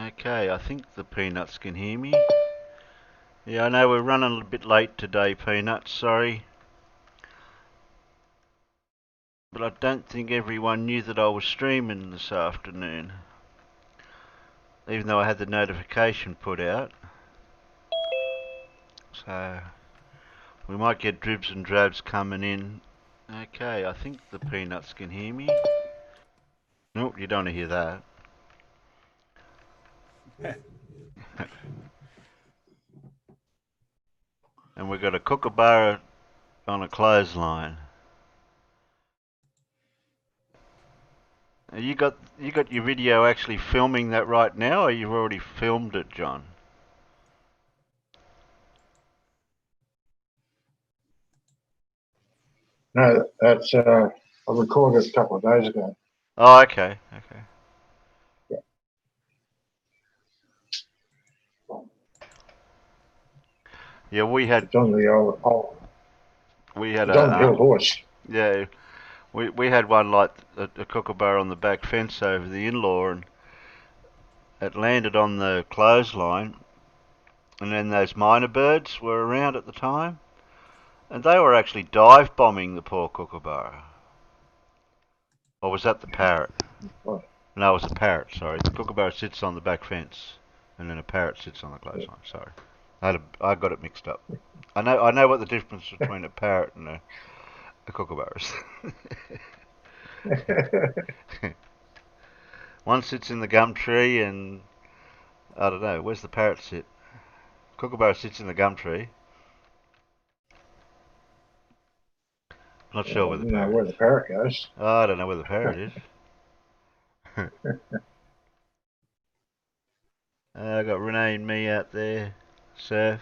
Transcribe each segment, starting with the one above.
Okay, I think the Peanuts can hear me. Yeah, I know we're running a bit late today, Peanuts, sorry. But I don't think everyone knew that I was streaming this afternoon. Even though I had the notification put out. So, we might get dribs and drabs coming in. Okay, I think the Peanuts can hear me. Nope, you don't want to hear that. And we've got a kookaburra on a clothesline. You got your video actually filming that right now, or you've already filmed it, John? No, that's I recorded a couple of days ago. Oh, okay. Yeah, we had It's on the old we had it's on the a old horse. yeah, we had one like a kookaburra on the back fence over the in-law, and it landed on the clothesline, and then those minor birds were around at the time, and they were actually dive bombing the poor kookaburra. Or was that the parrot? Oh, No, it was a parrot. Sorry, the kookaburra sits on the back fence, and then a parrot sits on the clothesline. Sorry, I got it mixed up. I know what the difference between a parrot and a kookaburra is. One sits in the gum tree, and I don't know. Where's the parrot sit? Kookaburra sits in the gum tree. Not sure where the you know parrot where is. the parrot goes. Oh, I don't know where the parrot is. I got Renee and me out there. Surf.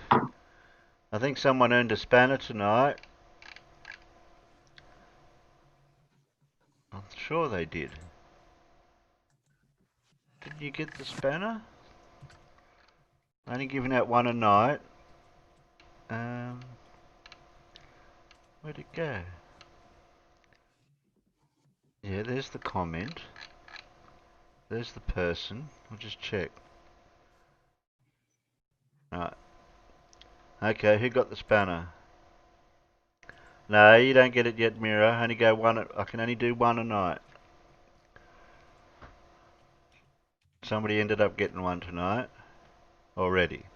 I think someone earned a spanner tonight. I'm sure they did. Didn't you get the spanner? Only giving out one a night. Um, where'd it go? Yeah, there's the comment. There's the person. I'll just check. Right. Okay, who got the spanner? No, you don't get it yet, Mira. Only go one. I can only do one a night. Somebody ended up getting one tonight already.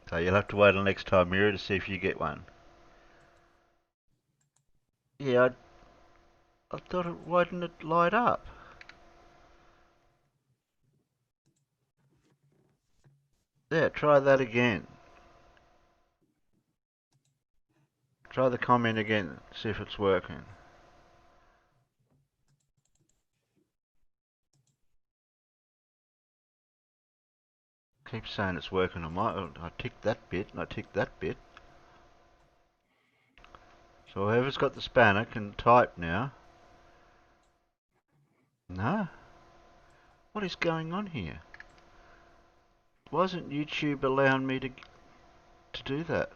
So you'll have to wait until next time, Mira, to see if you get one. Yeah, I thought why didn't it light up? Yeah, try that again. Try the comment again, see if it's working. Keep saying it's working on my. I ticked that bit and I ticked that bit. So whoever's got the spanner can type now. No? What is going on here? Why isn't YouTube allowing me to do that?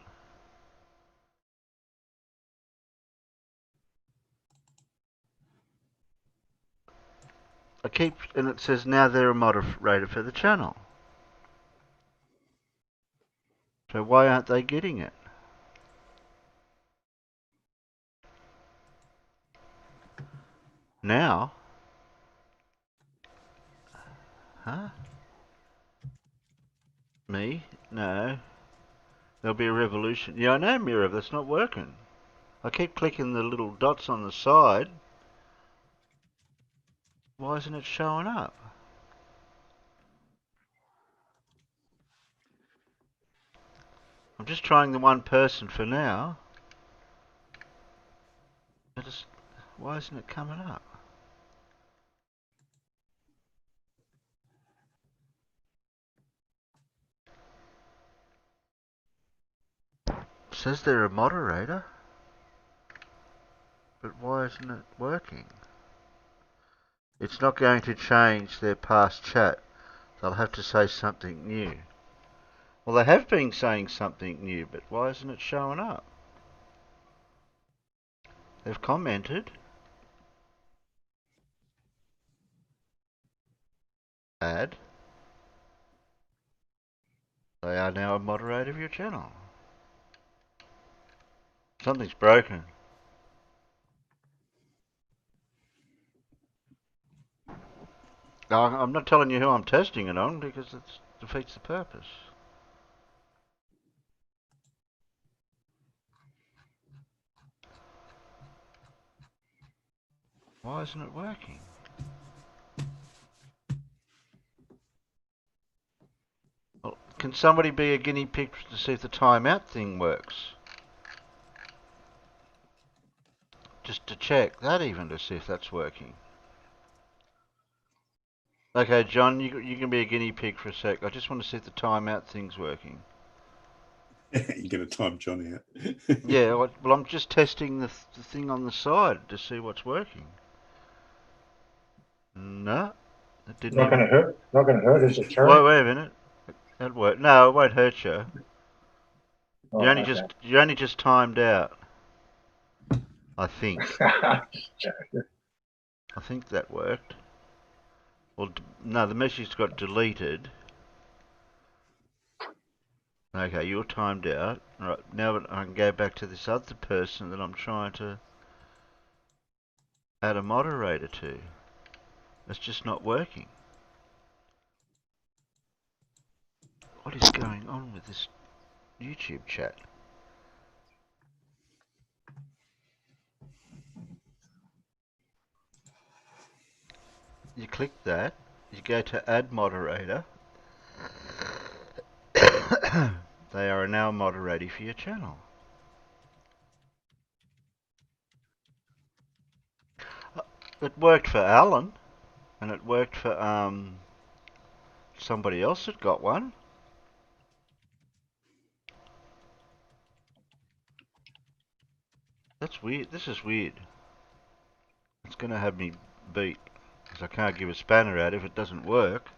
And it says now they're a moderator for the channel. So why aren't they getting it? Now? Huh? Me? No. There'll be a revolution. Yeah, I know, Mira, that's not working. I keep clicking the little dots on the side. Why isn't it showing up? I'm just trying the one person for now. Why isn't it coming up? It says they're a moderator, but why isn't it working? It's not going to change their past chat. They'll have to say something new. Well, they have been saying something new, but why isn't it showing up? They've commented. Add. They are now a moderator of your channel. Something's broken. I'm not telling you who I'm testing it on because it defeats the purpose. Why isn't it working? Well, can somebody be a guinea pig to see if the timeout thing works? Just to check that even to see if that's working. Okay, John, you can be a guinea pig for a sec. I just want to see if the timeout thing's working. You're going to time Johnny out. Yeah, well, I'm just testing the thing on the side to see what's working. No, it didn't Not going even. to hurt. Not going to hurt, is it, Terry? Wait a minute. That worked. No, it won't hurt you. Oh, okay. You only just timed out. I think. I think that worked. Well, no, the message got deleted. Okay, you're timed out. Right, now I can go back to this other person that I'm trying to add a moderator to. It's just not working. What is going on with this YouTube chat? You click that, you go to add moderator. They are now a moderator for your channel. It worked for Alan, and it worked for somebody else that got one. That's weird. This is weird. It's gonna have me beat, because I can't give a spanner out if it doesn't work.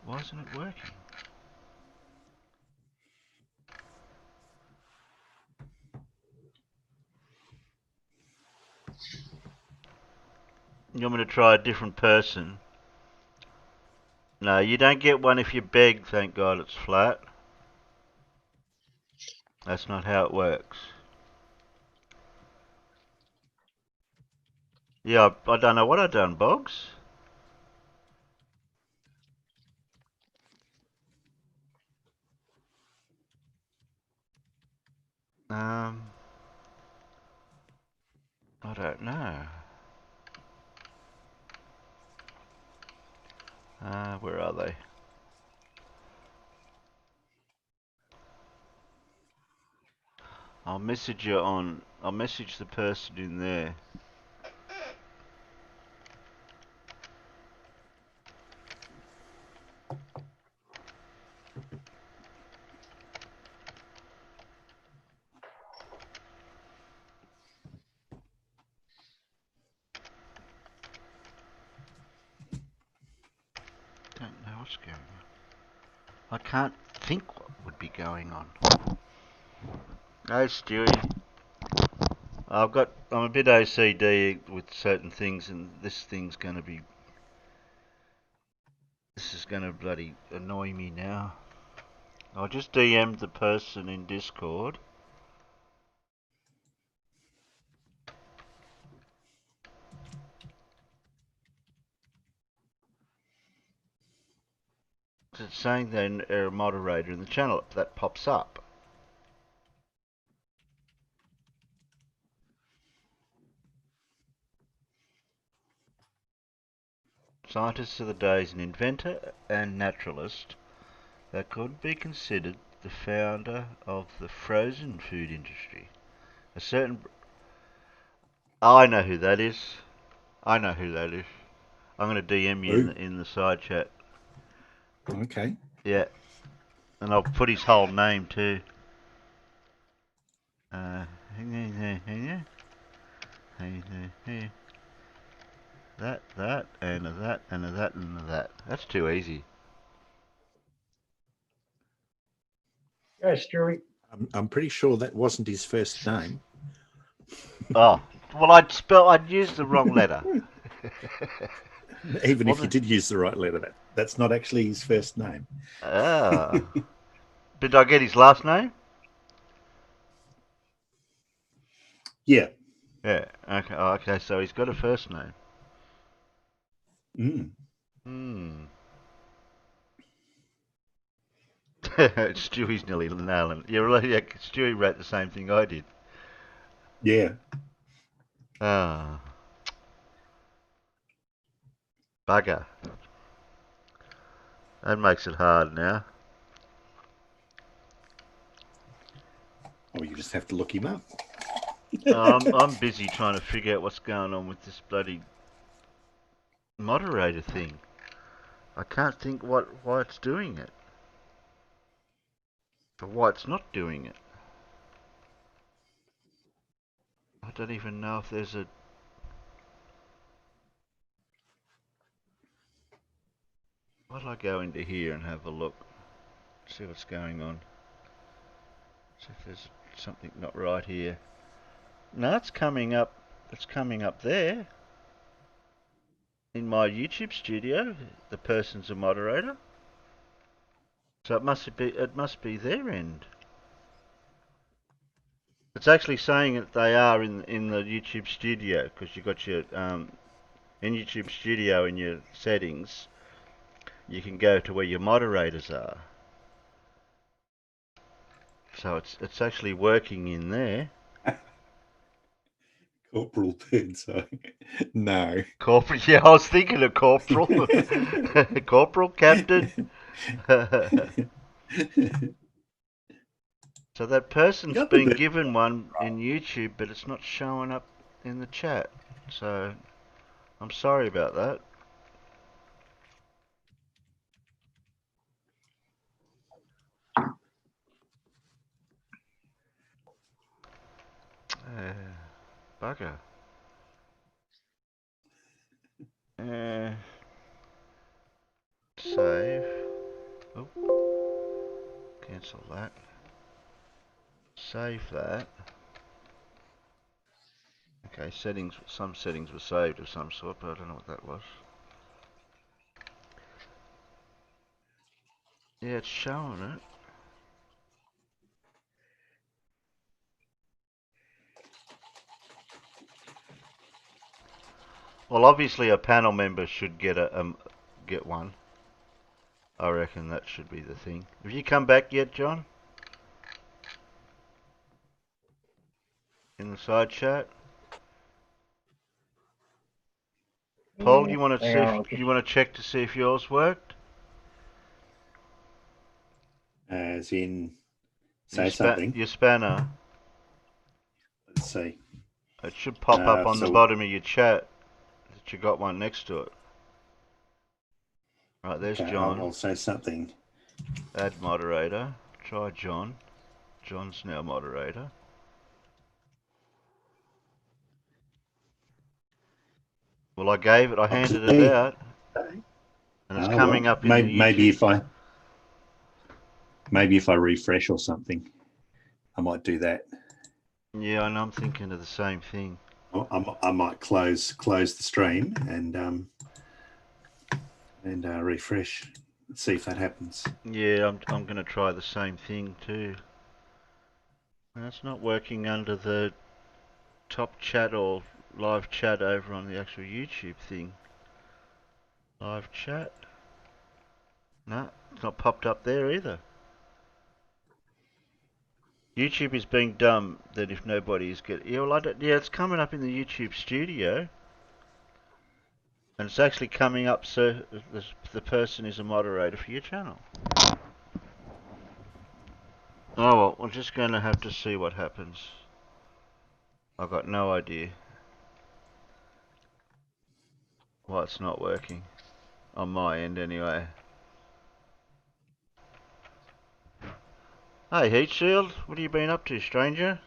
Why isn't it working? You want me to try a different person? No, you don't get one if you beg, thank God it's flat. That's not how it works. Yeah, I don't know what I done, Boggs. I don't know. Where are they? I'll message the person in there. Don't know what's going on. I can't think what would be going on. No, Stewie. I'm a bit OCD with certain things, and this is gonna bloody annoy me now. I just DM'd the person in Discord. It's saying they're a moderator in the channel. That pops up. Scientist of the day is an inventor and naturalist that could be considered the founder of the frozen food industry. A certain... I know who that is. I know who that is. I'm going to DM you in the side chat. Okay. Yeah. And I'll put his whole name too. That, and a that, and a that, and a that. That's too easy. Yeah, Stewie. I'm pretty sure that wasn't his first name. Oh, Well, I'd use the wrong letter. Even Well, if you did use the right letter, that's not actually his first name. ah. Did I get his last name? Yeah. Yeah. Okay. Oh, okay. So he's got a first name. Mm. Hmm. Stewie's nearly nailing it. Yeah, Stewie wrote the same thing I did. Yeah. Ah. Bugger. That makes it hard now. Oh, you just have to look him up. I'm busy trying to figure out what's going on with this bloody moderator thing. I can't think why it's doing it. Or why it's not doing it. I don't even know if there's a... Why'd I go into here and have a look? See what's going on. See if there's something not right here. No, it's coming up. It's coming up there. In my YouTube studio, the person's a moderator. So it must be their end. It's actually saying that they are in the YouTube studio because you got your in YouTube studio in your settings. You can go to where your moderators are. So it's actually working in there. Corporal Birdseye. No. Corporal, yeah, I was thinking of Corporal. Corporal, Captain. So that person's The other been bit. given one in YouTube, but it's not showing up in the chat. So I'm sorry about that. Bugger. Save. Oh, cancel that. Save that. Okay, settings. Some settings were saved of some sort, but I don't know what that was. Yeah, it's showing it. Well, obviously a panel member should get get one. I reckon that should be the thing. Have you come back yet, John? In the side chat? Paul, Yeah, you want to hang see on. if you want to check to see if yours worked? As in, say something. Your spanner. Let's see. It should pop up on the So, bottom of your chat that you got one next to it. Right, there's okay, John. I'll say something. Add moderator. Try John. John's now moderator. Well, I handed it Okay. out, and it's Oh coming well, up in the maybe YouTube. if I refresh or something, I might do that. Yeah, and I'm thinking of the same thing. I might close the stream and refresh. See if that happens. Yeah, I'm gonna try the same thing too. That's not working under the top chat or live chat over on the actual YouTube thing. Live chat? No, it's not popped up there either. YouTube is being dumb that if nobody is getting... Yeah, well, yeah, it's coming up in the YouTube studio. And it's actually coming up so the person is a moderator for your channel. Oh well, we're just going to have to see what happens. I've got no idea why it's not working. On my end anyway. Hey Heat Shield, what have you been up to, stranger?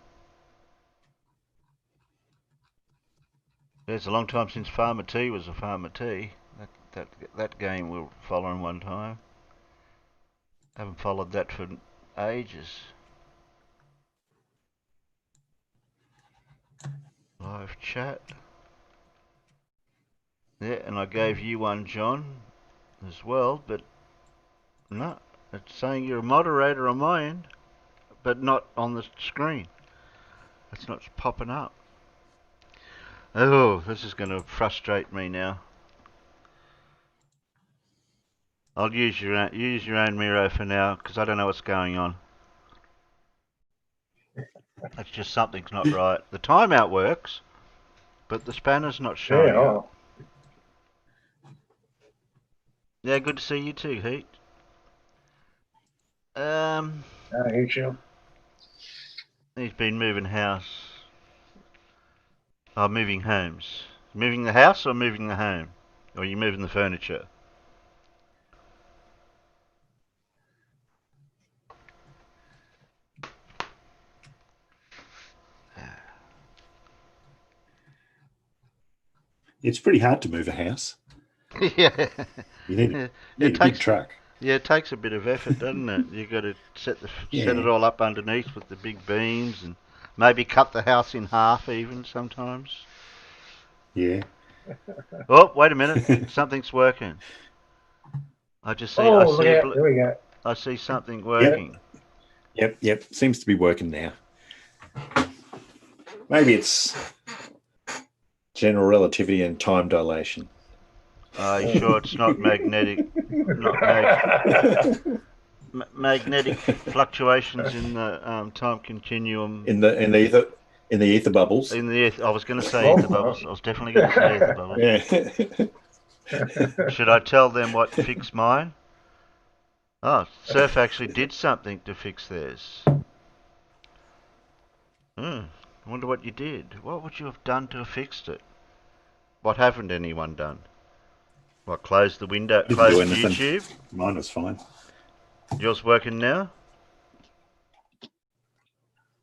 Yeah, it's a long time since Farmer T was a Farmer T. That game we were following one time. Haven't followed that for ages. Live chat. Yeah, and I gave you one, John, as well, but no, it's saying you're a moderator on my end, but not on the screen. It's not popping up. Oh, this is going to frustrate me now. I'll use your own Miro for now because I don't know what's going on. It's just something's not right. The timeout works, but the spanner's not showing up. Yeah, good to see you too, Heat. He's been moving house. Oh, moving homes. Moving the house or moving the home? Or are you moving the furniture? It's pretty hard to move a house. Yeah. You need it a big takes truck. Yeah, it takes a bit of effort, doesn't it? You got to set it all up underneath with the big beams and maybe cut the house in half even sometimes. Yeah. Oh, wait a minute. Something's working. I just see look out. There we go. I see something working. Yep. Seems to be working now. Maybe it's general relativity and time dilation. Are you sure it's not magnetic magnetic fluctuations in the time continuum? In the ether bubbles. I was going to say ether bubbles. I was definitely going to say ether bubbles. Yeah. Should I tell them what fixed mine? Oh, Surf actually did something to fix theirs. I wonder what you did. What would you have done to have fixed it? What haven't anyone done? What, close the window, Didn't close do anything. YouTube? Mine was fine. Yours working now?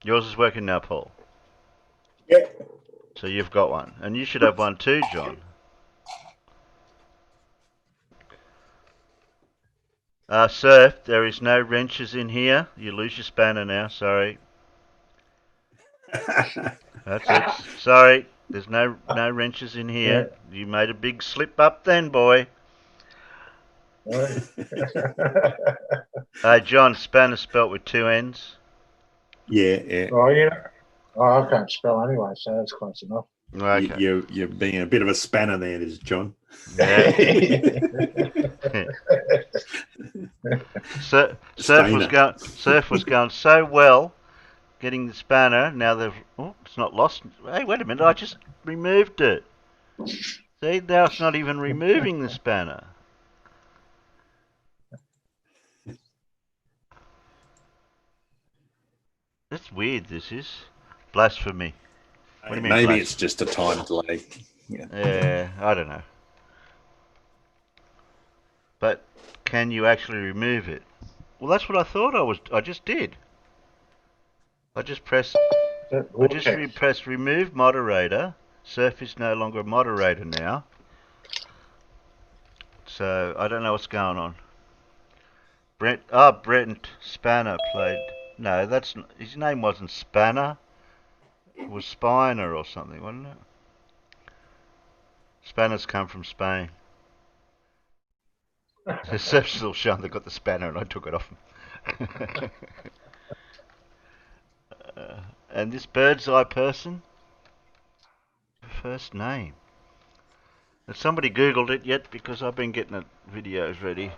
Yours is working now, Paul. Yep. So you've got one. And you should have one too, John. Surf, there is no wrenches in here. You lose your spanner now, sorry. That's it. Sorry, there's no wrenches in here. Yeah. You made a big slip up then, boy. John, spanner spelt with two N's. Yeah. I can't spell anyway, so that's close enough. Okay. You're being a bit of a spanner there, John. Yeah. Surf was going so well getting the spanner. Now it's not lost. Hey, wait a minute! I just removed it. See, now it's not even removing the spanner. That's weird. This is blasphemy. What do you mean? Maybe it's just a time delay. Yeah, I don't know. But can you actually remove it? Well, that's what I thought I just did. I just pressed remove moderator. Surf is no longer a moderator now. So I don't know what's going on. Brent Spanner played. No, his name wasn't Spanner. It was Spiner or something, wasn't it? Spanners come from Spain. Surf's still showing they got the spanner and I took it off him. And this bird's eye person? First name. Has somebody Googled it yet? Because I've been getting videos ready.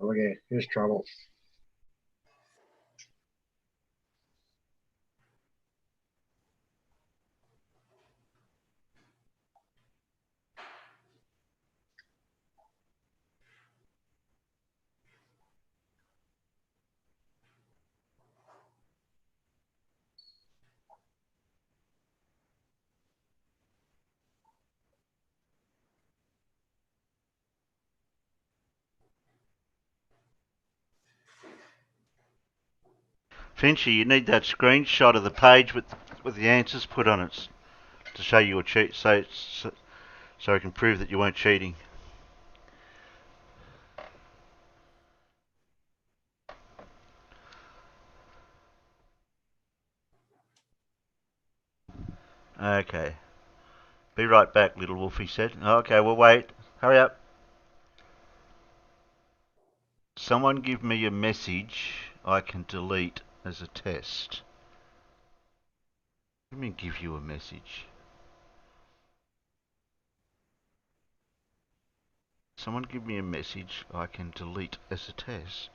Look at here's trouble. Finchy, you need that screenshot of the page with the answers put on it to show you a cheat. So so we can prove that you weren't cheating. Okay. Be right back, little wolf, he said. Okay, we'll wait. Hurry up. Someone give me a message I can delete as a test. What do you mean give you a message? Someone give me a message I can delete as a test.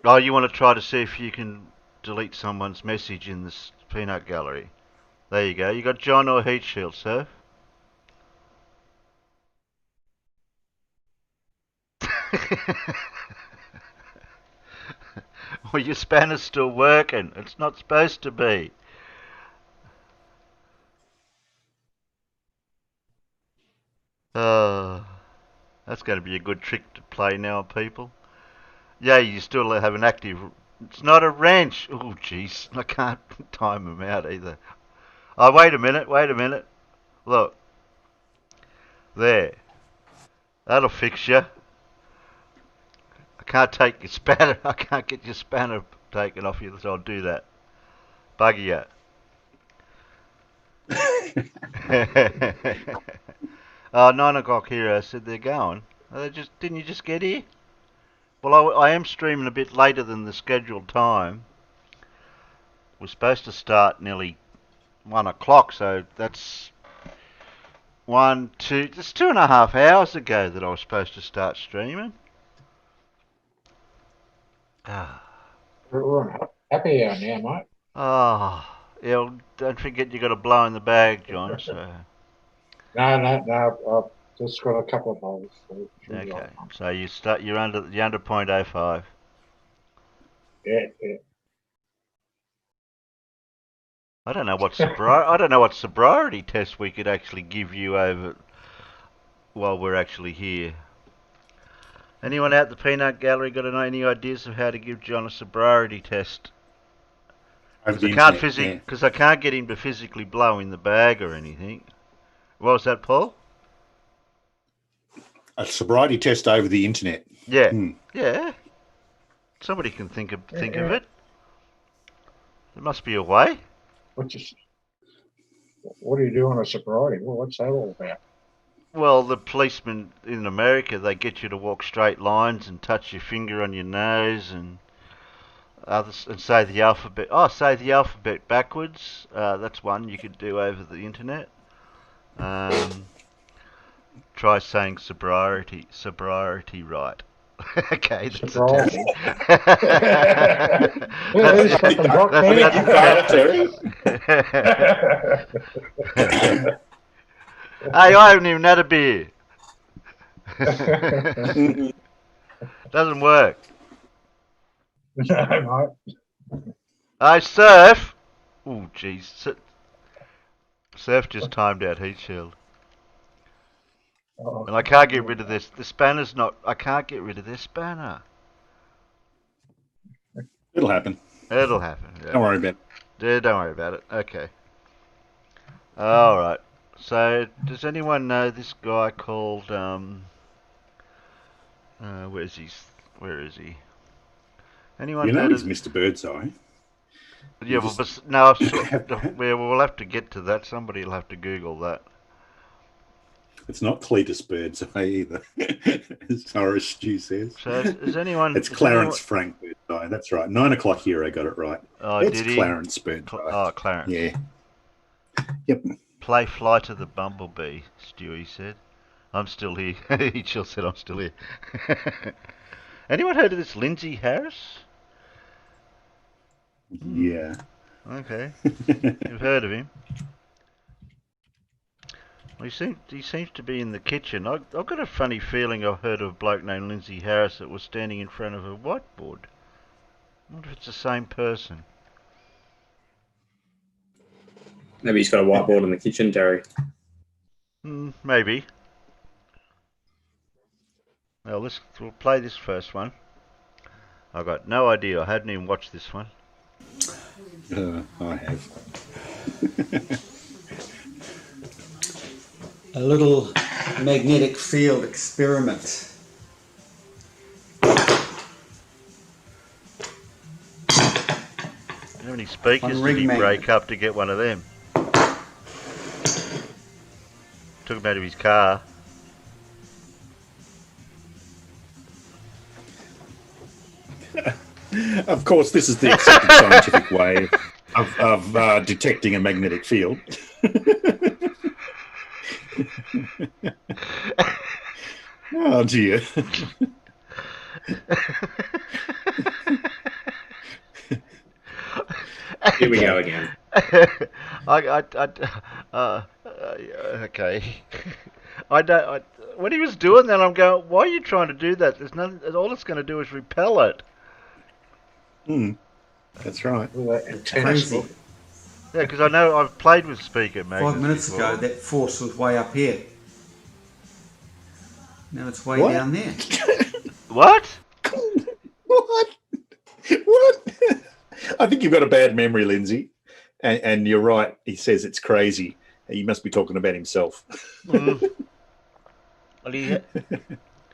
Oh, you want to try to see if you can delete someone's message in this peanut gallery? There you go. You got John or Heat Shield, sir? Well, your spanner's still working. It's not supposed to be. That's going to be a good trick to play now, people. Yeah, you still have an active. It's not a wrench. Oh, jeez, I can't time them out either. Oh, wait a minute. Wait a minute. Look, there. That'll fix you. I can't take your spanner. I can't get your spanner taken off you, so I'll do that. Bugger you. 9 o'clock here. I said they're going. Didn't you just get here? Well, I am streaming a bit later than the scheduled time. We're supposed to start nearly 1 o'clock, so that's 2. It's 2.5 hours ago that I was supposed to start streaming. Ah. We're on happy hour now, mate. Oh, yeah. Well, don't forget you got a blow in the bag, John. So No. I've just got a couple of bowls. So okay. So you're under .05. Yeah. I don't know what sobriety test we could actually give you over while we're actually here. Anyone out the peanut gallery got any ideas of how to give John a sobriety test? Over Because the internet, I can't get him to physically blow in the bag or anything. What was that, Paul? a sobriety test over the internet. Yeah, yeah. Somebody can think of Yeah. it. There must be a way. What do you do on a sobriety? Well, what's that all about? Well, the policemen in America, they get you to walk straight lines and touch your finger on your nose and say the alphabet. Oh, say the alphabet backwards. That's one you could do over the internet. Try saying sobriety right. Okay, that's Sobriety. Hey, I haven't even had a beer. Doesn't work. No, mate. I surf. Oh, jeez. Surf just timed out heat shield. Oh, And I can't get rid of this. The spanner's not. I can't get rid of this spanner. It'll happen. It'll happen. Yeah. Don't worry about it. Yeah, don't worry about it. Okay. All right. So, does anyone know this guy called where's he? Where is he? Anyone You know heard he's of? Mr. Birdseye. Yeah, well, but no, we'll have to get to that. Somebody will have to Google that. It's not Cletus Birdseye either, as Horace Stew says. So, is anyone? It's Clarence Frank Birdseye. That's right. 9 o'clock here. I got it right. Oh, it's did he? Clarence Birdseye. Clarence. Yeah. Yep. Play Flight of the Bumblebee, Stewie said. I'm still here. He just said I'm still here. Anyone heard of this Lindsay Harris? Yeah. Okay. You've heard of him. Well, he seems to be in the kitchen. I've got a funny feeling I've heard of a bloke named Lindsay Harris that was standing in front of a whiteboard. I wonder if it's the same person. Maybe he's got a whiteboard in the kitchen, Terry. Maybe. Well, we'll play this first one. I've got no idea. I hadn't even watched this one. I have. A little magnetic field experiment. How many speakers On did ring he magnet. break up to get one of them? Took him out of his car. Of course, this is the accepted scientific way of detecting a magnetic field. Oh dear. Here we go again. Okay. I don't. When he was doing that, I'm going, why are you trying to do that? There's nothing. All it's going to do is repel it. That's right. With that It's antenna crazy. stuff. Yeah, because I know I've played with speaker magnets 5 minutes before. ago, that force was way up here. Now it's way What? down there. What? What? What? I think you've got a bad memory, Lindsay. And you're right. He says it's crazy. He must be talking about himself. Mm. Well,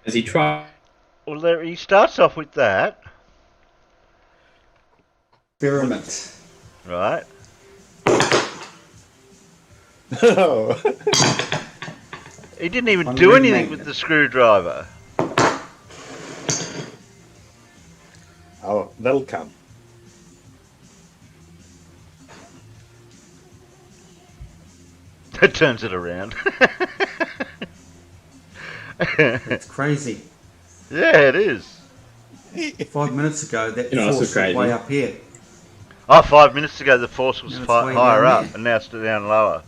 As he tried. he starts off with that, Experiment. right? Oh. He didn't even On do ring anything magnet. with the screwdriver. Oh, that'll come. That turns it around. It's crazy. Yeah, it is. 5 minutes ago, that You know, force that's was crazy. way up here. Oh, 5 minutes ago the force was Now it's way higher down up, there. and now it's down lower.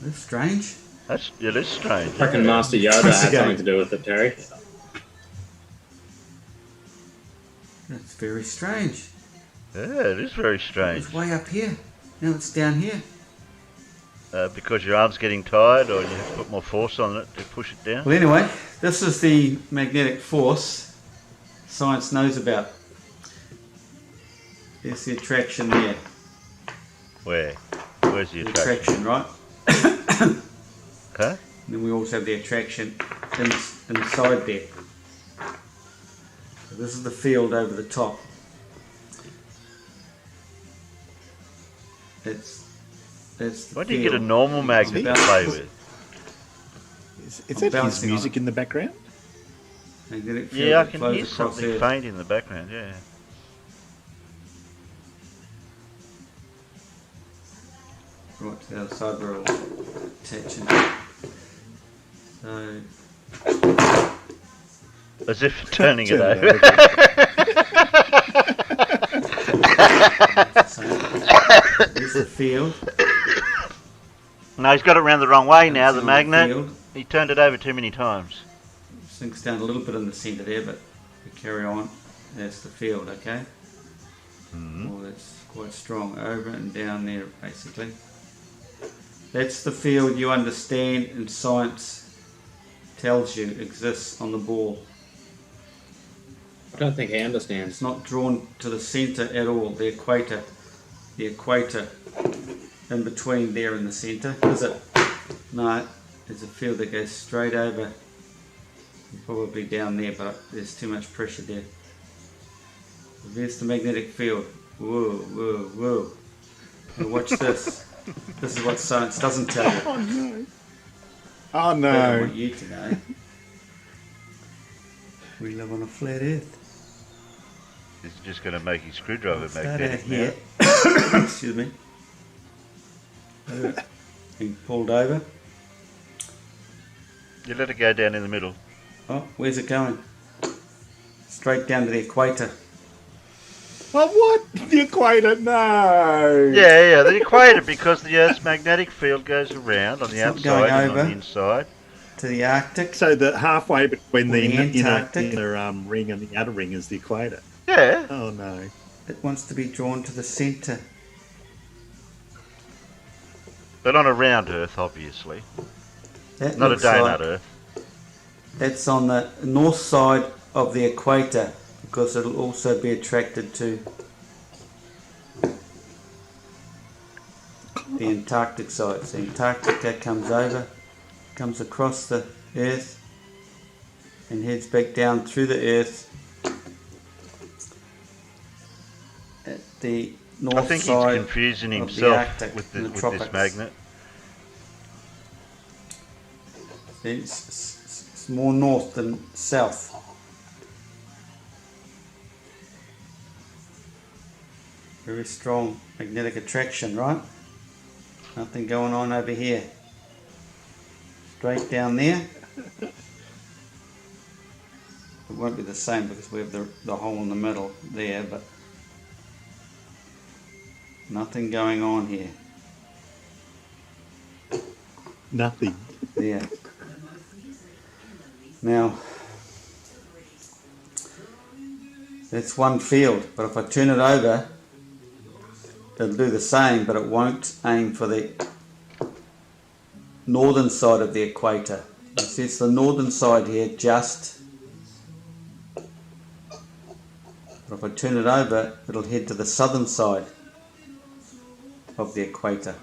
That's strange. It is strange. I reckon Master Yoda had something to do with it, Terry. That's very strange. Yeah, it is very It strange. was way up here. Now it's down here. Because your arm's getting tired, or you have to put more force on it to push it down. Well, anyway, this is the magnetic force science knows about. There's the attraction there. Where? Where's the The attraction? attraction, right? Okay. And then we also have the attraction inside there. So this is the field over the top. That's the Why do you get a field. normal magnet to About- play with? Is that his bouncing on music it. in the background? Magnetic field Yeah, I that can flows hear across something Earth. faint in the background, yeah. Right to the other side where it'll attach it. So As if turning it Turn it over. there's the field. No, he's got it round the wrong way now, the It's on magnet. field. He turned it over too many times. Sinks down a little bit in the centre there, but we carry on. That's the field, okay? Oh, that's quite strong. Over and down there, basically. That's the field you understand and science tells you exists on the ball. I don't think he understands. It's not drawn to the centre at all, the equator in between there and the centre, is it? No, there's a field that goes straight over, probably down there, but there's too much pressure there. So there's the magnetic field. Whoa, whoa, whoa. Now watch this. This is what science doesn't tell you. Oh no. Oh I don't no. want you to know. We live on a flat earth. He's just going to make his screwdriver Start out magnetic now. here. Excuse me. Being pulled over. You let it go down in the middle. Oh, where's it going? Straight down to the equator. Oh, what? The equator? No. Yeah, the equator, because the Earth's magnetic field goes around on the It's not outside going and on over. the inside. To the Arctic. So the halfway between the The inner Antarctic. ring and the outer ring is the equator. Yeah. Oh no. It wants to be drawn to the centre. But on a round Earth, obviously. That Not a looks donut like Earth. that's on the north side of the equator because it'll also be attracted to the Antarctic side. So Antarctica comes over, comes across the Earth, and heads back down through the Earth at the I north think he's side confusing of the himself Arctic with and the this tropics. magnet. It's more north than south. Very strong magnetic attraction, right? Nothing going on over here. Straight down there. It won't be the same because we have the hole in the middle there, but nothing going on here. Nothing. There. Now, that's one field, but if I turn it over, it'll do the same, but it won't aim for the northern side of the equator. You see, it's the northern side here, just. But if I turn it over, it'll head to the southern side of the equator.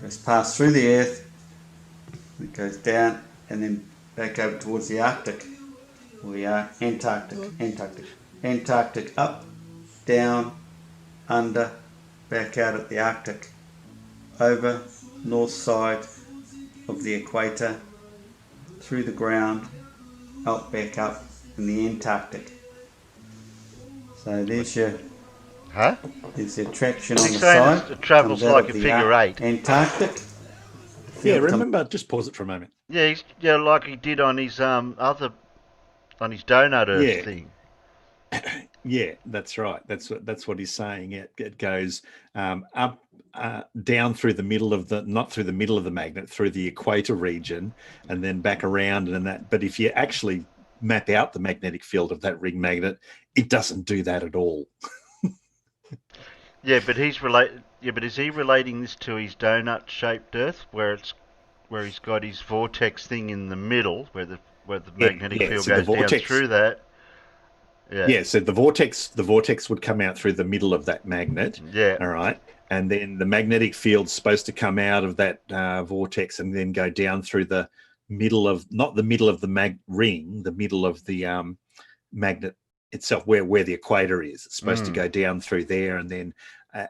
It's passed through the Earth, it goes down, and then back over towards the Arctic. We are Antarctic, up, down, under, back out at the Arctic, over, north side of the equator, through the ground, out, back up in the Antarctic. So there's your Huh? there's the attraction on He's the saying side. it travels comes out like of a the figure eight. Antarctic. Yeah, Field remember, just pause it for a moment. Yeah, like he did on his on his donut Earth Yeah. thing. Yeah, that's right. That's what he's saying. It goes up, down through the middle of not through the middle of the magnet, through the equator region, and then back around and that. But if you actually map out the magnetic field of that ring magnet, it doesn't do that at all. Yeah, but is he relating this to his donut-shaped Earth, where he's got his vortex thing in the middle, where the magnetic field so the goes down vortex, through that? Yeah, so the vortex would come out through the middle of that magnet. Yeah. All right. And then the magnetic field's supposed to come out of that vortex and then go down through the middle of, not the middle of the ring, the middle of the magnet itself, where the equator is. It's supposed to go down through there and then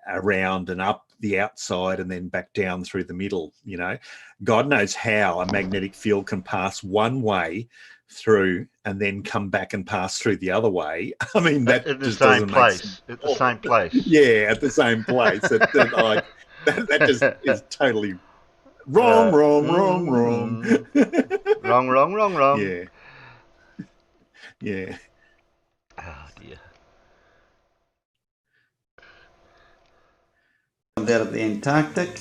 around and up the outside and then back down through the middle. You know, God knows how a magnetic field can pass one way through and then come back and pass through the other way. I mean, that at the just same doesn't place. make sense. At the same place. Yeah, at the same place. That just is totally wrong. Wrong. Yeah. Yeah. Oh dear. Comes out of the Antarctic,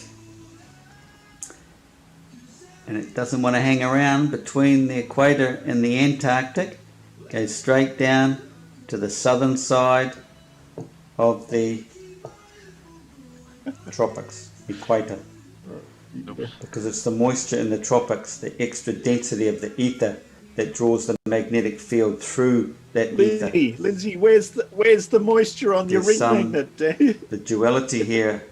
and it doesn't want to hang around between the equator and the Antarctic. It goes straight down to the southern side of the tropics, equator. Because it's the moisture in the tropics, the extra density of the ether, that draws the magnetic field through that ether. Lindsay, where's the moisture on your ring magnet? The duality here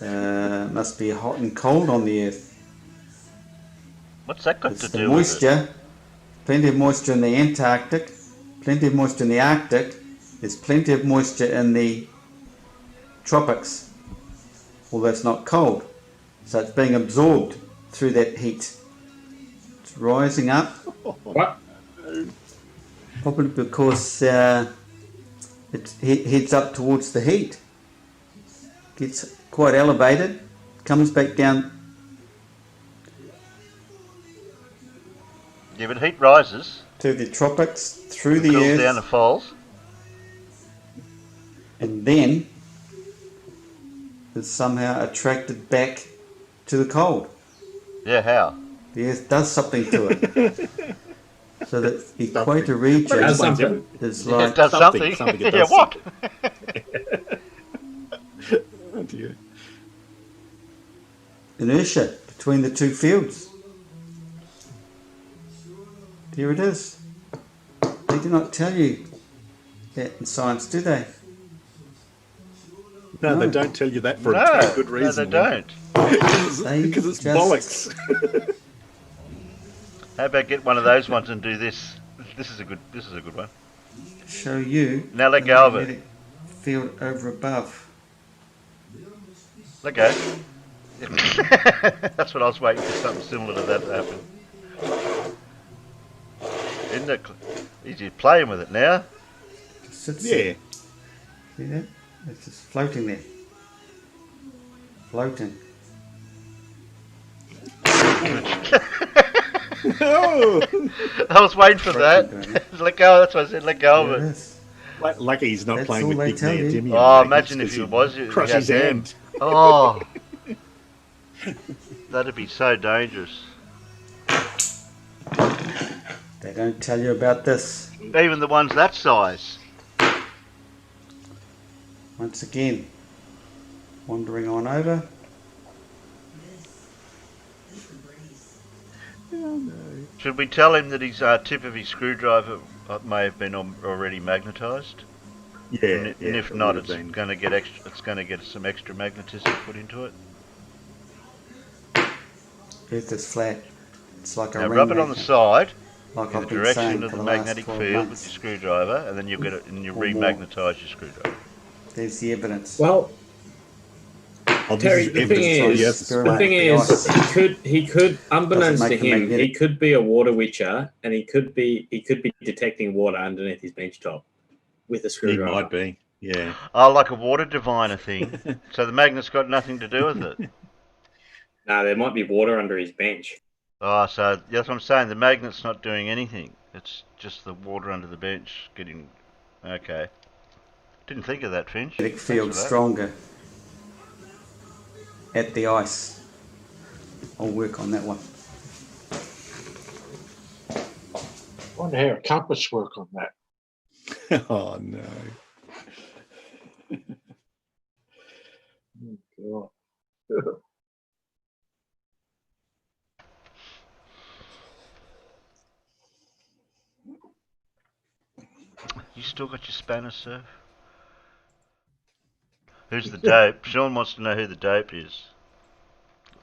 must be hot and cold on the Earth. What's that got It's to the do moisture, plenty of moisture in the Antarctic, plenty of moisture in the Arctic, there's plenty of moisture in the tropics, although it's not cold. So it's being absorbed through that heat. It's rising up. What? Probably because it heads up towards the heat. Gets quite elevated, comes back down. Yeah, but heat rises. To the tropics, through the Cools Earth, down and falls. and then is somehow attracted back to the cold. Yeah, how? The Earth does something to it. So that the equator region Does something. is Yeah, like it does something. Something Yeah, what? Oh dear. inertia between the two fields. Here it is. They do not tell you that in science, do they? No, they No. don't tell you that for a No, damn good no, reason. they don't. They Because it's just- bollocks. How about get one of those ones and do this? This is a good one. Show you Now let the go of it. magnetic field over above. Let go. That's what I was waiting for, something similar to that to happen. Isn't it? He's playing with it now. Just sits Yeah. there. See that? It's just floating there. Floating. Oh, I was waiting for that. Floating, don't Let go. That's what I said. Let go There of it it. is. lucky he's not That's playing all with they big tell you. neodymium. Oh, magnets, imagine if 'cause he he'd was. If crush he had his them. hand. Oh, that'd be so dangerous. They don't tell you about this. Even the ones that size. Once again, wandering on over. Should we tell him that his tip of his screwdriver may have been already magnetised? Yeah, And yeah, if it not, would have it's been. going to get extra. It's going to get some extra magnetism put into it. Earth is flat. It's like a Now ring rub it on the magnet, side like in I've the been direction saying of for the the last magnetic 12 field with your months. screwdriver, and then you'll get it and you Or more. remagnetise your screwdriver. There's the evidence. Well, Oh, this Terry, is the thing evidence that he is, has a experiment the spray. thing with the is, ice. he could, unbeknownst Doesn't to make the him, magnetic- he could be a water witcher, and he could be detecting water underneath his bench top with a He screwdriver. might be. Yeah. Oh, like a water diviner thing. So the magnet's got nothing to do with it. No, there might be water under his bench. Oh, so that's what I'm saying. The magnet's not doing anything. It's just the water under the bench getting. Okay. Didn't think of that, Finch. Magnetic Thanks field for that. stronger at the ice. I'll work on that one. I wonder how a compass work on that. Oh no. Oh, God. You still got your spanner, sir? Who's the dope? Sean wants to know who the dope is.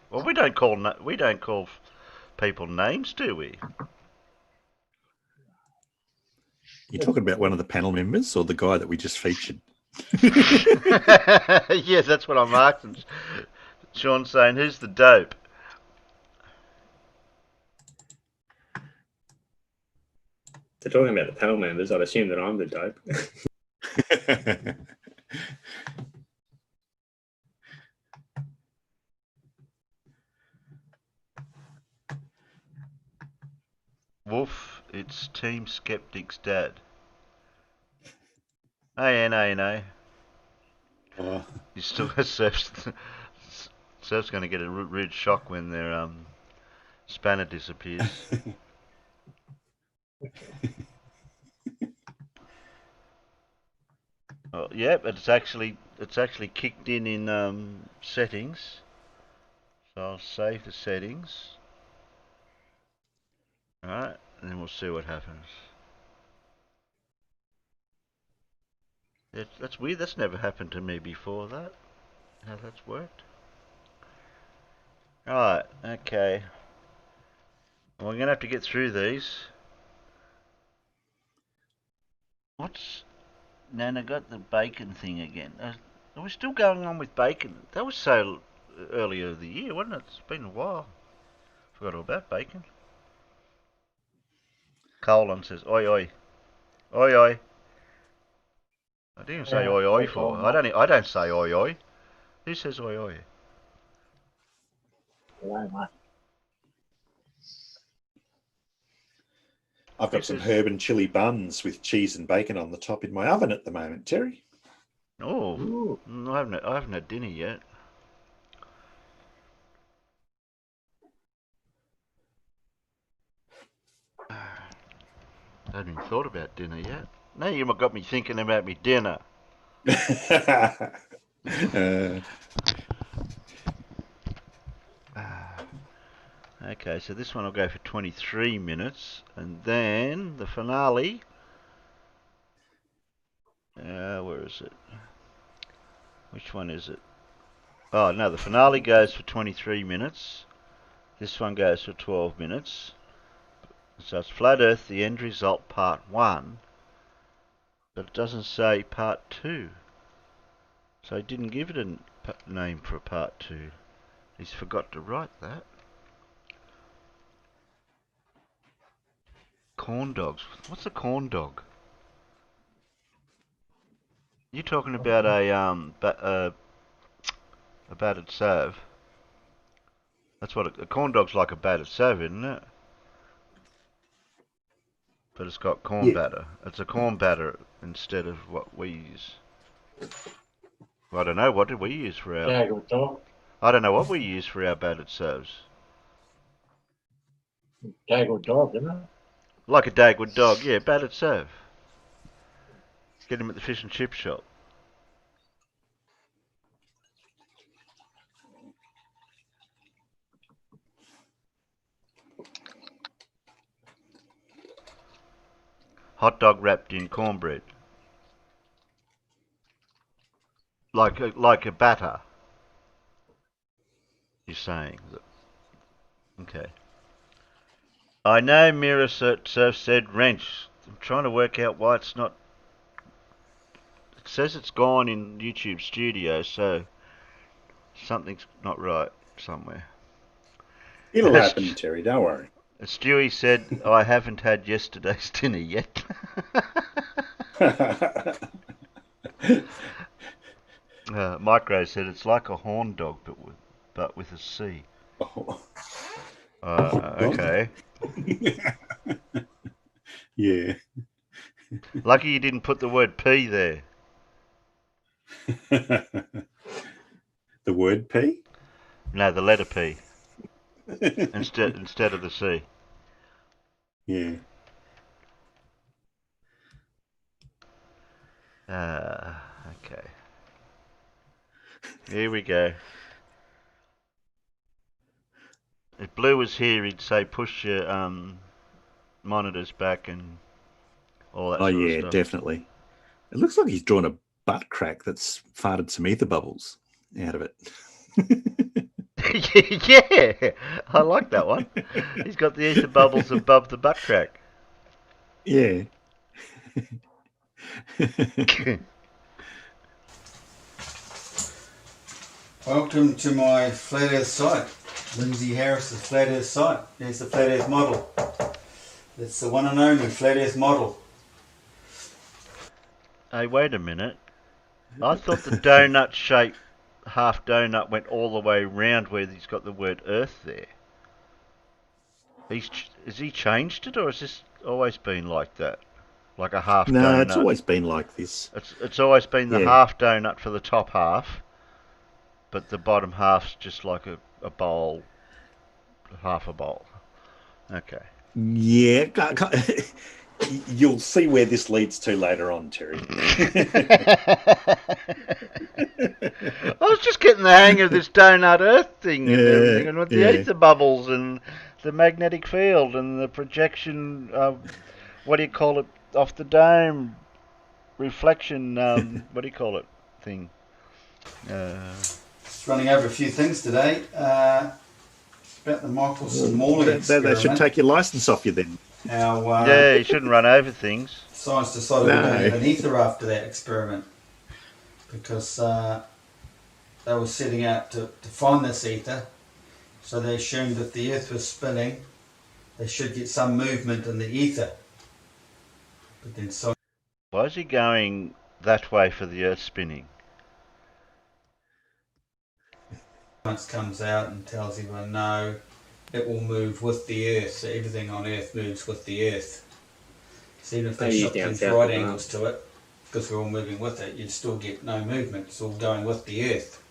Well, we don't call people names, do we? You're talking about one of the panel members or the guy that we just featured? Yes, that's what I'm asking. Sean's saying, who's the dope? They're talking about the panel members. I'd assume that I'm the dope. Wolf, it's Team Skeptic's dad. A-N-A-N-A. Oh, You still got Surf's going to get a rude shock when their spanner disappears. Oh, yeah, but it's actually kicked in settings. So I'll save the settings. Alright, and then we'll see what happens. That's weird, that's never happened to me before, that. How that's worked. Alright, okay. Well, we're going to have to get through these. What's... Nana got the bacon thing again. Are we still going on with bacon? That was so earlier of the year, wasn't it? It's been a while. Forgot all about bacon. Colin says, oi oi. Oi oi. I didn't even say Yeah, oi oi I for. don't know. I don't say oi oi. Who says oi oi? Hello, mate. I've got some herb and chili buns with cheese and bacon on the top in my oven at the moment, Terry. Oh, Ooh. I haven't had dinner yet. I haven't even thought about dinner yet. Now you got me thinking about me dinner. Uh, Okay, so this one will go for 23 minutes, and then the finale. Where is it? Which one is it? Oh, no, the finale goes for 23 minutes. This one goes for 12 minutes. So it's Flat Earth, the end result, part 1. But it doesn't say part 2. So he didn't give it a name for a part 2. He's forgot to write that. Corn dogs. What's a corn dog? You're talking about a battered salve. That's what a corn dog's like, a battered salve, isn't it? But it's got corn Yeah. batter. It's a corn batter instead of what we use. Well, I don't know. What did we use for our? Dagwood dog. I don't know what we use for our battered salves. Dagwood dog, isn't it? Like a Dagwood dog, yeah, battered salve. Get him at the fish and chip shop. Hot dog wrapped in cornbread. Like a batter. You're saying that. Okay. I know Mirror Surf said wrench. I'm trying to work out why it's not. It says it's gone in YouTube Studio, so something's not right somewhere. It'll happen, Terry. Don't worry. Stewie said, I haven't had yesterday's dinner yet. Micro said it's like a horn dog, but with a C. Okay. Yeah. Lucky you didn't put the word P there. The word P? No, the letter P. instead of the C. Yeah. Okay. Here we go. If Blue was here, he'd say push your monitors back and all that Oh, sort of yeah, stuff. definitely. It looks like he's drawn a butt crack that's farted some ether bubbles out of it. Yeah, I like that one. He's got the ether bubbles above the butt crack. Yeah. Welcome to my Flat Earth site. Lindsay Harris's Flat Earth site. There's the Flat Earth model. It's the one and only Flat Earth model. Hey, wait a minute. I thought the donut shape, half donut, went all the way round where he's got the word Earth there. Has he changed it, or has this always been like that? Like a half donut? No, it's always been like this. It's always been the Yeah. half donut for the top half, but the bottom half's just like a bowl, half a bowl. Okay. Yeah. You'll see where this leads to later on, Terry. I was just getting the hang of this donut Earth thing and everything, and with the ether bubbles and the magnetic field and the projection, what do you call it, off the dome, reflection, what do you call it, thing. Just running over a few things today. About the Michelson Morley experiment. They should take your license off you then. How, Yeah, you shouldn't run over things. science decided we're going to have an ether after that experiment because they were setting out to find this ether, so they assumed that the Earth was spinning, they should get some movement in the ether. But then Why is he going that way for the Earth spinning? science comes out and tells everyone no, it will move with the Earth, so everything on Earth moves with the Earth. So even if they shot these right angles to it, because we're all moving with it, you'd still get no movement. It's all going with the Earth.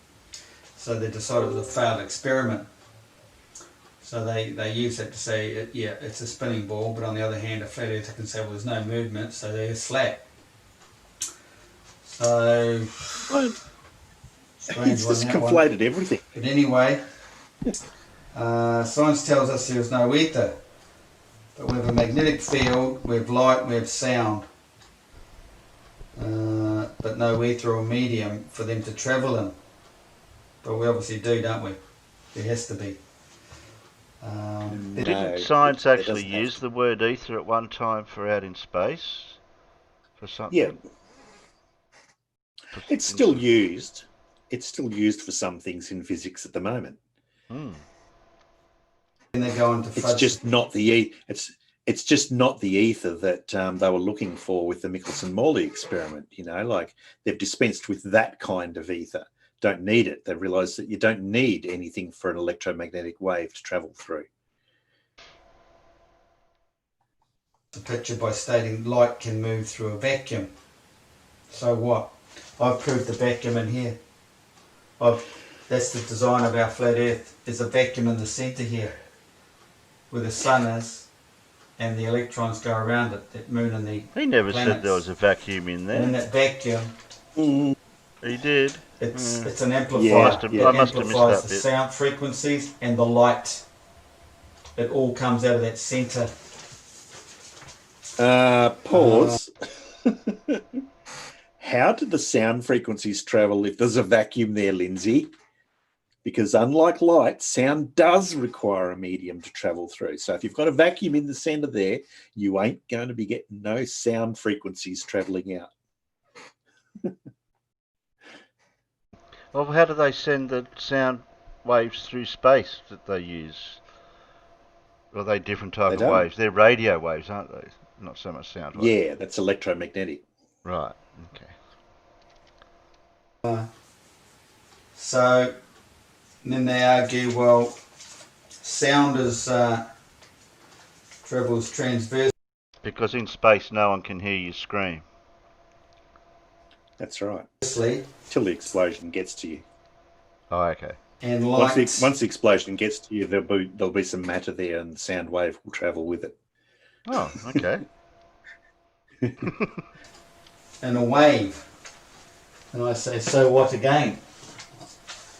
So they decided it was a failed experiment. So they use that to say, it's a spinning ball, but on the other hand, a flat Earth can say, well, there's no movement, so they're flat. So, It's just conflated everything. But anyway, science tells us there's no ether. But we have a magnetic field, we have light, we have sound. but no ether or medium for them to travel in. But we obviously do, don't we? There has to be. Didn't science there actually doesn't have use to. the word ether at one time for out in space? For something? Yeah, it's still used. It's still used for some things in physics at the moment. Hmm. And they go into It's just not the it's just not the ether that they were looking for with the Michelson-Morley experiment. You know, like they've dispensed with that kind of ether. Don't need it. They realised that you don't need anything for an electromagnetic wave to travel through. the picture by stating light can move through a vacuum. So what? I've proved the vacuum in here. That's the design of our flat earth. There's a vacuum in the centre here where the sun is and the electrons go around it, that moon and the He never said planets. there was a vacuum in And in there. that vacuum, He did. it's an amplifier. Yeah, I must have It missed amplifies that the bit. sound frequencies and the light. It all comes out of that centre. Pause. How do the sound frequencies travel if there's a vacuum there, Lindsay? Because unlike light, sound does require a medium to travel through. So if you've got a vacuum in the centre there, you ain't going to be getting no sound frequencies travelling out. Well, how do they send the sound waves through space that they use? Are they different type They of don't. waves? They're radio waves, aren't they? Not so much sound waves. Yeah, that's electromagnetic. Right. Okay. So then they argue, well, sound is travels transversely. Because in space, no one can hear you scream. That's right. Till the explosion gets to you. Oh, okay. And light. Once the explosion gets to you, there'll be some matter there, and the sound wave will travel with it. Oh, okay. And a wave. And I say, so what again?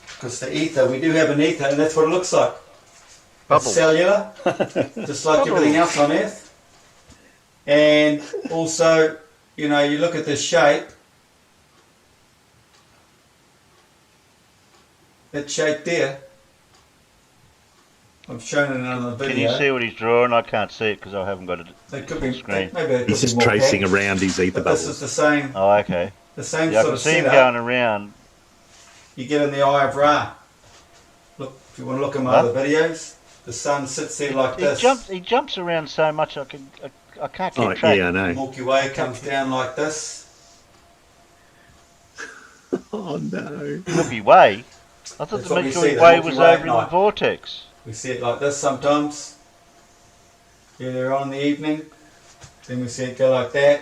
Because the ether, we do have an ether, and that's what it looks like. Bubbles. It's cellular, just like everything else on Earth. And also, you know, you look at this shape, that shape there, I've shown it on the video. Can you see what he's drawing? I can't see it because I haven't got it. It could be, Screen. maybe it could He's be just more tracing packed, around his ether but this bubbles. is the same, Oh, okay. the same Yeah, I sort can of see him setup going around. you get in the Eye of Ra. Look, if you want to look at my other videos, the sun sits there like this. He jumps around so much I can't keep Oh, track. yeah, I know. Milky Way comes down like this. Oh, no. Milky Way? I thought That's the what we see, Milky the Way Milky was Way at over in the night. vortex. We see it like this sometimes. Earlier on in the evening. Then we see it go like that.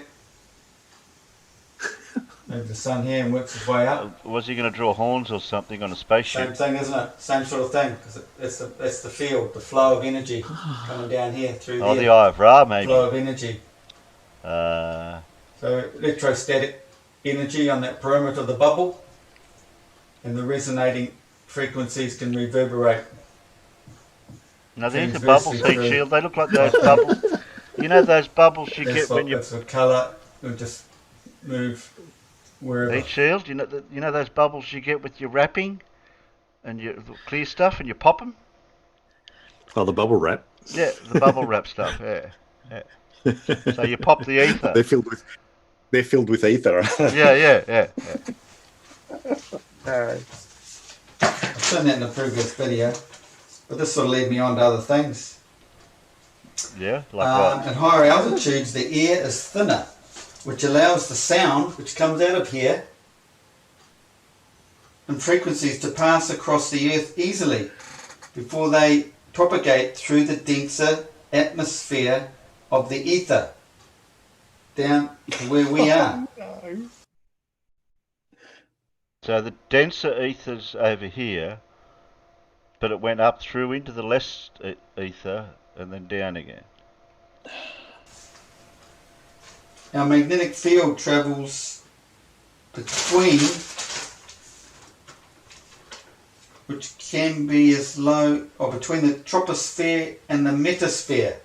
Maybe the sun here and works its way up. Was he going to draw horns or something on a Same spaceship? thing, isn't it? Same sort of thing. Because it's the field, the flow of energy coming down here through Oh, there. the Eye of Ra, maybe. Flow of energy. Uh, So electrostatic energy on that perimeter of the bubble, and the resonating frequencies can reverberate. now these are Transversely bubbles, heat through. shield. They look like those bubbles. You know those bubbles you get when you That's a colour. It'll just move wherever. heat shield. You know those bubbles you get with your wrapping and your clear stuff, and you pop them. Oh, the bubble wrap. Yeah, the bubble wrap stuff. Yeah. So you pop the ether. They're filled with ether. Yeah. I've shown that in a previous video, but this sort of led me on to other things. Yeah, like what? At higher altitudes, the air is thinner, which allows the sound which comes out of here and frequencies to pass across the earth easily before they propagate through the denser atmosphere of the ether down to where we are. So the denser ether's over here, but it went up through into the less ether and then down again. Our magnetic field travels between, which can be as low, or between the troposphere and the metasphere.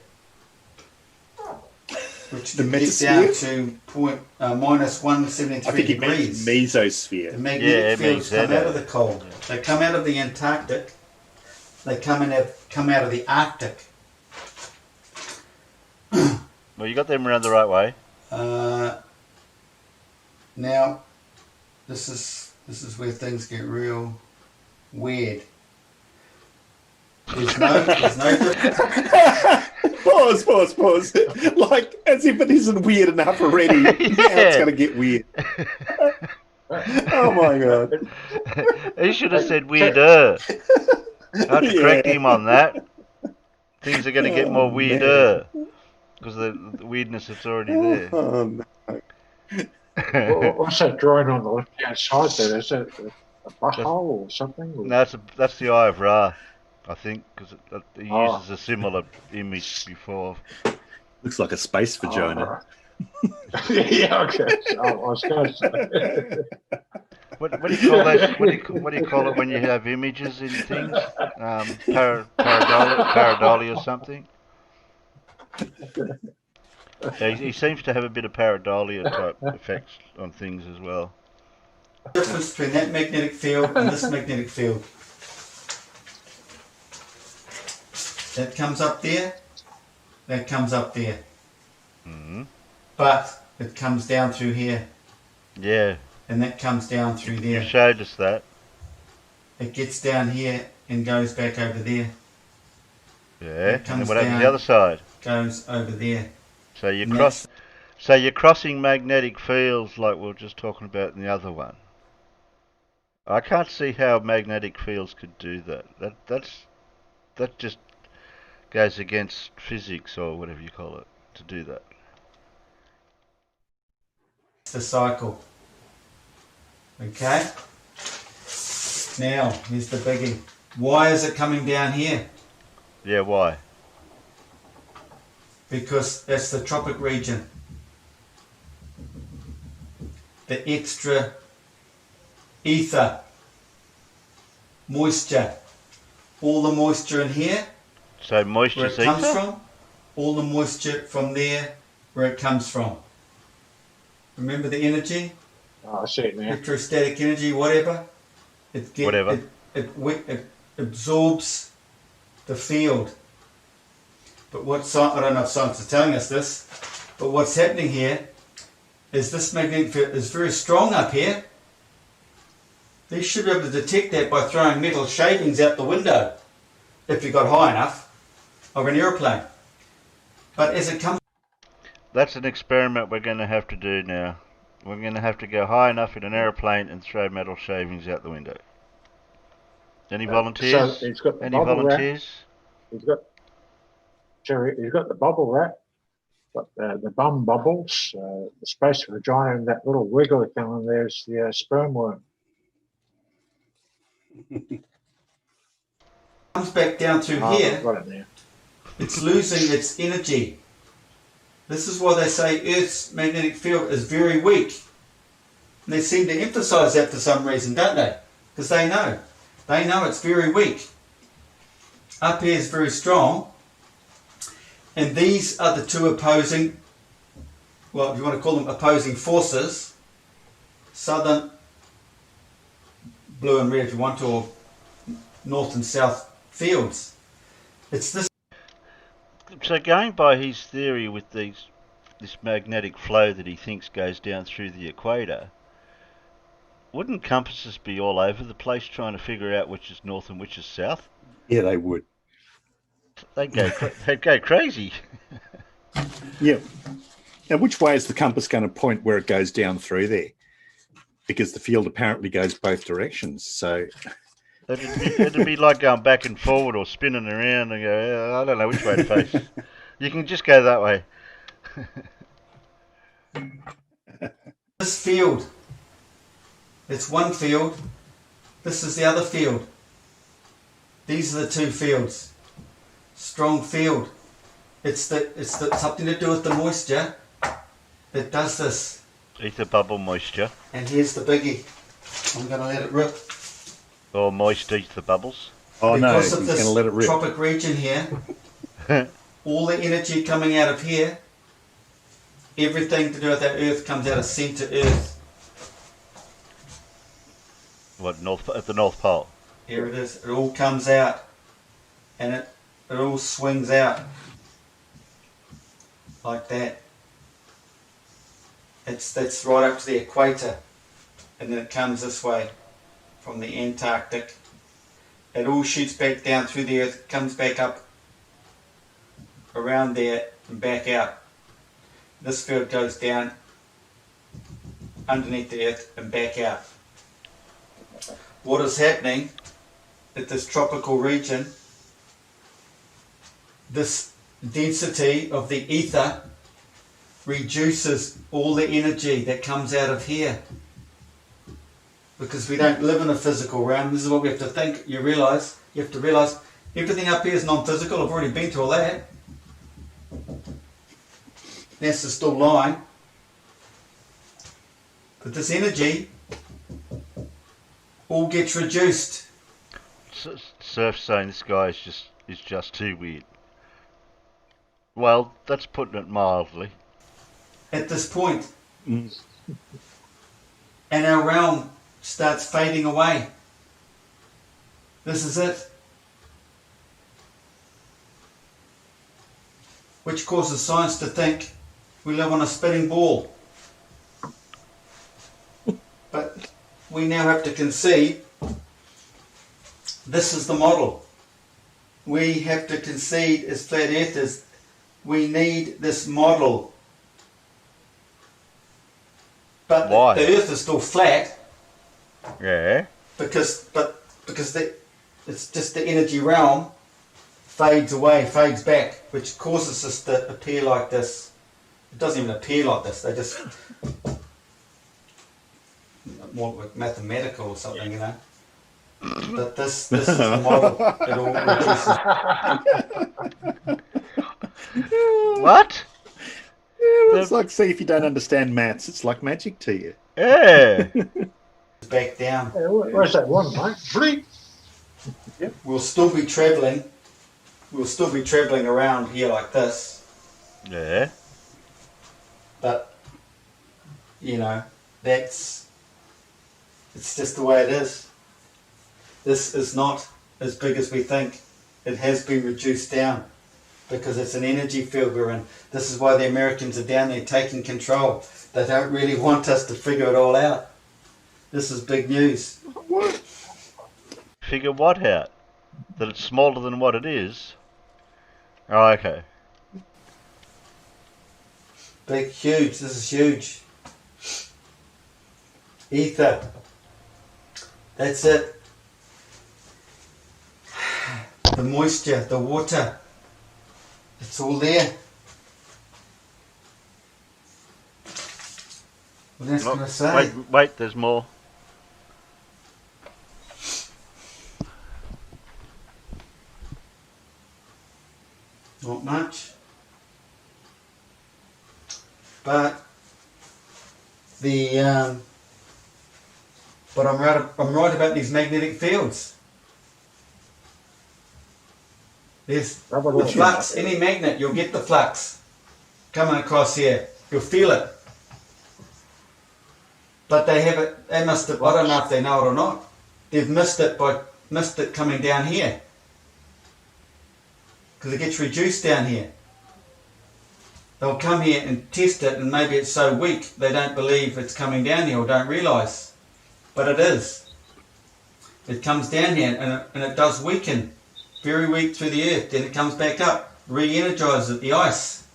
which The can get down metasphere? to minus 173 I think he meant degrees. mesosphere. The magnetic Yeah, fields come meso. out of the cold. They come out of the Antarctic. They come out of the Arctic. Well, you got them around the right way. Now, this is where things get real weird. There's no Pause. Like, as if it isn't weird enough already. Now it's going to get weird. Oh my god. He should have said weirder. I have to correct him on that. Things are going to get Oh, more man. weirder because the weirdness that's already there. Oh, no. What's that drawing on the left-hand side there? Is that a butthole or something? Or- No, that's the Eye of Ra, I think, because he Oh. uses a similar image before. Looks like a space vagina. right. Yeah, okay. So I was going to say. What do you call those? What do you call it when you have images in things? Pareidolia or something. Yeah, he seems to have a bit of pareidolia type effects on things as well. difference between that magnetic field and this magnetic field. That comes up there. That comes up there. Mm-hmm. But it comes down through here. Yeah, And that comes down through you there. showed us that. It gets down here and goes back over there. Yeah, and comes then what happened to down. the other side? Goes over there. So you And cross. So you're crossing magnetic fields like we were just talking about in the other one. I can't see how magnetic fields could do that. That just goes against physics or whatever you call it to do that. It's the cycle. Okay? Now, here's the biggie. Why is it coming down here? Yeah, why? Because that's the tropic region. The extra ether, moisture, all the moisture in here, So where moisture's it comes ether? from, all the moisture from there, where it comes from. Remember the energy? Oh, I see it now. Electrostatic energy, whatever. Whatever. It absorbs the field. But I don't know if science is telling us this, but what's happening here is this magnetic field is very strong up here. They should be able to detect that by throwing metal shavings out the window, if you got high enough, of an aeroplane. But as it comes, That's an experiment we're going to have to do now. We're going to have to go high enough in an aeroplane and throw metal shavings out the window. Any volunteers? So he's got the Any bubble wrap. volunteers? He's got the bubble wrap, got the bum bubbles, the space vagina, and that little wiggly thing on there's the sperm worm. comes back down through Oh, here, I've got it now. it's losing its energy. This is why they say Earth's magnetic field is very weak. And they seem to emphasize that for some reason, don't they? Because they know. They know it's very weak. Up here is very strong. And these are the two opposing, well, if you want to call them opposing forces, southern, blue and red if you want to, or north and south fields. It's this. So going by his theory with this magnetic flow that he thinks goes down through the equator, wouldn't compasses be all over the place trying to figure out which is north and which is south? Yeah, they would. They'd go crazy. Yeah. Now, which way is the compass going to point where it goes down through there? Because the field apparently goes both directions. So It'd be like going back and forward or spinning around and go, I don't know which way to face. You can just go that way. This field, it's one field, this is the other field. These are the two fields. Strong field. It's something to do with the moisture that does this. Ether bubble moisture. And here's the biggie. I'm going to let it rip. Or moist ether bubbles. oh no, Because he's of going this to let it rip. tropic region here, all the energy coming out of here everything to do with our Earth comes out of centre Earth. What, at the North Pole? Here it is. It all comes out, and it all swings out like that. That's right up to the equator, and then it comes this way from the Antarctic. It all shoots back down through the Earth, comes back up around there and back out. This field goes down underneath the Earth and back out. What is happening at this tropical region, this density of the ether reduces all the energy that comes out of here, because we don't live in a physical realm. This is what we have to think. You have to realize everything up here is non-physical. I've already been to all that. NASA's still lying, but this energy all gets reduced. Surf's saying this guy is just too weird. Well, that's putting it mildly. At this point, and our realm starts fading away. This is it. Which causes science to think we live on a spinning ball. But we now have to concede this is the model. We have to concede as flat earthers, we need this model. But Why? the earth is still flat. Yeah. Because it's just the energy realm fades away, fades back, which causes us to appear like this. It doesn't even appear like this. They just more like mathematical or something, you know. But this is the model. It all reduces. What? Yeah, well, it's like, see, if you don't understand maths, it's like magic to you. Yeah. Back down. Yeah, where's that one, mate? Bleep. We'll still be travelling. We'll still be travelling around here like this. Yeah. But you know, it's just the way it is. This is not as big as we think. It has been reduced down because it's an energy field we're in. This is why the Americans are down there taking control. They don't really want us to figure it all out. This is big news. What? Figure what out? That it's smaller than what it is? Oh, okay. Big, huge. This is huge. Ether. That's it. The moisture, the water. It's all there. What else can I say? Wait, there's more. Not much. But I'm right about these magnetic fields. There's the flux, any magnet, you'll get the flux coming across here. You'll feel it. But they have it, they must have, I don't know if they know it or not. They've missed it coming down here. Because it gets reduced down here. They'll come here and test it, and maybe it's so weak they don't believe it's coming down here or don't realise. But it is. It comes down here and it does weaken. Very weak through the earth. Then it comes back up, re-energises the ice.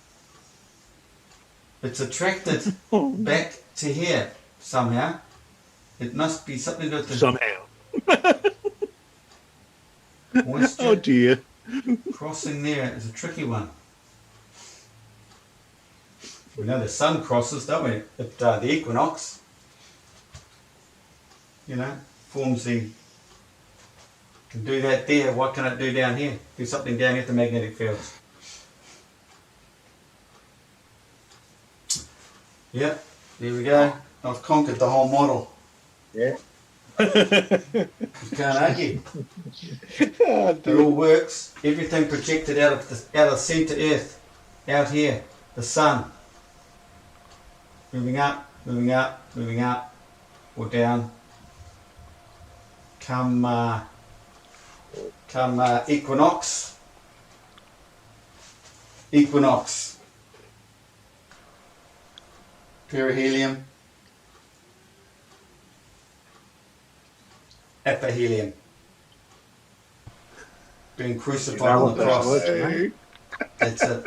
It's attracted back to here somehow. It must be something to do with the Somehow. moisture. Oh dear. Crossing there is a tricky one. We know the sun crosses, don't we? At the equinox. You know, forms the... Can do that there. What can it do down here? Do something down here at the magnetic fields. Yep, there we go. I've conquered the whole model. Yeah. You can't argue. It all works. Everything projected out of centre Earth, out here, the sun. moving up, moving up, moving up, or down. Come equinox, equinox, perihelion, ephihelion. Being crucified know on what the those cross. words mean? That's it.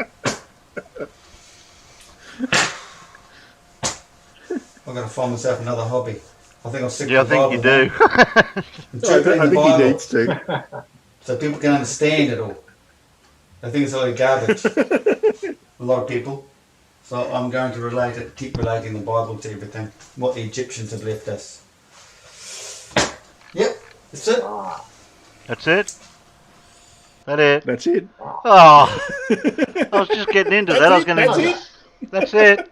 I've got to find myself another hobby. I think I'll stick Yeah, I to the think Bible you now. do. Interpreting I the think he Bible needs to. so people can understand it all. I think it's a lot of garbage. A lot of people. So I'm going to relate it, keep relating the Bible to everything. What the Egyptians have left us. Yep, that's it. Ah, That's it. That it. That's it. Oh, I was just getting into that. I was going That's to. it. That's it.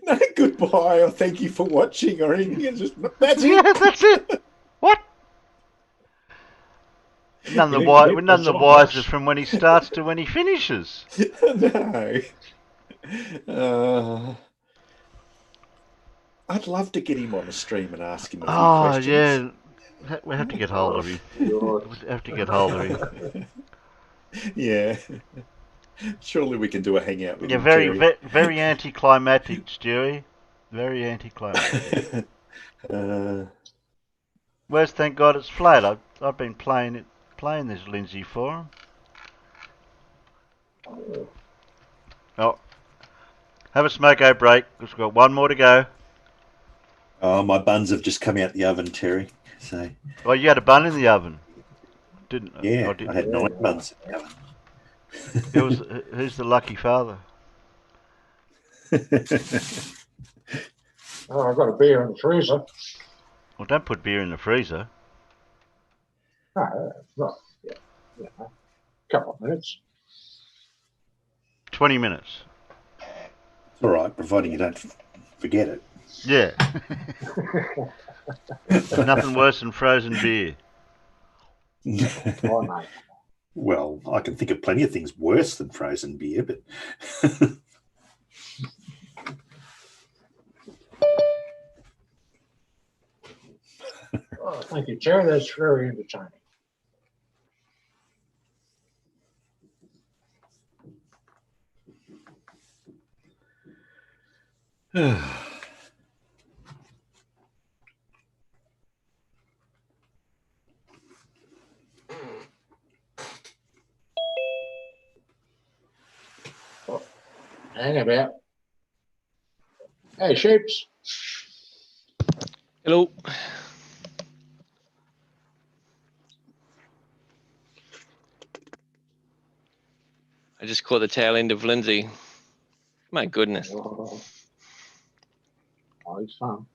No, goodbye, or thank you for watching, or anything. It's just, that's Yeah, it. that's it. What? None you the need to wi- get none the this wiser off. from when he starts to when he finishes. No. I'd love to get him on the stream and ask him a few Oh questions. yeah, we have to get hold of him. Yours. We have to get hold of him. Yeah. Surely we can do a hangout with Yeah, him, Terry. very anticlimactic, Stewie. Very anticlimactic. Where's thank God it's flat? I've been playing this Lindsay for him. Oh, have a smoko break. We've got one more to go. Oh, my buns have just come out the oven, Terry. So Oh, you had a bun in the oven, didn't? yeah, Oh, I had 9 buns in the oven. who's the lucky father? Oh, I've got a beer in the freezer. Well, don't put beer in the freezer. No, not, yeah, a couple of minutes. 20 minutes. It's all right, providing you don't forget it. Yeah. Nothing worse than frozen beer. Oh, mate. Well, I can think of plenty of things worse than frozen beer, but Oh, thank you, Terry. That's very entertaining. Oh, hang about. Hey, Shapes. Hello. I just caught the tail end of Lindsay. My goodness. Oh, he's fun.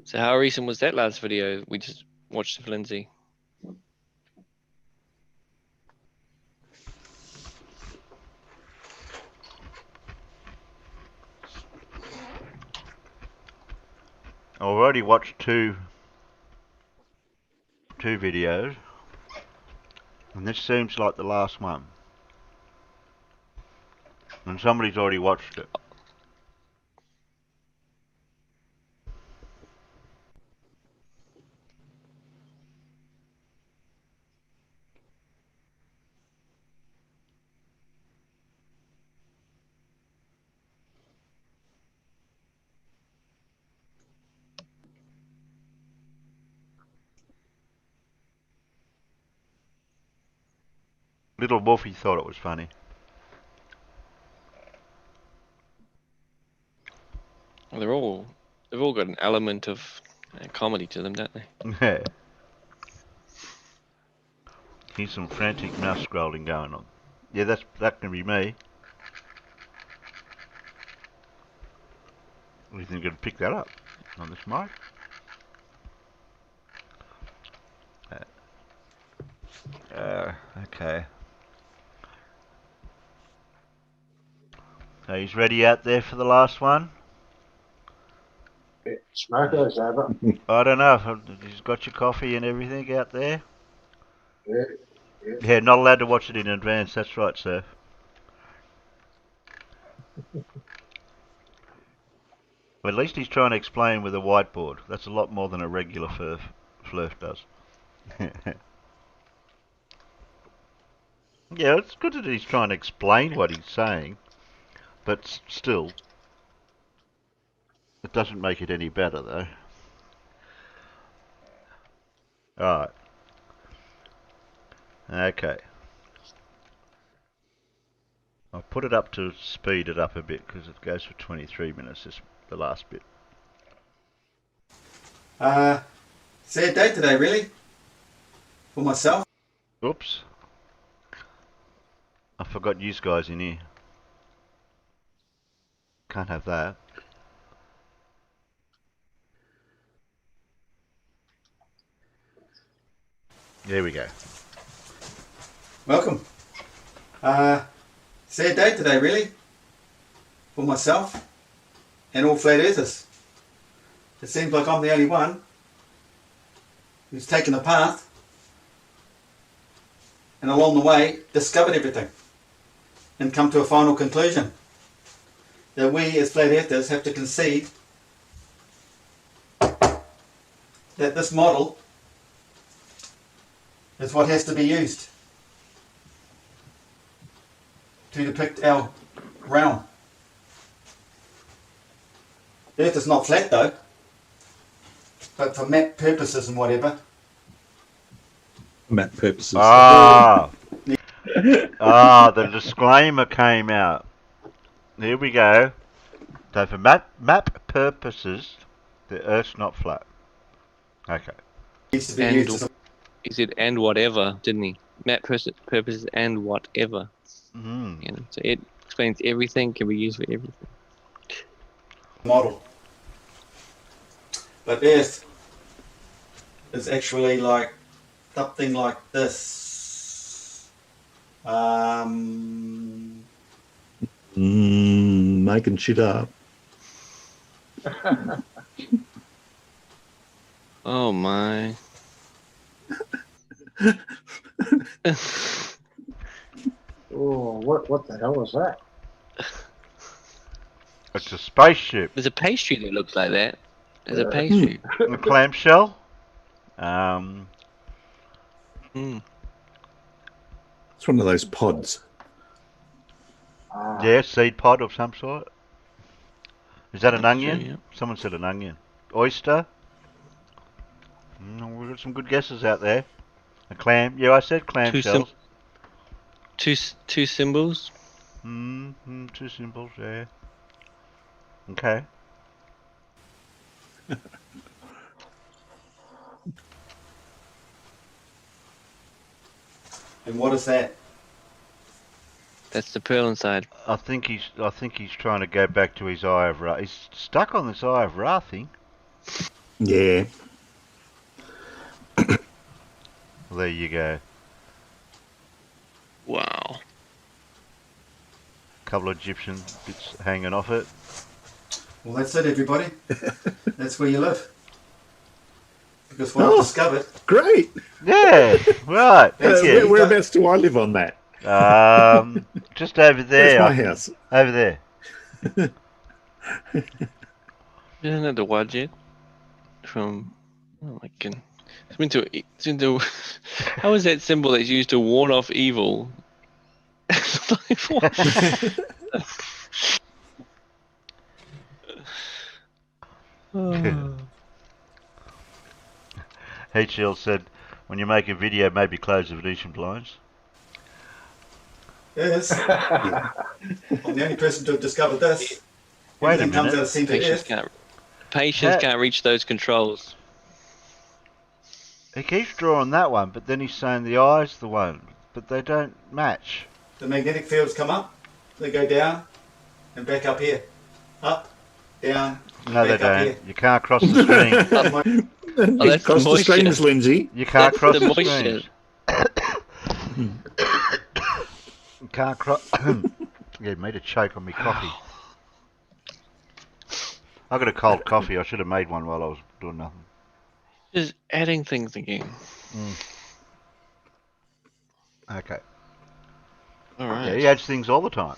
So how recent was that last video we just watched of Lindsay? I've already watched two videos, and this seems like the last one. And somebody's already watched it. Little Wolfie thought it was funny. Well, they've all got an element of comedy to them, don't they? Yeah. Here's some frantic mouse scrolling going on. Yeah, that can be me. You think you can pick that up on this mic? Okay. So he's ready out there for the last one? Yeah, Smoker's over. I don't know. He's got your coffee and everything out there? Yeah, yeah. Yeah, not allowed to watch it in advance. That's right, sir. But at least he's trying to explain with a whiteboard. That's a lot more than a regular flurf does. Yeah, it's good that he's trying to explain what he's saying, but still, it doesn't make it any better, though. Alright. Okay. I'll put it up to speed it up a bit because it goes for 23 minutes, this the last bit. Sad day today, really, for myself. Oops. I forgot you guys in here. Can't have that. There we go. Welcome. Sad day today, really, for myself and all flat earthers. It seems like I'm the only one who's taken a path and along the way discovered everything and come to a final conclusion that we as flat earthers have to concede that this model is what has to be used to depict our realm. The Earth is not flat though, but for map purposes and whatever. Map purposes. Ah, the disclaimer came out. Here we go. So for map purposes, the Earth's not flat. Okay. Needs to be And used as a he said, and whatever, didn't he? Map purposes and whatever. Mm. You know, so it explains everything, can be used for everything. model. But Earth is actually like something like this. Making shit up. Oh my. Oh, what the hell is that? It's a spaceship. There's a pastry that looks like that. There's a pastry. A clamshell. Mm. It's one of those pods. Yeah, seed pod of some sort. Is that an onion? yeah. Someone said an onion. Oyster. We've got some good guesses out there. A clam. Yeah, I said clam shells. Two symbols. Two symbols, yeah. Okay. And what is that? That's the pearl inside. I think he's trying to go back to his Eye of Ra. He's stuck on this Eye of Ra thing. Yeah. Well, there you go. Wow. Couple of Egyptian bits hanging off it. Well, that's it, everybody. That's where you live. Because what I've discovered. Great. Yeah, right. Thank you. Whereabouts do I live on that? Just over there. Where's my house? Over there. Isn't that the Wajid from? Oh my goodness! It's into. How is that symbol that's used to warn off evil? HL said, when you make a video, maybe close the Venetian blinds. Yes. I'm the only person to have discovered this. Wait a Everything comes minute. out of centre Earth. Patience How- can't reach those controls. He keeps drawing that one, but then he's saying the eye's the one, but they don't match. The magnetic fields come up, they go down, and back up here. Up, down, No, they back up don't. here. You can't cross the streams. Oh, that's Cross the the moisture. streams, Lindsay. You can't That's cross the the moisture. streams. You can't cross. Get me to choke on me coffee. I got a cold coffee. I should have made one while I was doing nothing. Just adding things again. Okay. All Yeah, right. he adds things all the time.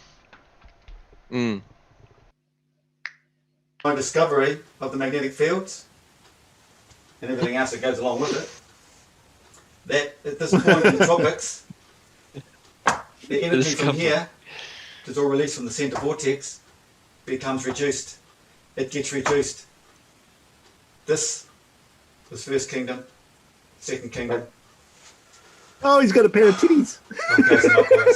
My discovery of the magnetic fields and everything else that goes along with it, that at this point in the tropics, the energy from here, which is all released from the centre vortex, becomes reduced. It gets reduced. This was first kingdom, second kingdom. Oh, he's got a pair of titties.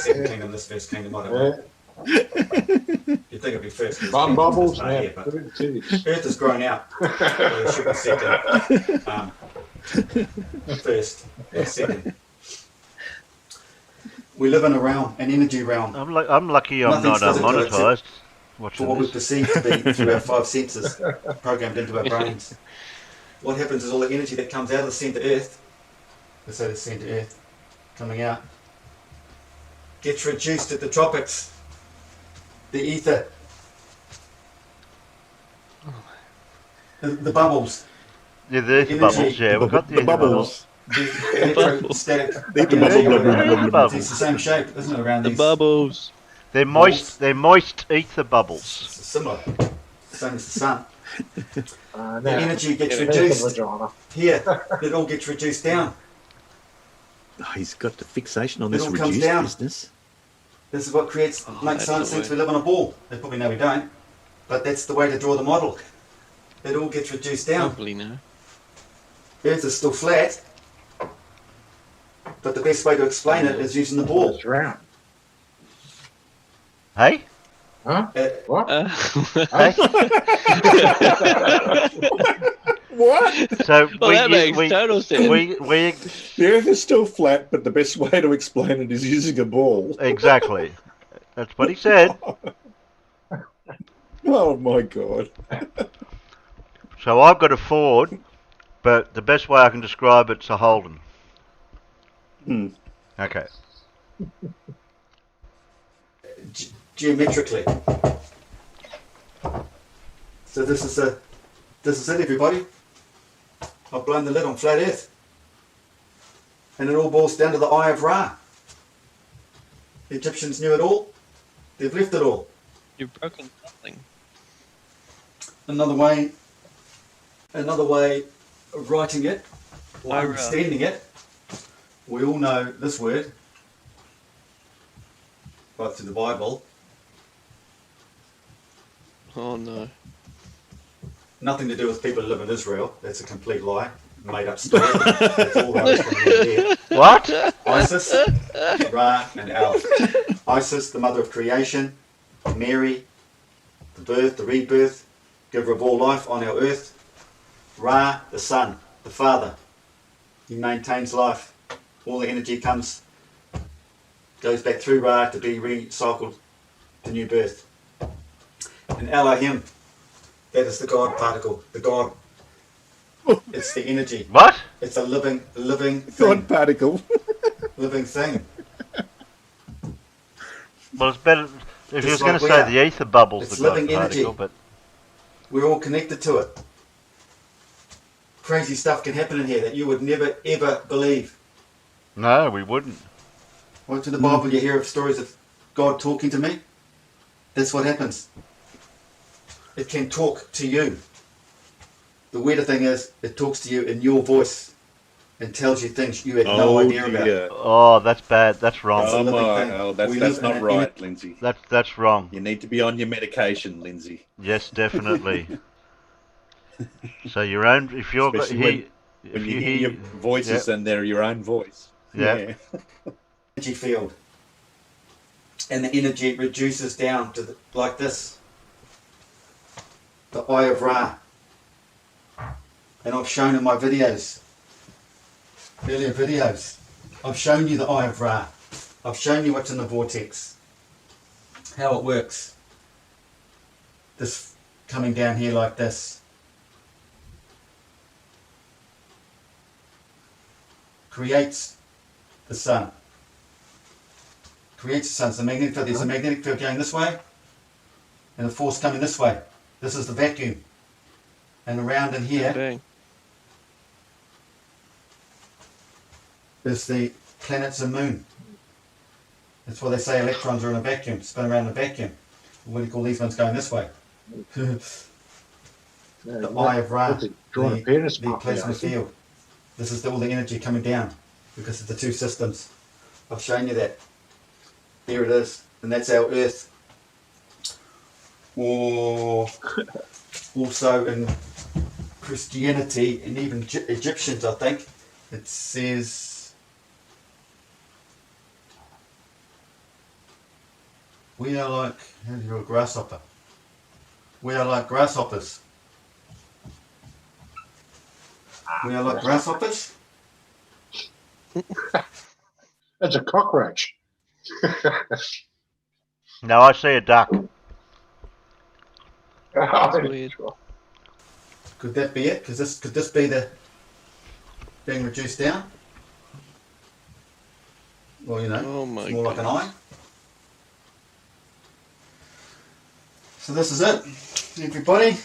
Second kingdom, this first kingdom, I don't know. You'd think it'd be first. 'cause Bum it's bubbles, not yeah. here, but Put it in titties. Earth has grown out. It should be second. First and second. We live in a realm, an energy realm, I'm lucky I'm Nothing's not physical unmonetised for watching what we this. perceive to be through our five senses programmed into our brains. What happens is all the energy that comes out of the centre Earth, let's say the centre Earth, coming out, gets reduced at the tropics. The ether, the bubbles, Yeah, there's energy. bubbles. Yeah, we've got the bubbles. the electrostatic. The bubbles. bubbles. It's the same shape, isn't it, around The these? bubbles. They're moist. They're moist ether bubbles. It's similar, same as the sun. The Now, energy gets there's the reduced vagina. here. It all gets reduced down. Oh, he's got the fixation on It this all comes reduced down. business. This is what creates, Oh, makes that's science the thinks way. we live on a ball. They probably know we don't, but that's the way to draw the model. It all gets reduced down. Probably no. Earth is still flat, but the best way to explain it is using the ball. It's round. Hey, Huh? What? hey. What? So Well, that makes total sense. we The Earth is still flat, but the best way to explain it is using a ball. exactly. That's what he said. Oh my God. So I've got a Ford, but the best way I can describe it's a Holden. Okay. Geometrically. So this is it, everybody. I've blown the lid on flat Earth, and it all boils down to the Eye of Ra. The Egyptians knew it all. They've left it all. You've broken something. Another way of writing it or Ira. understanding it. We all know this word, right through the Bible. Oh no. Nothing to do with people who live in Israel. That's a complete lie. Made up story. That's all rubbish coming out of there. What? Isis, Ra, and Al. Isis, the mother of creation. Mary, the birth, the rebirth, giver of all life on our earth. Ra, the son, the father. He maintains life. All the energy goes back through Ra to be recycled to new birth. And Elohim, that is the God particle, the God. It's the energy. What? It's a living thing. God particle. Living thing. Well, it's better if you was Just going like to we say are. the ether bubbles, It's the God living energy. particle, but We're all connected to it. Crazy stuff can happen in here that you would never ever believe. no, we wouldn't. Right through the Bible, you hear of stories of God talking to me. That's what happens. It can talk to you. The weirder thing is, it talks to you in your voice and tells you things you had no idea about. Oh, that's bad. That's wrong. That's a living thing. That's We live in not an right, Lindsay. That's wrong. You need to be on your medication, Lindsay. Yes, definitely. So your own, if you're Especially when you hear your voices and they're your own voice. Yeah. Energy field. and the energy reduces down to like this. The Eye of Ra. And I've shown in my videos, earlier videos, I've shown you the Eye of Ra. I've shown you what's in the vortex, how it works. This coming down here like this. Creates the sun. Creates the sun. So the magnetic field, there's a magnetic field going this way and the force coming this way. This is the vacuum. And around in here Dang. is the planets and moon. That's why they say electrons are in a vacuum, spin around in a vacuum. What do you call these ones going this way? The Eye of Ra, the plasma field. This is all the energy coming down because of the two systems. I've shown you that. There it is. And that's our Earth. Or also in Christianity and even Egyptians, I think, it says we are like, how do you do a grasshopper? We are like grasshoppers. We are like grasshoppers. That's a cockroach. No, I see a duck. That's weird. Could that be it? Could this be the being reduced down? Well, you know, Oh my it's more like an eye. So this is it, everybody.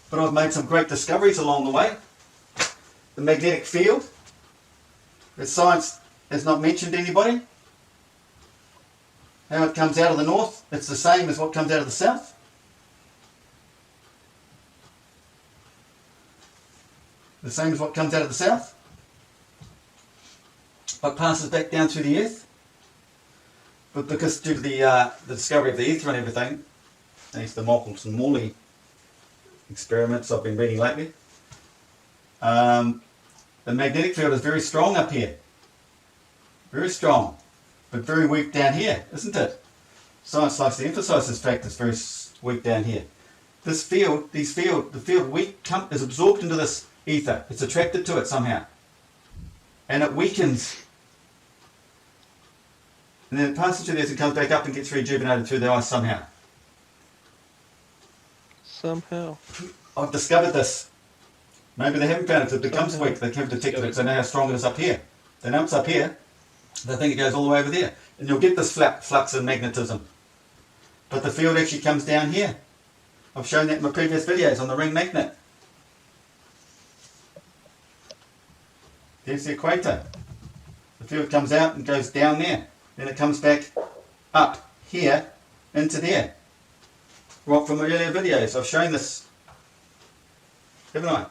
But I've made some great discoveries along the way. The magnetic field, that science has not mentioned to anybody. How it comes out of the north, it's the same as what comes out of the south. The same as what comes out of the south. What passes back down through the earth. But because due to the discovery of the ether and everything, thanks to the Mockles and Morley experiments I've been reading lately, the magnetic field is very strong up here. Very strong, but very weak down here, isn't it? Science likes to emphasize this fact it's very weak down here. This field, the field weak is absorbed into this ether. It's attracted to it somehow. And it weakens. And then it passes through this and comes back up and gets rejuvenated through the ice somehow. Somehow. I've discovered this. Maybe they haven't found it. If it becomes weak, they haven't detected it because they know how strong it is up here. They know it's up here. They think it goes all the way over there. And you'll get this flux and magnetism. But the field actually comes down here. I've shown that in my previous videos on the ring magnet. There's the equator. The field comes out and goes down there. Then it comes back up here into there. Right from my earlier videos, I've shown this, haven't I?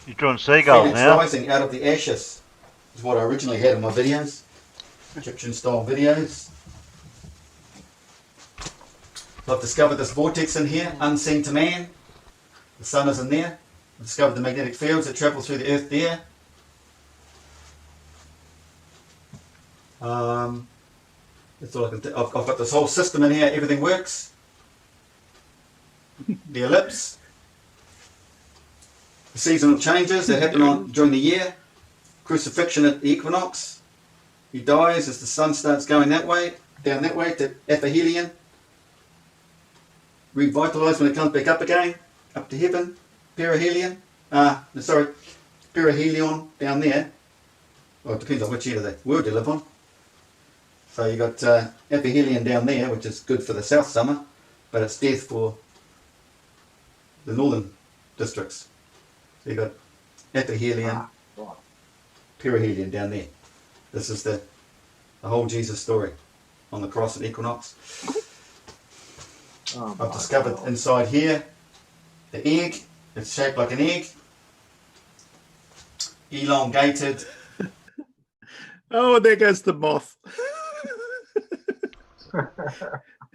You're drawing seagulls Phoenix now. rising out of the ashes is what I originally had in my videos, Egyptian style videos. I've discovered this vortex in here, unseen to man. The sun is in there. I've discovered the magnetic fields that travel through the earth there. That's all I can I've got this whole system in here, everything works. The ellipse. The seasonal changes that happen during the year. Crucifixion at the equinox. He dies as the sun starts going that way, down that way to aphelion. Revitalised when it comes back up again, up to heaven. Perihelion. Perihelion down there. Well, it depends on which end of the world you live on. So you got aphelion down there, which is good for the south summer, but it's death for the northern districts. So you got aphelion, perihelion down there. This is the whole Jesus story on the cross at equinox. I've discovered inside here the egg. It's shaped like an egg, elongated. Oh, and there goes the moth.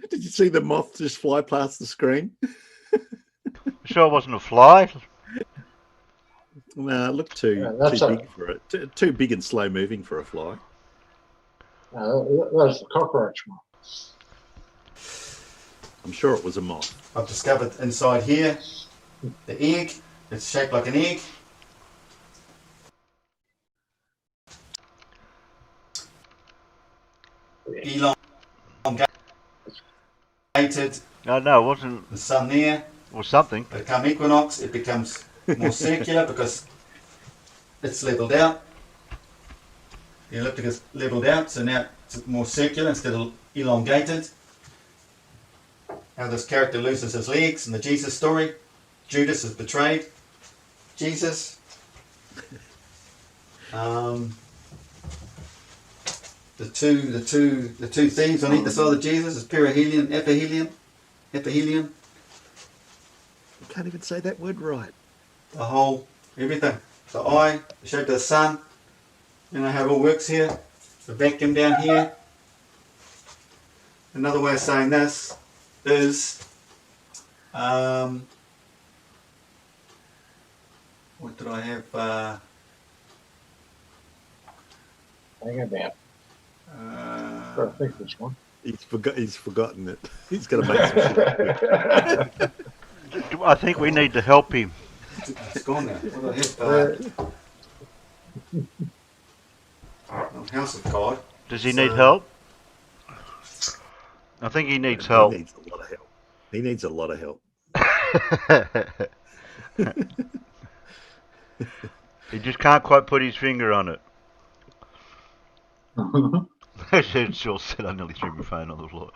Did you see the moth just fly past the screen? Sure it wasn't a fly. Well, it looked Yeah, too that's big for it. Too big and slow moving for a fly. That's the cockroach one. I'm sure it was a moth. I've discovered inside here the egg. It's shaped like an egg. Elongated. No, it wasn't. The sun there. Or something. But come equinox, it becomes more circular because it's levelled out. The ecliptic is levelled out, so now it's more circular instead of elongated. How this character loses his legs in the Jesus story. Judas is betrayed Jesus. The two thieves on either side of Jesus is perihelion, ephihelion. You can't even say that word right. The whole, everything. The eye, the shape of the sun. You know how it all works here. The vacuum down here. Another way of saying this is, what did I have? Hang about. I think this one. He's forgotten it. He's got to make some shit. I think we need to help him. It's gone now. What did I have? House of God. Does he need help? I think he needs help. He needs a lot of help. He needs a lot of help. He just can't quite put his finger on it. Sure said I nearly threw my phone on the floor.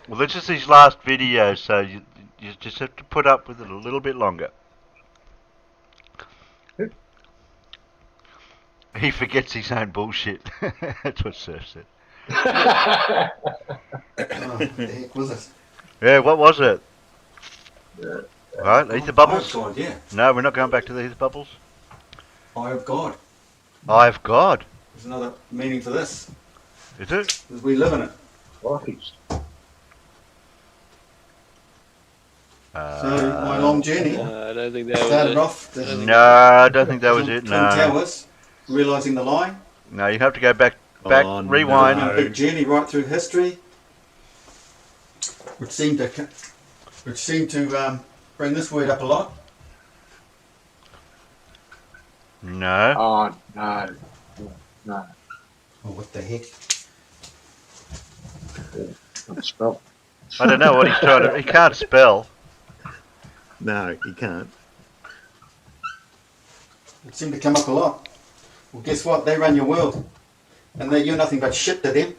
Well, this is his last video, so you just have to put up with it a little bit longer. He forgets his own bullshit. That's what Surf said. What the heck was it? Yeah, what was it? Right, ether bubbles? Eye of God, yeah. No, we're not going back to the ether bubbles. Eye of God. Eye of God. There's another meaning for this. Is it? Because we live in it. So my long journey I don't think that started was it. off. No, I don't think that was it. Twin No. Towers, realising the line. No, you have to go back, Oh, rewind. no. A big journey right through history, which seemed to bring this word up a lot. No. Oh, no. No. Oh, what the heck? Can't spell. I don't know what he's trying to... He can't spell. No, he can't. It seemed to come up a lot. Well, guess what? They run your world. And you're nothing but shit to them.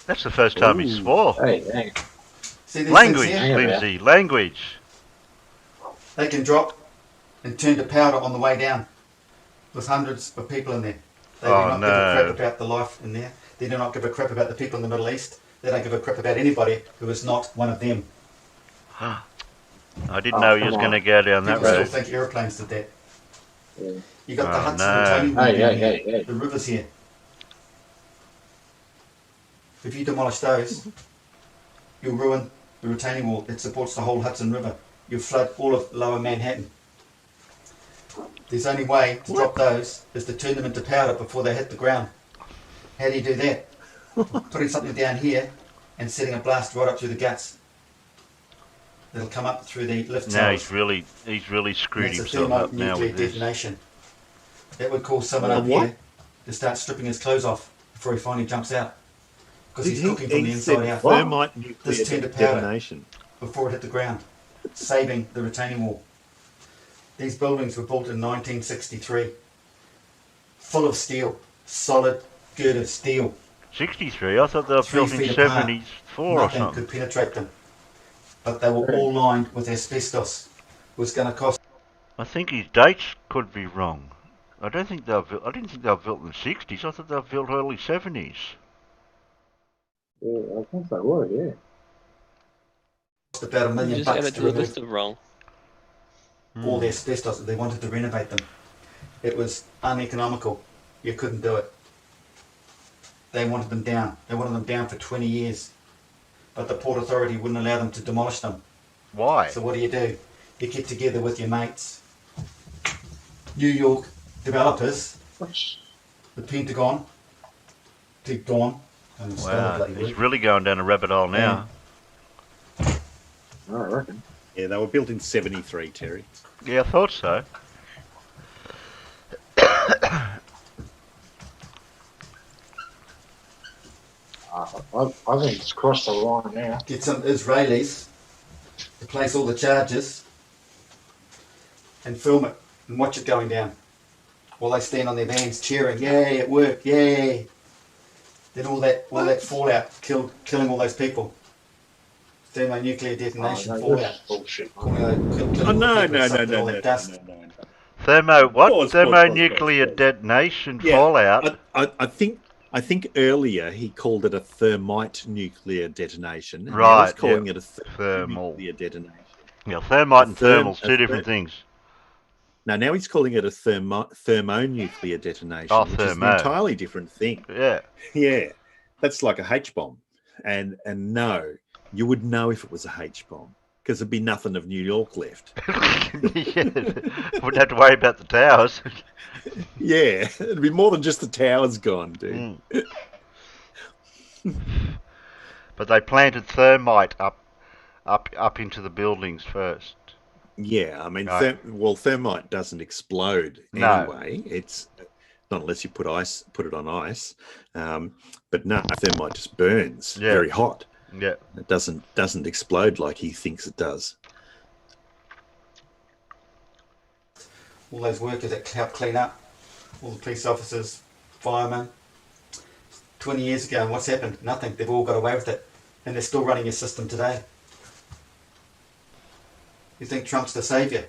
That's the first time he swore. Hey, hang See these Language, things here? Lindsay, language. They can drop and turn to powder on the way down with hundreds of people in there. They do not give a crap about the life in there. They do not give a crap about the people in the Middle East. They don't give a crap about anybody who is not one of them. I didn't know he was going to go down that People still road. think aeroplanes did that. Yeah. You got the Oh, Hudson no. retaining wall down here, Hey. the rivers here. If you demolish those, you'll ruin the retaining wall. It supports the whole Hudson River. You'll flood all of lower Manhattan. There's only way to drop those is to turn them into powder before they hit the ground. How do you do that? Putting something down here and setting a blast right up through the guts. It'll come up through the lift Now towers. he's really screwed That's a himself up now thermonuclear with this. detonation. That would cause someone A up what? here to start stripping his clothes off before he finally jumps out. Because he's He cooking from the said inside out thermite nuclear This turned to powder. detonation. before it hit the ground, saving the retaining wall. These buildings were built in 1963, full of steel, solid gird of steel. 63? I thought they were 3 built in feet apart. 74 or Nothing something. could penetrate them. But they were all lined with asbestos. It was going to cost. I think his dates could be wrong. I didn't think they were built in the 60s. I thought they were built early 70s. Yeah, I think they were, yeah. About $1 You million just added bucks to to the remove list of wrong. all the asbestos that they wanted to renovate them. It was uneconomical. You couldn't do it. They wanted them down. They wanted them down for 20 years. but the Port Authority wouldn't allow them to demolish them. Why? So what do? You get together with your mates, New York developers, the Pentagon, and Wow, he's really going down a rabbit hole now. I reckon. Yeah, they were built in '73, Terry. Yeah, I thought so. I think it's crossed the line now. Get some Israelis to place all the charges and film it and watch it going down while they stand on their vans cheering, yay, it worked, yay. Then all that fallout killing all those people. Thermonuclear detonation fallout. This is bullshit. Oh, no. Thermo what? Pause. Thermonuclear detonation fallout. I think earlier he called it a thermite nuclear detonation. And Right, now he's calling it a Thermal. thermonuclear detonation. Yeah, thermite and Therm- thermal's two different things. Now he's calling it a thermonuclear detonation, Oh, which is an thermo. entirely different thing. Yeah. Yeah, that's like a H bomb, and no, you would know if it was a H bomb because there'd be nothing of New York left. Yeah. Wouldn't have to worry about the towers. Yeah, it'd be more than just the towers gone, dude. But they planted thermite up into the buildings first. Yeah, I mean, Right. thermite doesn't explode No. anyway. It's not unless you put it on ice. But no, thermite just burns Yeah. very hot. Yeah. It doesn't explode like he thinks it does. All those workers that help clean up, all the police officers, firemen. 20 years ago, and what's happened? Nothing. They've all got away with it. And they're still running your system today. You think Trump's the saviour?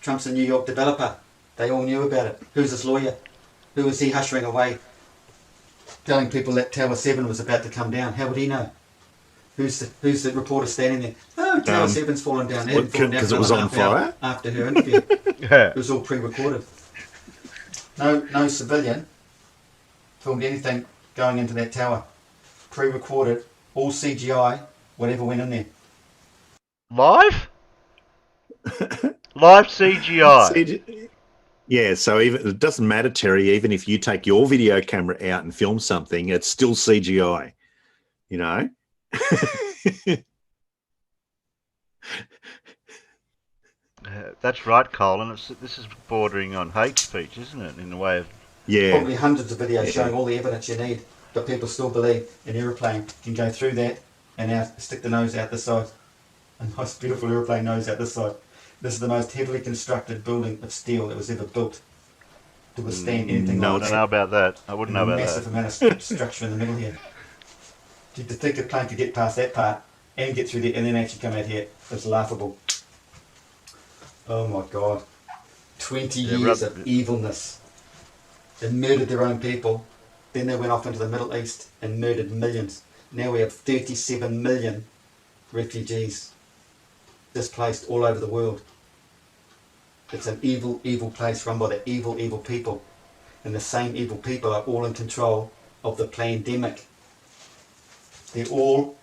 Trump's a New York developer. They all knew about it. Who's his lawyer? Who was he hushing away? Telling people that Tower 7 was about to come down. How would he know? Who's the reporter standing there? Oh, Tower 7's fallen down. Because it was on fire? After her interview. Yeah. It was all pre-recorded. No civilian filmed anything going into that tower. Pre-recorded, all CGI, whatever went in there. Live? Live CGI. Yeah, so even it doesn't matter, Terry. Even if you take your video camera out and film something, it's still CGI. You know. That's right, Colin. This is bordering on hate speech, isn't it? In a way of Yeah. Probably hundreds of videos showing all the evidence you need, but people still believe an aeroplane can go through that and out, stick the nose out the side. A nice, beautiful aeroplane nose out the side. This is the most heavily constructed building of steel that was ever built to withstand anything I like don't that. know about that. I wouldn't know about Massive that. amount of structure in the middle here. To think a plane could get past that part and get through there and then actually come out here is laughable. Oh my God. 20 years of evilness. They murdered their own people. Then they went off into the Middle East and murdered millions. Now we have 37 million refugees displaced all over the world. It's an evil, evil place run by the evil, evil people. And the same evil people are all in control of the pandemic. They're all...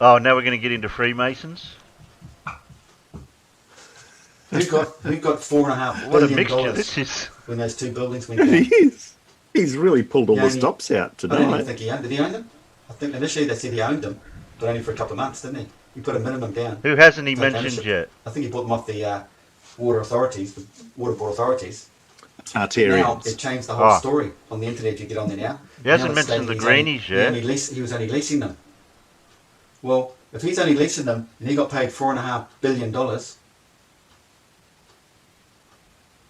Oh, now we're going to get into Freemasons? Who got $4.5 What a billion mixture this is. when those two buildings went down? He's really pulled all Yeah, the stops out I don't even tonight. think he owned. Did he own them? I think initially they said he owned them, but only for a couple of months, didn't he? He put a minimum down. Who hasn't he Take mentioned ownership. yet? I think he bought them off the water authorities, the water board authorities. Now Arterians. it changed the whole Ah. story on the internet. You get on there now. He hasn't Now it's mentioned the stating greenies yet. he was only leasing them. Well, if he's only leasing them and he got paid $4.5 billion,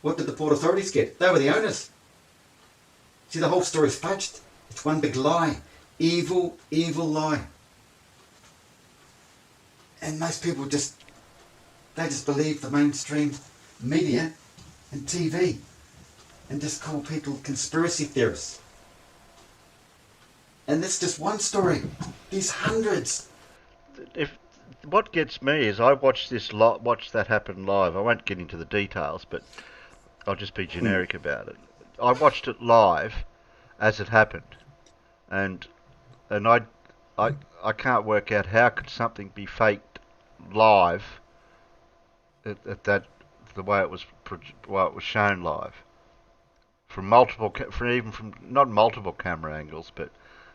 what did the port authorities get? They were the owners. See, the whole story's fudged. It's one big lie. Evil, evil lie. And most people just believe the mainstream media and TV and just call people conspiracy theorists. And that's just one story. These hundreds. What gets me is I watched that happen live. I won't get into the details, but I'll just be generic about it. I watched it live as it happened, and I can't work out how could something be faked live at that the way it was shown live from from not multiple camera angles, but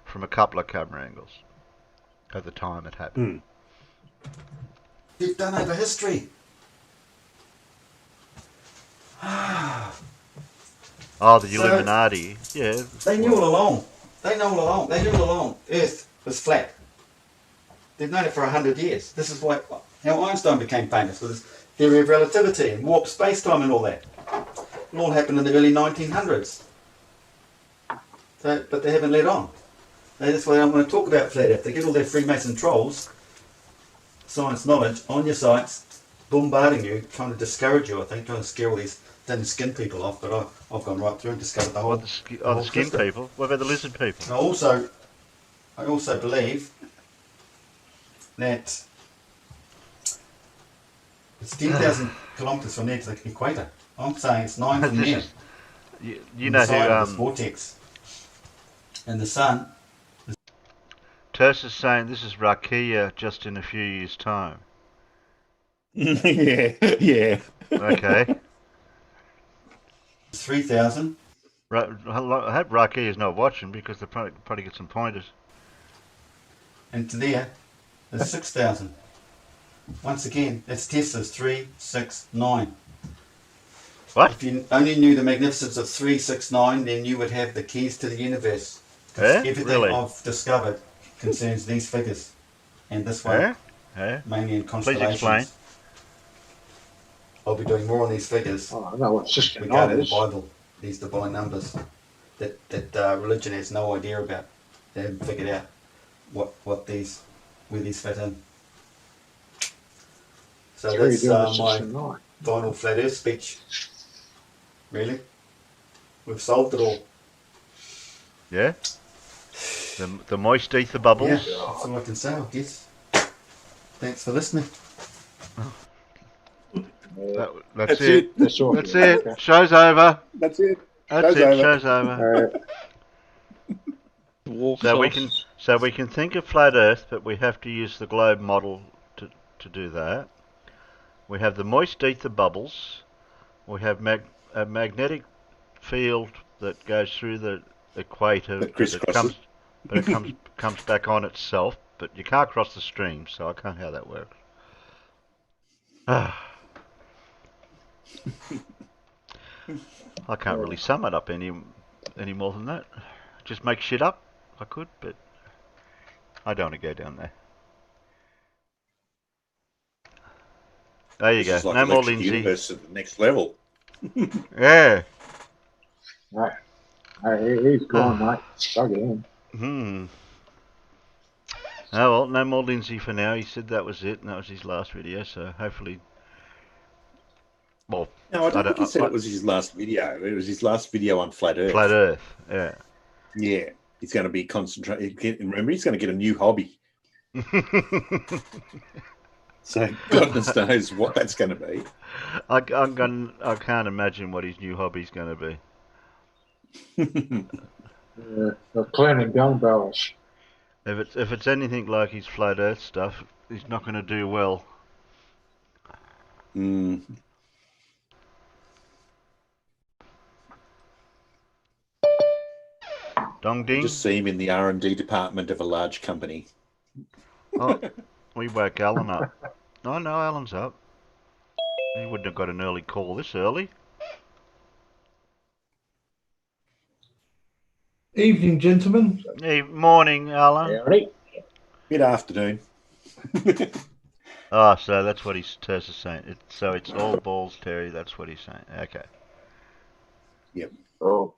from a couple of camera angles at the time it happened. You've done over history. Oh, the So- Illuminati. Yeah. They knew all along. They knew all along. Earth was flat. They've known it for 100 years. This is how Einstein became famous with his theory of relativity and warp space-time and all that. It all happened in the early 1900s. But they haven't let on. That's why I don't want to talk about flat Earth. They get all their Freemason trolls, science knowledge, on your sites, bombarding you, trying to discourage you, I think, trying to scare all these thin skin people off, but I've gone right through and discovered the whole. The skin system. people. What about the lizard people? I also believe that it's 10,000 kilometres from there to the equator. I'm saying it's 9 from there. You know Inside of this who? vortex. And the sun. Terse is saying this is Rakia just in a few years' time. Yeah. Okay. 3,000. I hope Rakia is not watching because they'll probably get some pointers. And to there is 6,000. Once again, that's Tesla's 3, 6, 9. What? If you only knew the magnificence of 3, 6, 9, then you would have the keys to the universe. Everything Really? I've discovered concerns these figures. And this one, mainly in Please constellations. explain. I'll be doing more on these figures. Oh, I know what's just going Regarding on the is. Bible, these divine numbers that religion has no idea about. They haven't figured out where these fit in. So That's where that's you're doing the my 6 and 9. final flat Earth speech. Really, we've solved it all. Yeah. The moist ether bubbles. Yeah, that's all I can say, I guess. Thanks for listening. That's it. That's all. That's it. Show's over. That's it. That's Show's it. over. Show's over. Walks So off. we can think of flat Earth, but we have to use the globe model to do that. We have the moist ether bubbles. We have a magnetic field that goes through the equator, That crisscrosses. but it comes back on itself. But you can't cross the stream, so I can't know how that works. I can't really sum it up any more than that. Just make shit up. I could, but I don't want to go down there. There you This go. is like No more Electric Lindsay. Universe at the next level. Yeah. Right. Hey, he's gone, mate. Plug it in. Hmm. Oh well, no more Lindsay for now. He said that was it, and that was his last video. So hopefully, well, No, I don't think he said it was his last video. It was his last video on Flat Earth. Flat Earth. Yeah. Yeah. He's going to be concentrating. Remember, he's going to get a new hobby. So goodness knows what that's going to be. I can't imagine what his new hobby's going to be. Cleaning gun barrels. If it's anything like his Flat Earth stuff, he's not going to do well. Mm. Dong ding. Just see him in the R&D department of a large company. Oh, we woke Alan up. Oh no, Alan's up. He wouldn't have got an early call this early. Evening, gentlemen. Hey, morning, Alan. Howdy. Mid-afternoon. Oh, so that's what he's Terse is saying. So it's all balls, Terry. That's what he's saying. Okay. Yep. Oh,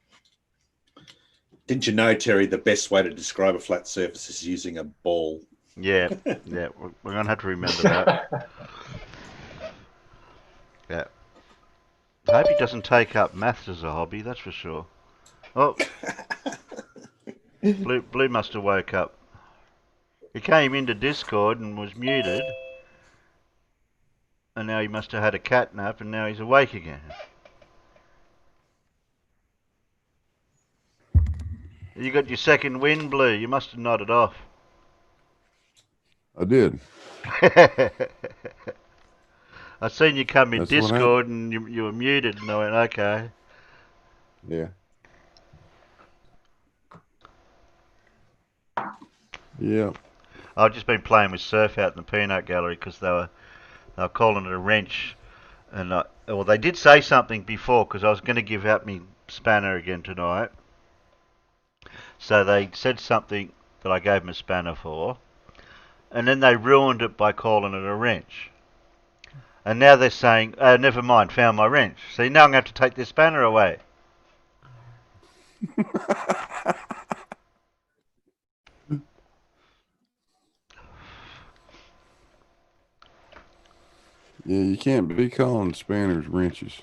Didn't you know, Terry, the best way to describe a flat surface is using a ball? Yeah, yeah. We're gonna have to remember that. Yeah. I hope he doesn't take up maths as a hobby. That's for sure. Oh, Blue must have woke up. He came into Discord and was muted, and now he must have had a cat nap, and now he's awake again. You got your second win, Blue. You must have nodded off. I did. I seen you come in That's what happened. Discord and you were muted, and I went, okay. Yeah. Yeah. I've just been playing with Surf out in the peanut gallery because they were calling it a wrench, and well, they did say something before because I was going to give out me spanner again tonight. So they said something that I gave them a spanner for, and then they ruined it by calling it a wrench. And now they're saying, never mind, found my wrench. See, now I'm going to have to take this spanner away. Yeah, you can't be calling spanners wrenches.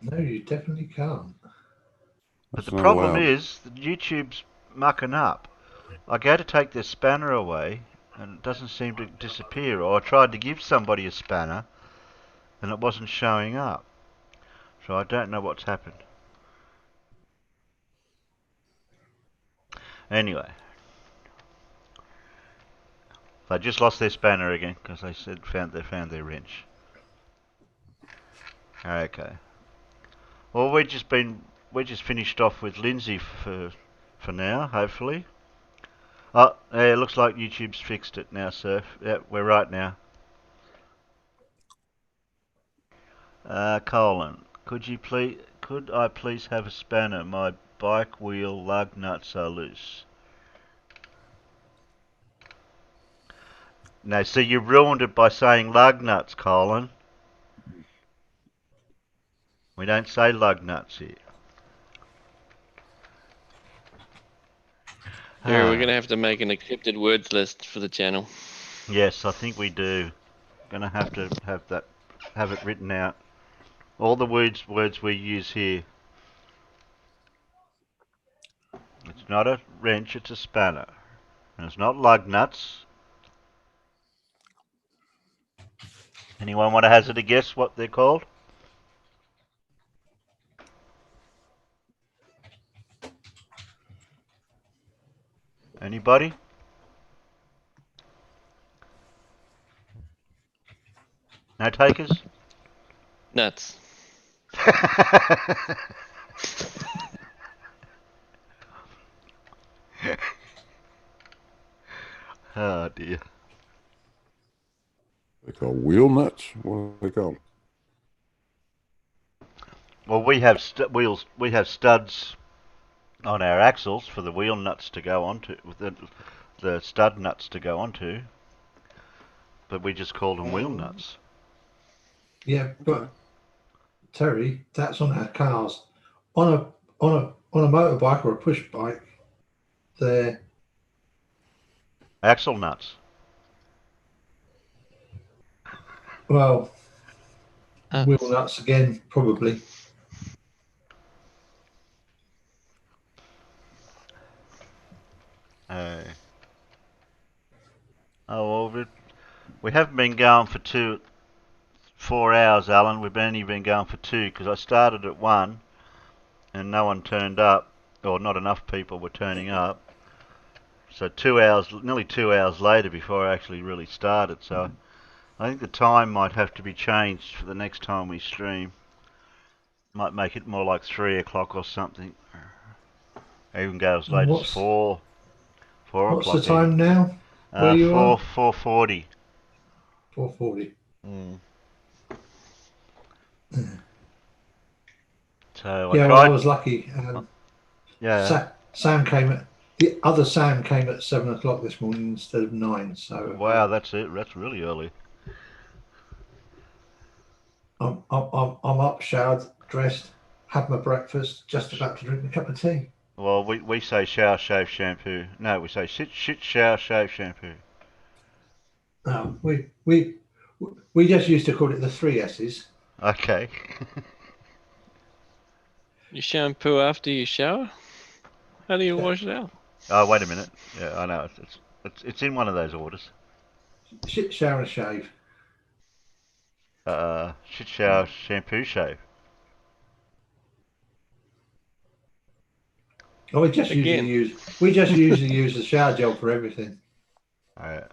No, you definitely can't. But That's the not problem allowed. is that YouTube's mucking up. I go to take this spanner away, and it doesn't seem to disappear. Or I tried to give somebody a spanner, and it wasn't showing up. So I don't know what's happened. Anyway, they just lost their spanner again because they said they found their wrench. Okay. Well, we just finished off with Lindsay for now, hopefully. Oh, yeah, it looks like YouTube's fixed it now, Surf. Yeah, we're right now. Colin, could I please have a spanner? My bike wheel lug nuts are loose. No, see, you ruined it by saying lug nuts, Colin. We don't say lug nuts here. Jerry, we're gonna have to make an accepted words list for the channel. Yes, I think we do. Gonna have to have it written out. All the words we use here. It's not a wrench, it's a spanner. And it's not lug nuts. Anyone want to hazard a guess what they're called? Anybody? No takers? Nuts. Oh dear. They call wheel nuts. What are they called? Well, we have wheels. We have studs on our axles for the wheel nuts to go onto, with the stud nuts to go onto. But we just call them wheel nuts. Yeah, but Terry, that's on our cars. On a motorbike or a push bike, they're Axle nuts. well wheel Nuts. nuts again, probably. Oh well, we haven't been going for 4 hours, Alan. We've only been going for 2 because I started at 1 and no one turned up, or not enough people were turning up. So 2 hours, nearly 2 hours later before I actually really started. So I think the time might have to be changed for the next time we stream. Might make it more like 3 o'clock or something. Even go as late as 4 What's o'clock. the time now? Where you 4:40. 4:40. So Yeah, I well, I tried. was lucky. Yeah. Sam came at the other Sam came at 7 o'clock this morning instead of 9. So Wow, that's it. That's really early. I'm up, showered, dressed, had my breakfast, just about to drink a cup of tea. Well, we say shower, shave, shampoo. No, we say shit, shower, shave, shampoo. We just used to call it the 3 S's. Okay. You shampoo after you shower? How do you wash it out? Oh, wait a minute. Yeah, I know. It's in one of those orders. Shit, shower, and shave. Shit, shower, shampoo, shave. Oh, we just Again. usually use the shower gel for everything. Alright.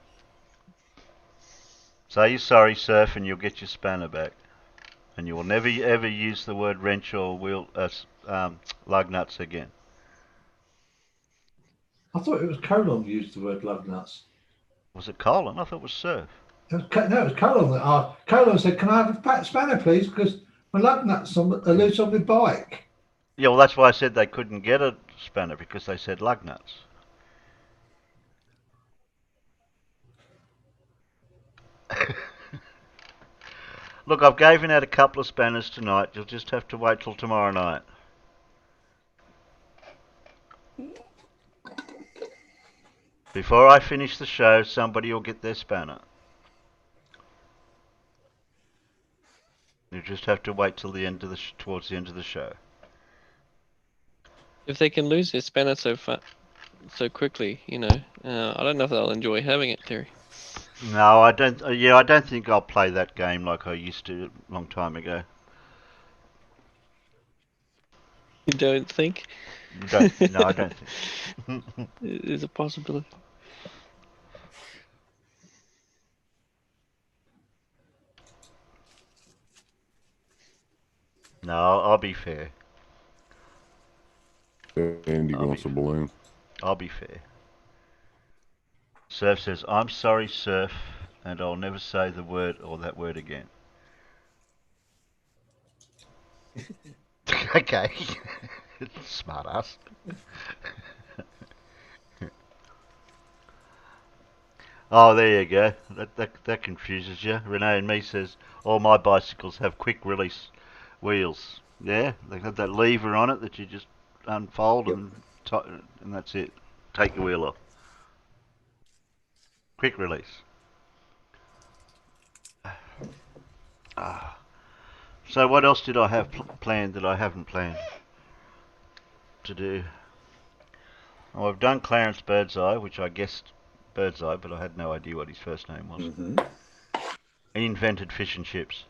Say you're sorry, Surf, and you'll get your spanner back. And you will never ever use the word wrench or wheel lug nuts again. I thought it was Colon who used the word lug nuts. Was it Colin? I thought it was Surf. No, it was Colon that asked. Colon said, "Can I have a spanner, please? Because my lug nuts are loose on my bike." Yeah, well, that's why I said they couldn't get a spanner, because they said lug nuts. Look, I've given out a couple of spanners tonight. You'll just have to wait till tomorrow night. Before I finish the show, somebody will get their spanner. You just have to wait till the end of the towards the end of the show. If they can lose their spanner so quickly, I don't know if they'll enjoy having it, Terry. No, I don't. I don't think I'll play that game like I used to a long time ago. You don't think? No, I don't think. There's a possibility. No, I'll be fair. Andy wants a balloon. I'll be fair. Surf says, "I'm sorry, Surf, and I'll never say the word or that word again." Okay. Smart ass. Oh, there you go. That confuses you. Renee and me says, all my bicycles have quick release wheels. Yeah, they have that lever on it that you just unfold and that's it. Take the wheel off. Quick release. So what else did I have planned that I haven't planned to do? Oh, I've done Clarence Birdseye, which I guessed Birdseye, but I had no idea what his first name was. Mm-hmm. He invented fish and chips.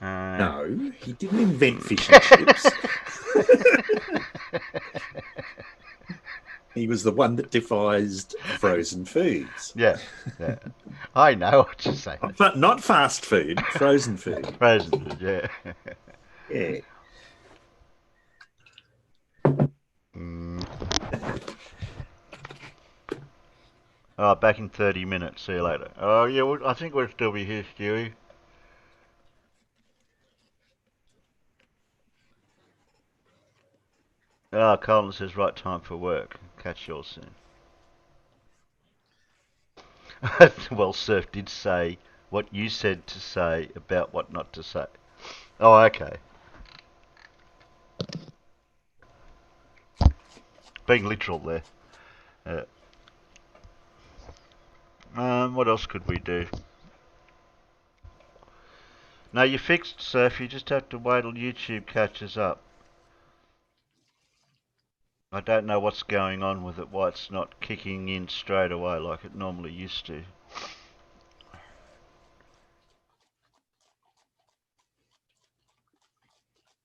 No, he didn't invent fish and chips. He was the one that devised frozen foods. Yeah. I know what you're saying. But not fast food, frozen food. Frozen food, yeah. Yeah. Oh, back in 30 minutes. See you later. Oh, yeah, I think we'll still be here, Stewie. Colin says, right time for work. Catch yours soon. Well, Surf did say what you said to say about what not to say. Oh, okay. Being literal there. What else could we do? No, you fixed, Surf. You just have to wait till YouTube catches up. I don't know what's going on with it, why it's not kicking in straight away like it normally used to.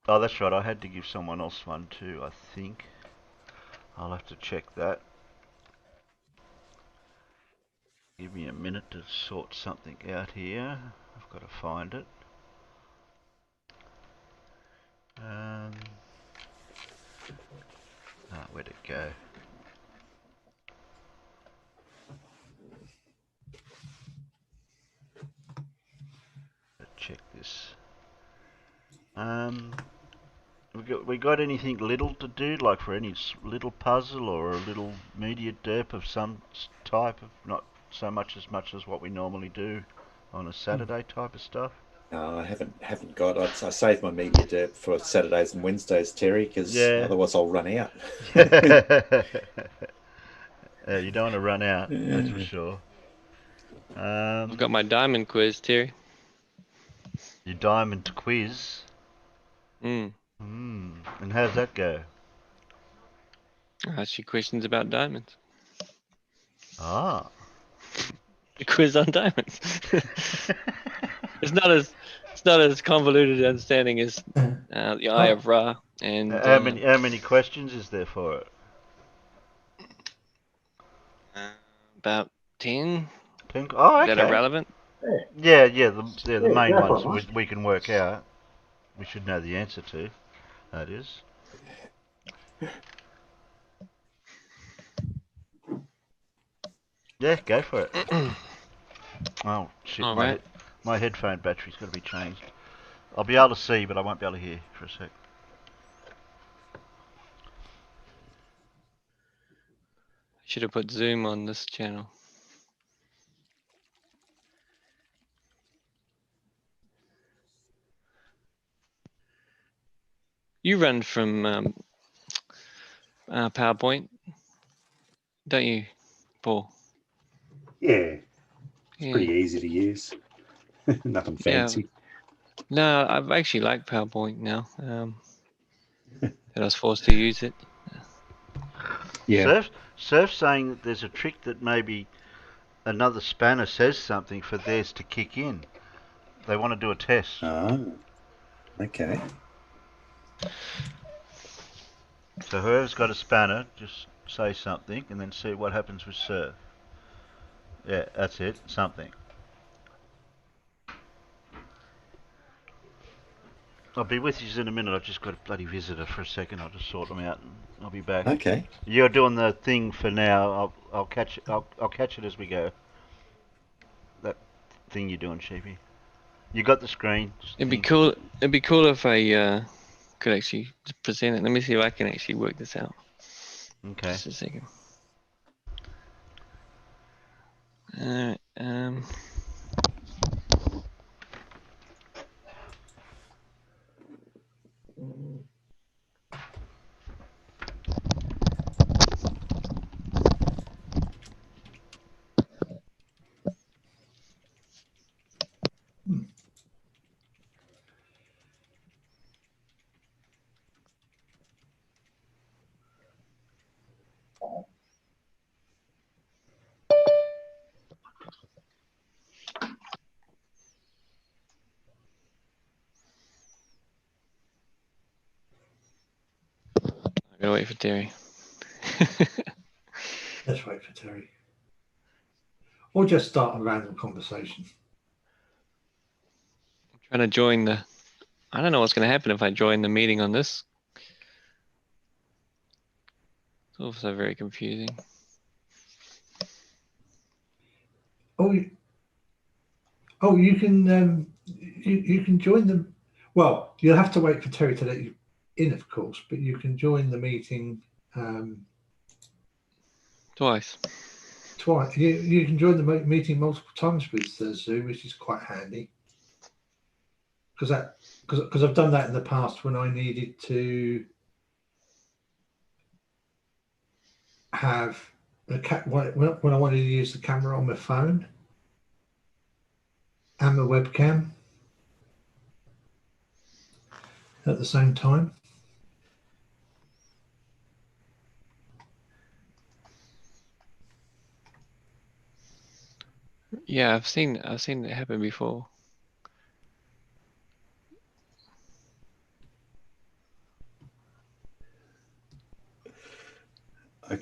Oh, that's right, I had to give someone else one too, I think. I'll have to check that. Give me a minute to sort something out here. I've got to find it. Where'd it go? Let's check this. We got anything little to do, like for any little puzzle or a little media derp of some type of, not so much as what we normally do on a Saturday type of stuff? No, I haven't got. I save my media dirt for Saturdays and Wednesdays, Terry, because otherwise I'll run out. You don't want to run out, that's for sure. I've got my diamond quiz, Terry. Your diamond quiz? And how's that go? I ask you questions about diamonds. Ah. A quiz on diamonds. It's not it's not as convoluted an understanding as the Eye of Ra. And How many questions is there for it? about 10 Oh, okay. that are relevant. Yeah, the main go for ones it, mate. we can work out. We should know the answer to. That is. Yeah, go for it. Oh shit! All right. My headphone battery's got to be changed. I'll be able to see, but I won't be able to hear for a sec. Should have put Zoom on this channel. You run from PowerPoint, don't you, Paul? Yeah, it's Yeah. pretty easy to use. Nothing fancy. No, I've actually liked PowerPoint now. That I was forced to use it. Yeah. Surf's saying that there's a trick that maybe another spanner says something for theirs to kick in. They want to do a test. Oh, okay. So whoever's got a spanner, just say something and then see what happens with Surf. Yeah, that's it. Something. I'll be with you in a minute. I've just got a bloody visitor for a second. I'll just sort them out and I'll be back. Okay. You're doing the thing for now. I'll catch it. I'll catch it as we go. That thing you're doing, Sheepy. You got the screen. It'd be cool. It'd be cool if I could actually present it. Let me see if I can actually work this out. Okay. Just a second. Alright. I'm gonna wait for Terry. Let's wait for Terry. Or just start a random conversation. I'm trying to join the. I don't know what's gonna happen if I join the meeting on this. It's also very confusing. You can you can join them. Well, you'll have to wait for Terry to let you in, of course, but you can join the meeting Twice. twice. You can join the meeting multiple times with Zoom, which is quite handy. Because I've done that in the past when I needed to have when I wanted to use the camera on my phone and the webcam at the same time. Yeah, I've seen it happen before.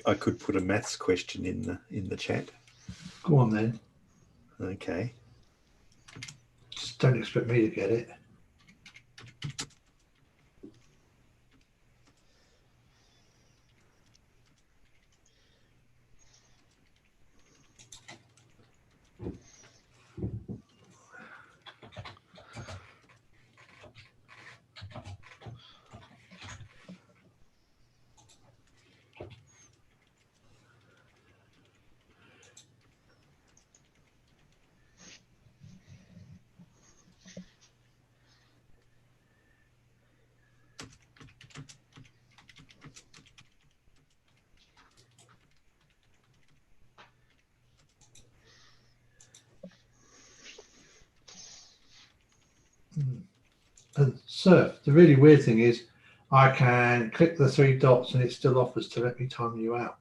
I could put a maths question in the chat. Go on then. Okay. Just don't expect me to get it. And Surf, the really weird thing is I can click the three dots and it still offers to let me time you out.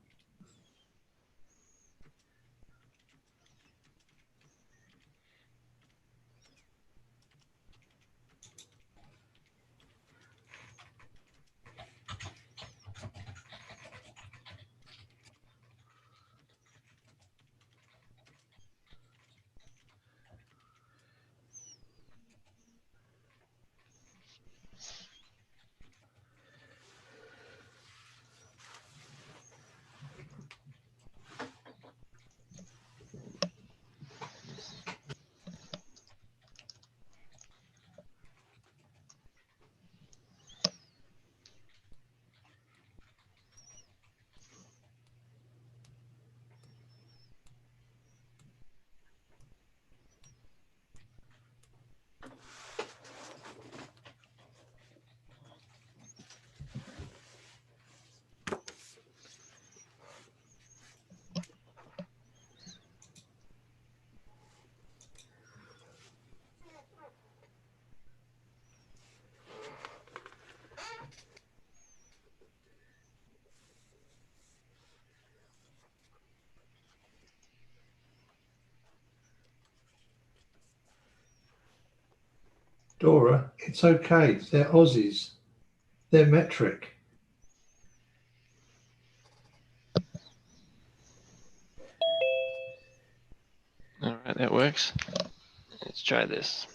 Dora, it's okay. They're Aussies. They're metric. All right, that works. Let's try this.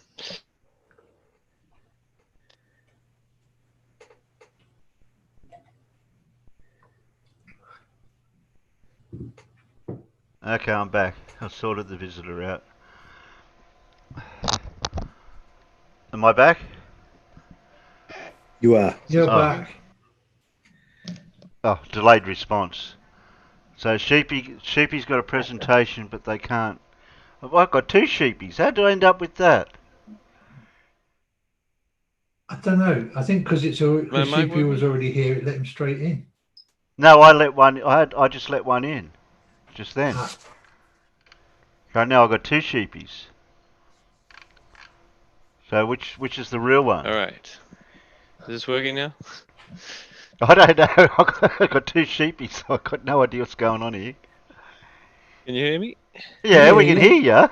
Okay, I'm back. I've sorted the visitor out. Am I back? You are. You're Oh. back. Oh, delayed response. So Sheepy's got a presentation, but they can't. I've got two Sheepies. How do I end up with that? I don't know. I think because My mic CPU was working? already here, it let him straight in. No, I let one. I just let one in, just then. Ah, Right now I've got two Sheepies. So which is the real one? All right. Is this working now? I don't know. I've got two Sheepies, so I've got no idea what's going on here. Can you hear me? Yeah, we can yeah. hear you. All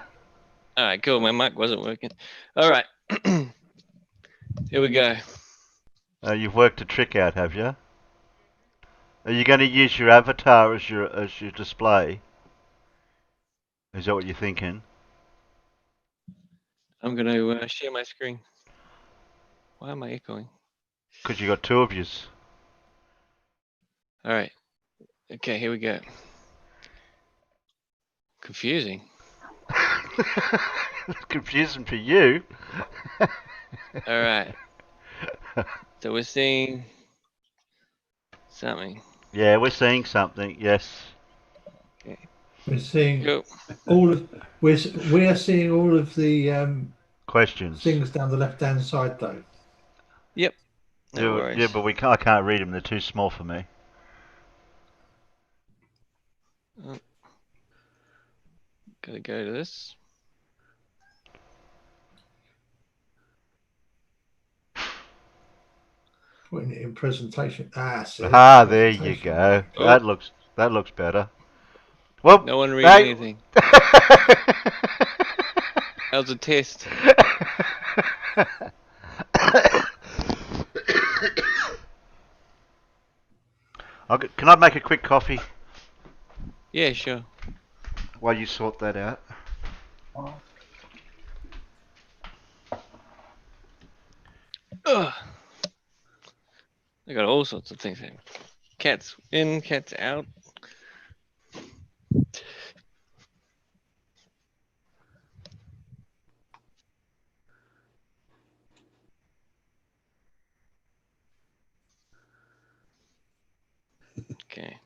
right, cool. My mic wasn't working. All right. Here we go. You've worked a trick out, have you? Are you going to use your avatar as your display? Is that what you're thinking? I'm going to share my screen. Why am I echoing? Because you got two of yous. All right. Okay, here we go. Confusing. It's confusing for you. All right. So we're seeing something. Yeah, we're seeing something. Yes. Okay. We're seeing Go. all of we're seeing all of the Questions. things down the left hand side though. Yep. No Yeah, worries. yeah, but I can't read them. They're too small for me. Gotta go to this. Putting it in presentation. See, There you presentation. go. Oh. That looks better. Well, No one read hey. anything. That was a test. Can I make a quick coffee Yeah, sure. while you sort that out? Ugh. I got all sorts of things here. Cats in, cats out. Okay.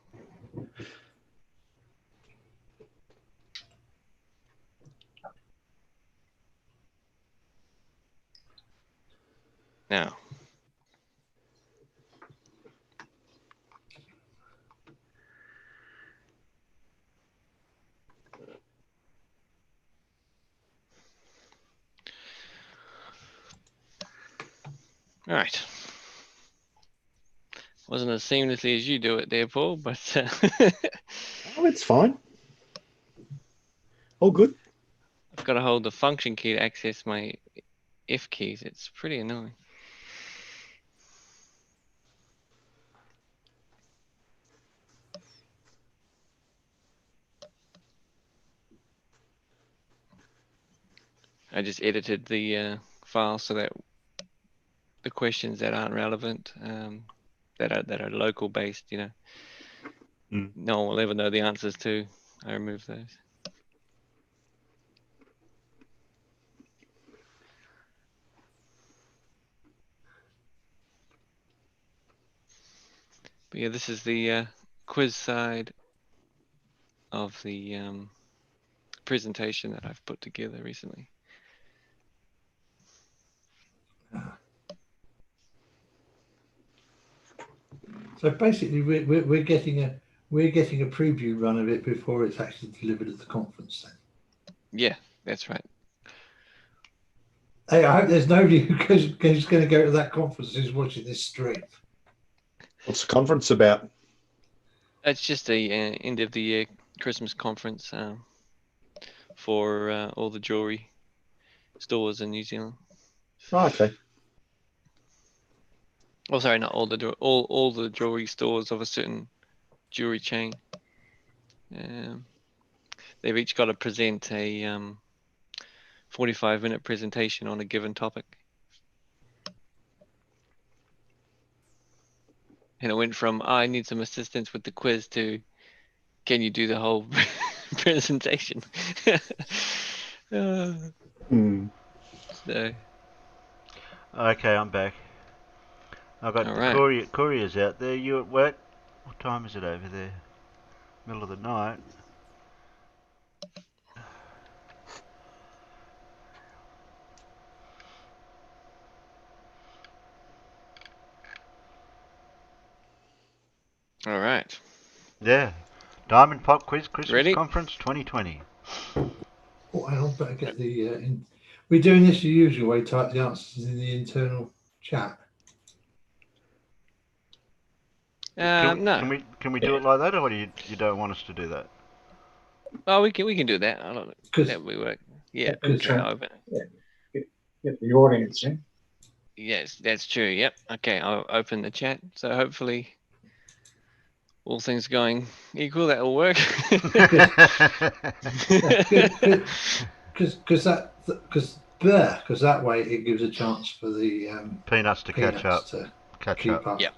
Now. All right. Wasn't as seamlessly as you do it there, Paul, but Oh, it's fine. All good. I've got to hold the function key to access my F keys. It's pretty annoying. I just edited the file so that the questions that aren't relevant, that are local based, no one will ever know the answers to. I removed those. But yeah, this is the quiz side of the presentation that I've put together recently. So basically, we're getting a preview run of it before it's actually delivered at the conference. Then. Yeah, that's right. Hey, I hope there's nobody who's going to go to that conference who's watching this stream. What's the conference about? It's just a end of the year Christmas conference for all the jewelry stores in New Zealand. Oh, okay. Oh, sorry, not all the all the jewelry stores of a certain jewelry chain. They've each got to present a 45-minute presentation on a given topic. And it went from, I need some assistance with the quiz to, can you do the whole presentation? So, Okay, I'm back. I've got all the right. couriers out there. You at work? What time is it over there? Middle of the night. All right. Yeah. Diamond Pop Quiz Christmas Ready? Conference 2020. Oh, hang on, better get the. We're doing this the usual way. Type the answers in the internal chat. No. Can we do it like that, or do you don't want us to do that? Oh, we can do that. I don't know. Because That we work. Yeah. Because, Okay. I'll open. get the audience in. Yes, that's true. Yep. Okay. I'll open the chat. So hopefully, all things going equal, that will work. because that way it gives a chance for the Peanuts to catch up. to Catch keep up. up. Yep.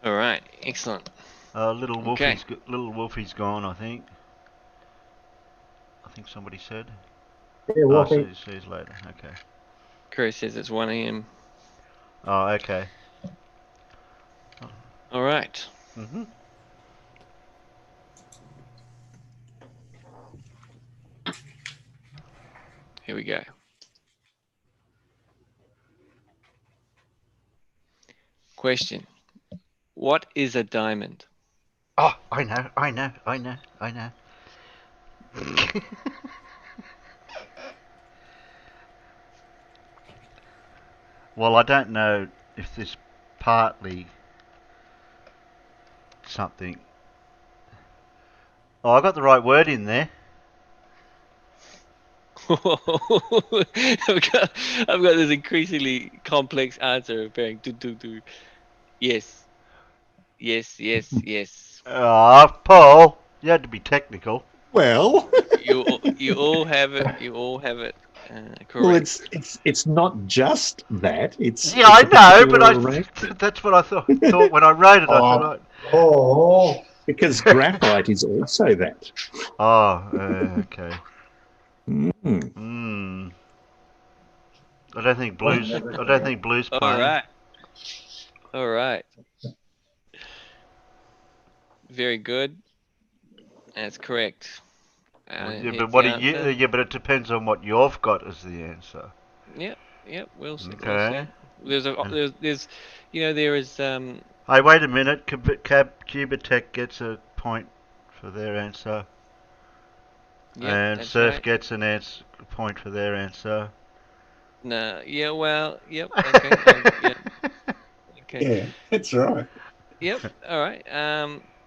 All right. Excellent. Little Okay. Wolfie's gone, I think. I think somebody said. Yeah, Oh, Wolfie. see you later. Okay. Chris says it's 1 a.m. Oh, okay. All right. Mhm. Here we go. Question. What is a diamond? Oh, I know. Well, I don't know if this partly something. Oh, I got the right word in there. I've got this increasingly complex answer appearing. Do. Yes. Yes. Ah, Paul, you had to be technical. Well, You all have it. You all have it. Correct. well, it's not just that. It's Yeah, I a know, but particular arrangement. that's what I thought when I wrote it. I thought, Oh, Because graphite is also that. okay. Mm. I don't think blues. I don't think blues playing. All right. Very good. That's correct. Well, yeah, Here's but the what do you? answer. Yeah, but it depends on what you've got as the answer. Yep. We'll see. Okay. There's there is Hey, wait a minute. Cubatech gets a point for their answer, Yep, and that's Surf right. gets an point for their answer. No, yeah, well, yep, okay, yeah, okay, Yeah, that's right. yep, all right.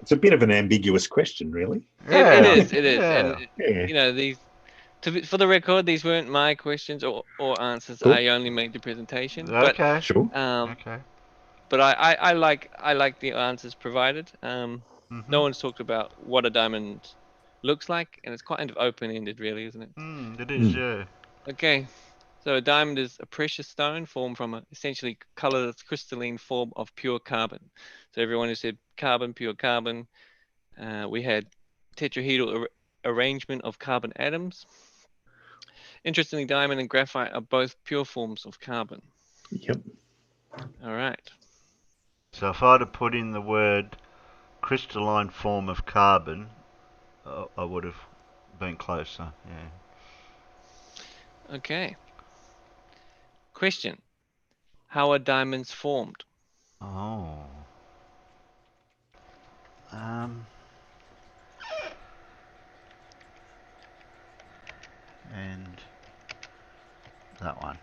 It's a bit of an ambiguous question, really. It Yeah, is, and Yeah. these for the record, these weren't my questions or answers. Cool. I only made the presentation, but Okay. Sure. Okay. but I like the answers provided. No one's talked about what a diamond looks like, and it's kind of open-ended, really, isn't it? It is. Yeah. Okay. So a diamond is a precious stone formed from a essentially colorless crystalline form of pure carbon. So everyone who said carbon, pure carbon, we had tetrahedral arrangement of carbon atoms. Interestingly, diamond and graphite are both pure forms of carbon. Yep. All right. So if I'd have put in the word crystalline form of carbon, I would have been closer. Yeah. Okay. Question. How are diamonds formed? Oh. And that one.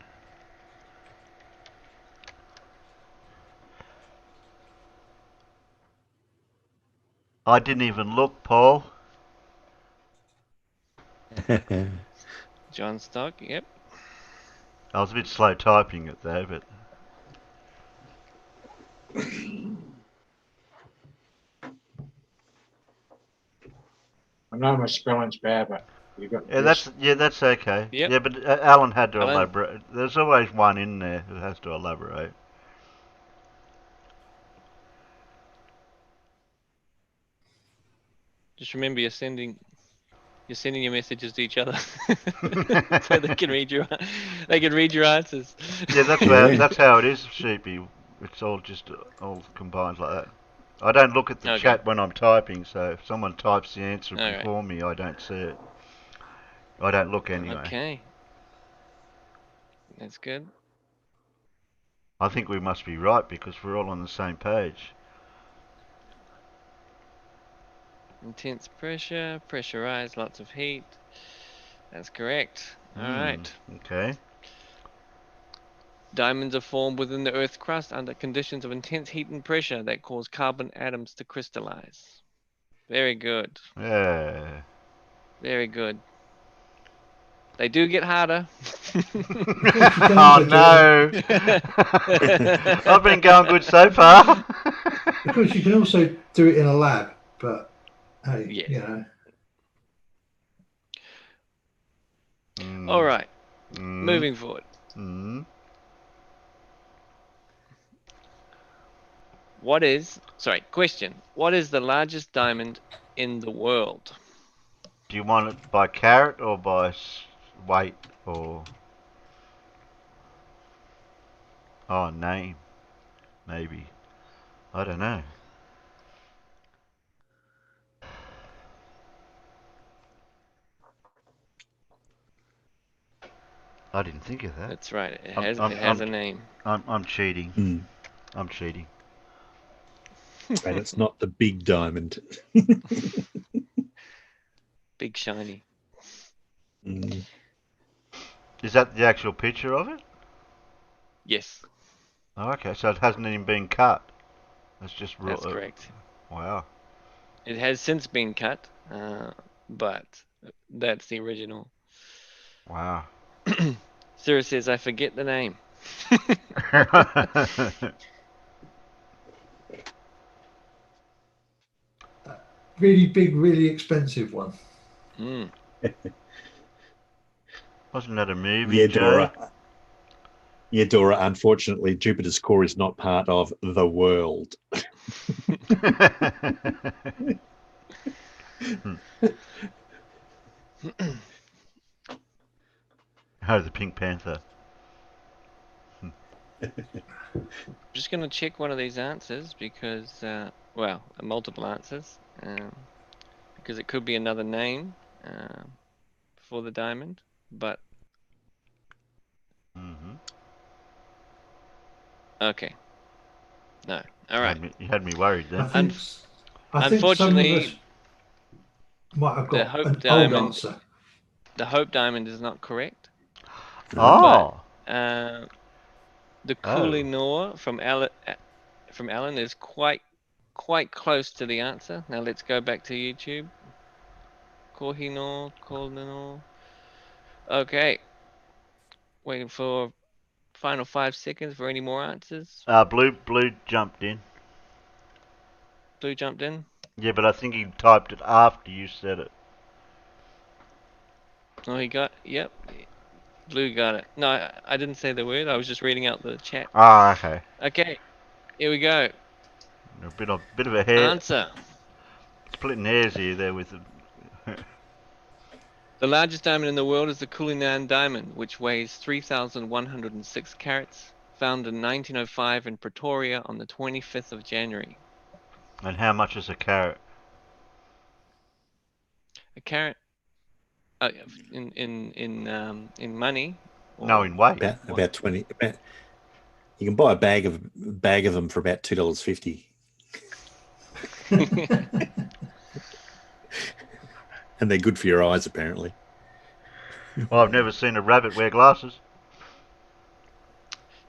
I didn't even look, Paul. John Stock, yep. I was a bit slow typing it though, but I know my spelling's bad, but you got that's okay. Yep. Yeah, but Alan had to Alan. elaborate. There's always one in there who has to elaborate. Just remember, you're sending your messages to each other, so they can read your answers. Yeah, that's how it is, Sheepy. It's all just all combined like that. I don't look at the Okay. chat when I'm typing, so if someone types the answer All right. before me, I don't see it. I don't look anyway. Okay. That's good. I think we must be right because we're all on the same page. Intense pressure, pressurized, lots of heat. That's correct. All right. Okay. Diamonds are formed within the Earth's crust under conditions of intense heat and pressure that cause carbon atoms to crystallize. Very good. Yeah. Very good. They do get harder. Oh no! I've been going good so far. Of course, you can also do it in a lab, but hey, Yeah. you know. All right. Moving forward. Question. What is the largest diamond in the world? Do you want it by carat or by weight or name? Maybe. I don't know. I didn't think of that. That's right. It has a name. I'm cheating. I'm cheating. And it's not the big diamond. Big shiny. Is that the actual picture of it? Yes. Oh, okay, so it hasn't even been cut. It's just raw. That's correct. Wow. It has since been cut, but that's the original. Wow. Sarah says, I forget the name. Really big, really expensive one. Wasn't that a movie, Yeah, Joe? Dora. Yeah, Dora. Unfortunately, Jupiter's core is not part of the world. Oh, the Pink Panther. Just going to check one of these answers because, well, multiple answers, because it could be another name for the diamond, but okay. No. All right. You had me worried then. I think unfortunately, some of us might have got Hope an Diamond, old answer. The Hope Diamond is not correct. Oh. But, the Kohinoor from Alan is quite close to the answer. Now let's go back to YouTube. Kohinoor. Okay. Waiting for final 5 seconds for any more answers. Blue jumped in. Blue jumped in? Yeah, but I think he typed it after you said it. Oh, yep. Blue got it. No, I didn't say the word. I was just reading out the chat. Ah, okay. Okay, here we go. A bit of a hair. Answer. Splitting hairs here there with the... The largest diamond in the world is the Cullinan diamond, which weighs 3,106 carats, found in 1905 in Pretoria on the 25th of January. And how much is a carat? A carat, in money? No, in weight. About 20. You can buy a bag of them for about $2.50. And they're good for your eyes, apparently. Well, I've never seen a rabbit wear glasses.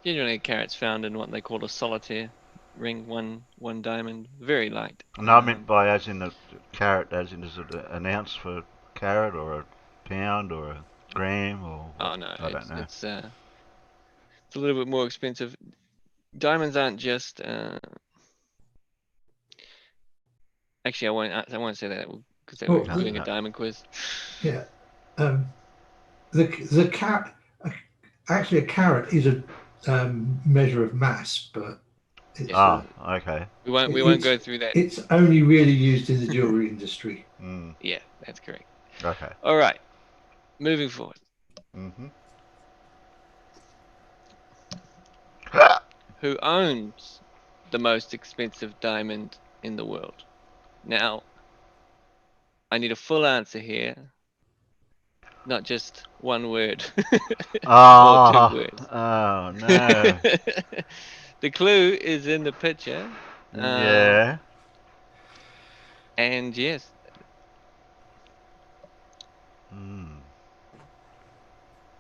Generally, a carat's found in what they call a solitaire ring, one diamond, very light. No, I meant by as in a carat, as in is it an ounce for carat or a pound or a gram or... Oh no, I don't know. It's a little bit more expensive. Diamonds aren't just. Actually, I won't say that because they were Oh, doing a diamond quiz. Yeah. The carat, actually, a carat is a measure of mass, but it's, okay. We won't go through that. It's only really used in the jewelry industry. Mm. Yeah, that's correct. Okay. All right, moving forward. Mm-hmm. Who owns the most expensive diamond in the world? Now, I need a full answer here, not just one word or 2 words. Oh no. The clue is in the picture. Yeah. And yes, Mm.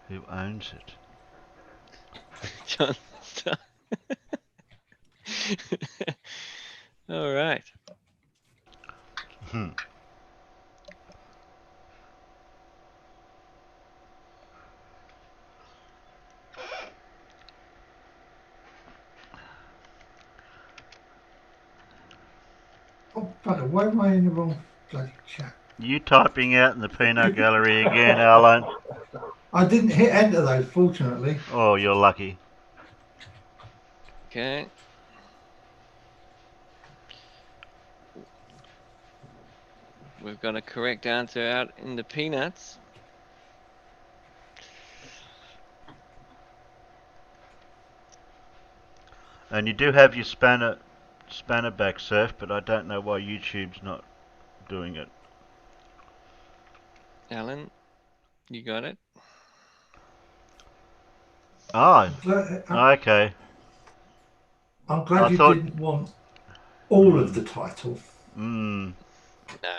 Who owns it? John. All right. Hmm. Oh, bugger, why am I in the wrong bloody chat? You typing out in the peanut gallery again, Alan? I didn't hit enter though, fortunately. Oh, you're lucky. Okay. We've got a correct answer out in the peanuts. And you do have your spanner back, Surf, but I don't know why YouTube's not doing it. Alan, you got it? Oh, okay. I'm glad I you thought- didn't want all of the title. Mm. No,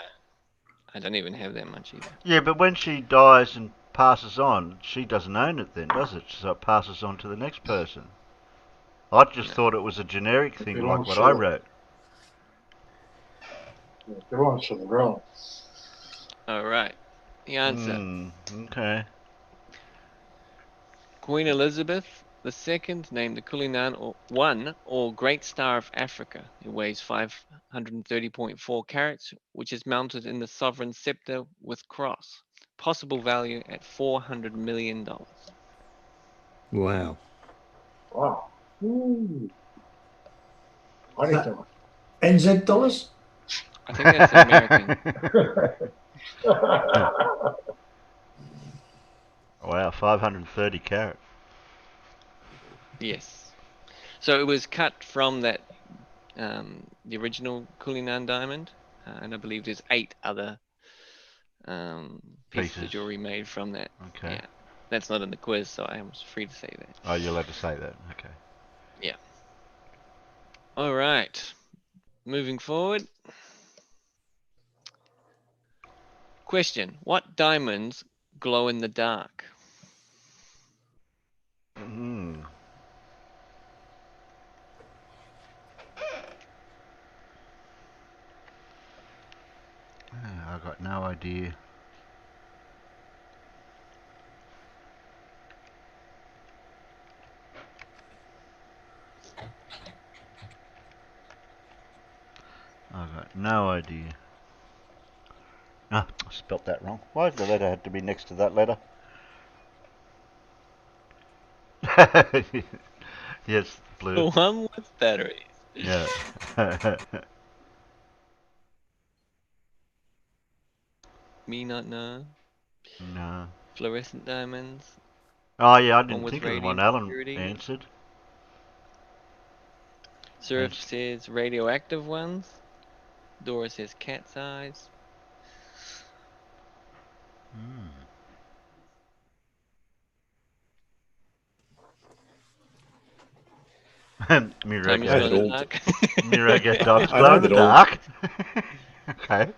I don't even have that much either. Yeah, but when she dies and passes on, she doesn't own it then, does it? So it passes on to the next person. I just thought it was a generic thing like what I wrote. It belongs to the realm. All right. The answer. Okay. Queen Elizabeth II named the Cullinan or Great Star of Africa. It weighs 530.4 carats, which is mounted in the sovereign scepter with cross. Possible value at $400 million. Wow. Wow. Ooh. I need to. NZ dollars? I think that's American. Wow, 530 carat. Yes. So it was cut from that, the original Cullinan diamond, and I believe there's 8 other pieces of jewelry made from that. Okay. Yeah, that's not in the quiz, so I was free to say that. Oh, you're allowed to say that. Okay. Yeah. All right. Moving forward. Question: what diamonds glow in the dark? I've got no idea. I've got no idea. Ah, I spelt that wrong. Why did the letter have to be next to that letter? Yes, blue. The one with batteries. Yeah. Me not know. No. Fluorescent diamonds. Oh yeah, I One didn't with think of the one radiant Alan purity. answered. Surf says radioactive ones. Dora says cat's eyes. Mirror Time is I know gone that in all. the dark. Mirror get dogs I glow know in the that all. dark. Okay.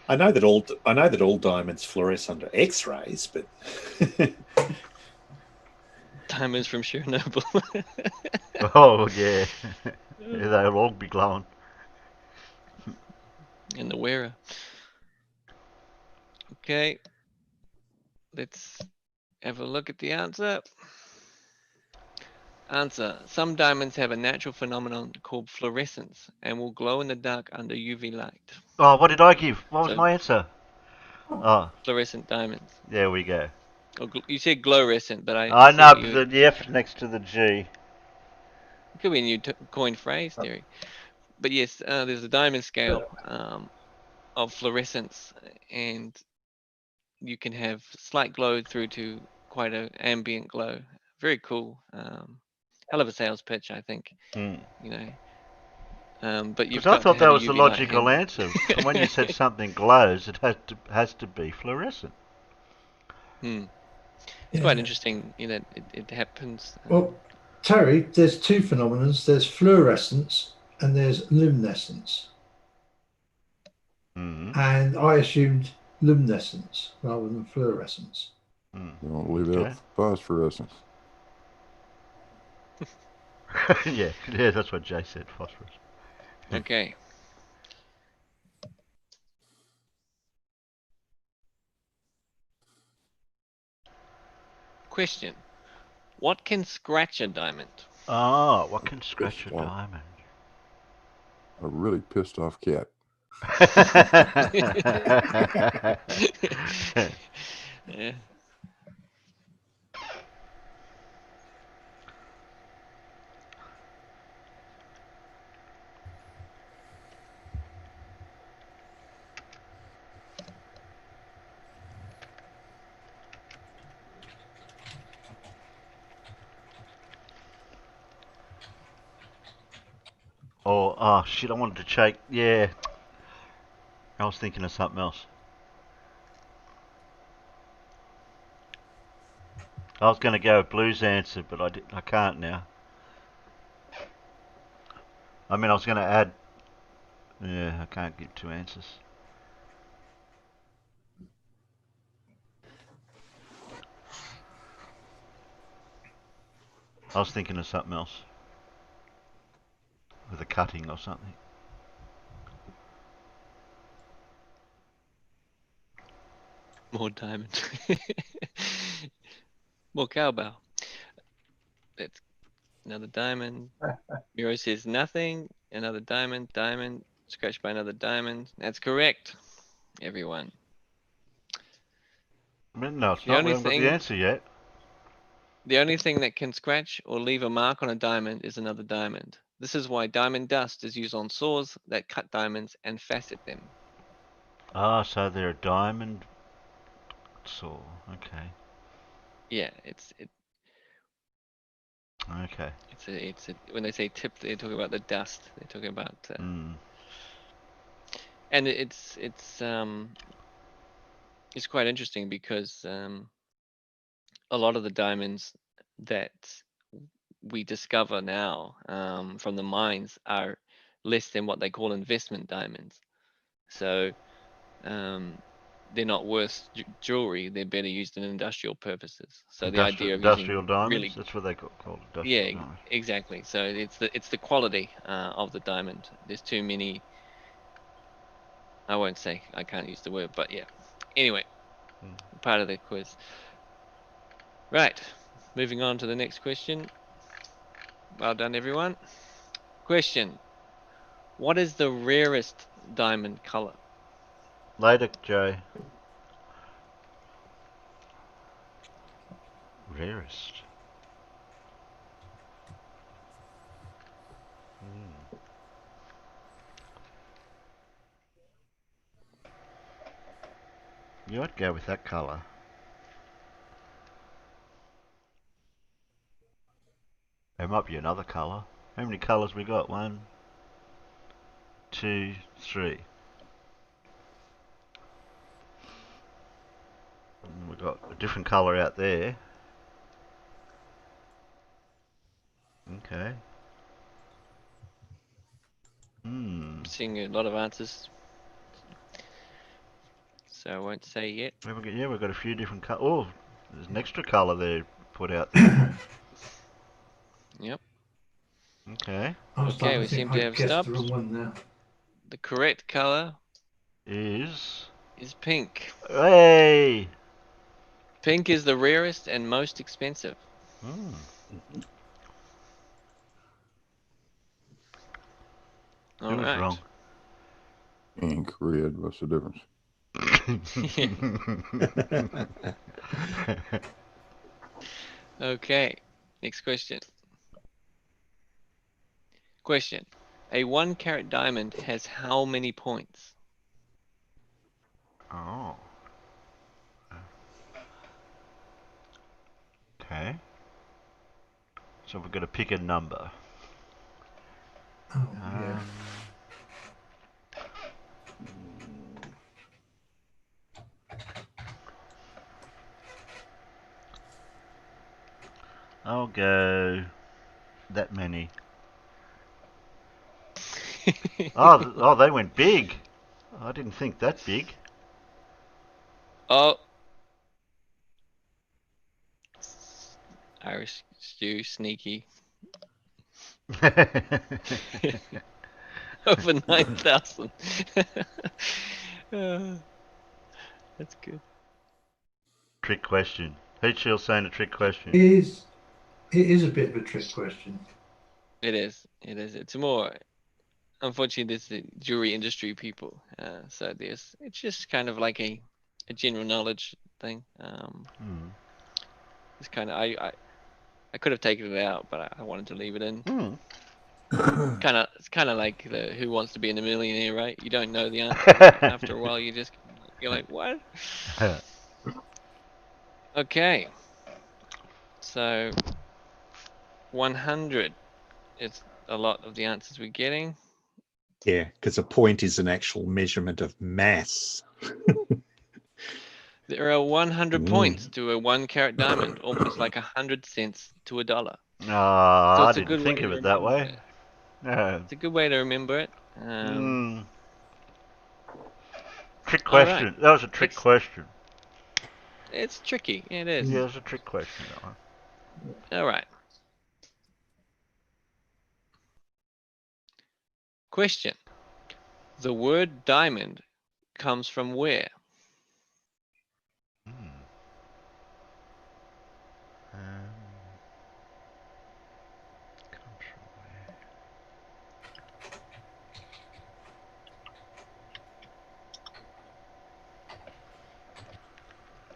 I know that all diamonds fluoresce under X-rays, but Diamonds from Chernobyl. Oh yeah. Yeah, they'll all be glowing. And the wearer. Okay. Let's have a look at the answer. Answer. Some diamonds have a natural phenomenon called fluorescence and will glow in the dark under UV light. Oh, what did I give? What was So- my answer? Oh, Fluorescent diamonds. there we go. Or you said glowrescent, but I see know, what but the F next to the G. It could be a new coined phrase, Terry. But yes, there's a diamond scale of fluorescence, and you can have slight glow through to quite an ambient glow. Very cool. Hell of a sales pitch, I think. Mm. You know. But you've Because I got to thought have that a was the UV light logical hand. answer. From when you said something glows, it has to be fluorescent. Hmm. It's quite interesting, you know, it happens. Well, Terry, there's two phenomena. There's fluorescence and there's luminescence. Mm. And I assumed luminescence rather than fluorescence. Mm. Don't leave Okay. out phosphorescence. yeah, that's what Jay said, phosphorus. Okay. Question. What can scratch a diamond? Ah, what can scratch a Pissed off. diamond? A really pissed off cat. Yeah. Oh shit, I wanted to check. Yeah. I was thinking of something else. I was going to go with Blue's answer, but I can't now. I mean, I was going to add... Yeah, I can't give two answers. I was thinking of something else. With a cutting or something. More diamond. More cowbell. That's another diamond. Miro says nothing. Another diamond. Diamond. Scratched by another diamond. That's correct, everyone. I mean, no, it's The not. only We haven't got thing- the answer yet. The only thing that can scratch or leave a mark on a diamond is another diamond. This is why diamond dust is used on saws that cut diamonds and facet them. Ah, so they're a diamond saw. Okay. Yeah, Okay. it's a when they say tip, they're talking about the dust. They're talking about Mm. and it's quite interesting because a lot of the diamonds that we discover now from the mines are less than what they call investment diamonds. So they're not worth jewelry. They're better used in industrial purposes. So the idea of industrial using diamonds. really, That's what they call industrial yeah, diamonds. exactly. So it's the quality of the diamond. There's too many. I won't say. I can't use the word, but yeah. Anyway, part of the quiz. Right. Moving on to the next question. Well done, everyone. Question. What is the rarest diamond color? Later, Joe. Rarest. Yeah, I'd go with that colour. There might be another colour. How many colours we got? 1, 2, 3. And we've got a different colour out there. Okay. I'm seeing a lot of answers, so I won't say yet. We've got a few different colours. Oh, there's an extra colour there put out there. Yep. Okay. I was Okay, starting we to think seem to I have guessed stopped. the wrong one now. The correct color Is... is pink. Hey! Pink is the rarest and most expensive. was right. wrong. And Cred, what's the difference? Okay. Next question. Question. A 1 carat diamond has how many points? Oh. Okay. So we're going to pick a number. Oh, yeah. I'll go that many. Oh, they went big. I didn't think that big. Oh. Irish stew, sneaky. Over 9,000. That's good. Trick question. Heat Shield saying a trick question. It is a bit of a trick question. It is. It is. It's more. Unfortunately, there's the jewelry industry people. So it's just kind of like a general knowledge thing. It's kind of I could have taken it out, but I wanted to leave it in. It's kind of like the Who Wants to Be a Millionaire, right? You don't know the answer after a while. You're like, what? Okay. So 100 is a lot of the answers we're getting. Yeah, because a point is an actual measurement of mass. There are 100 points to a 1 carat diamond, almost like 100 cents to a dollar. So I it's a didn't good think way of to it that remember way. it. No. It's a good way to remember it. Trick All right. question. That was a trick question. It's tricky. It is. Yeah, it was a trick question, that one. All right. Question. The word diamond comes from where? Comes from where?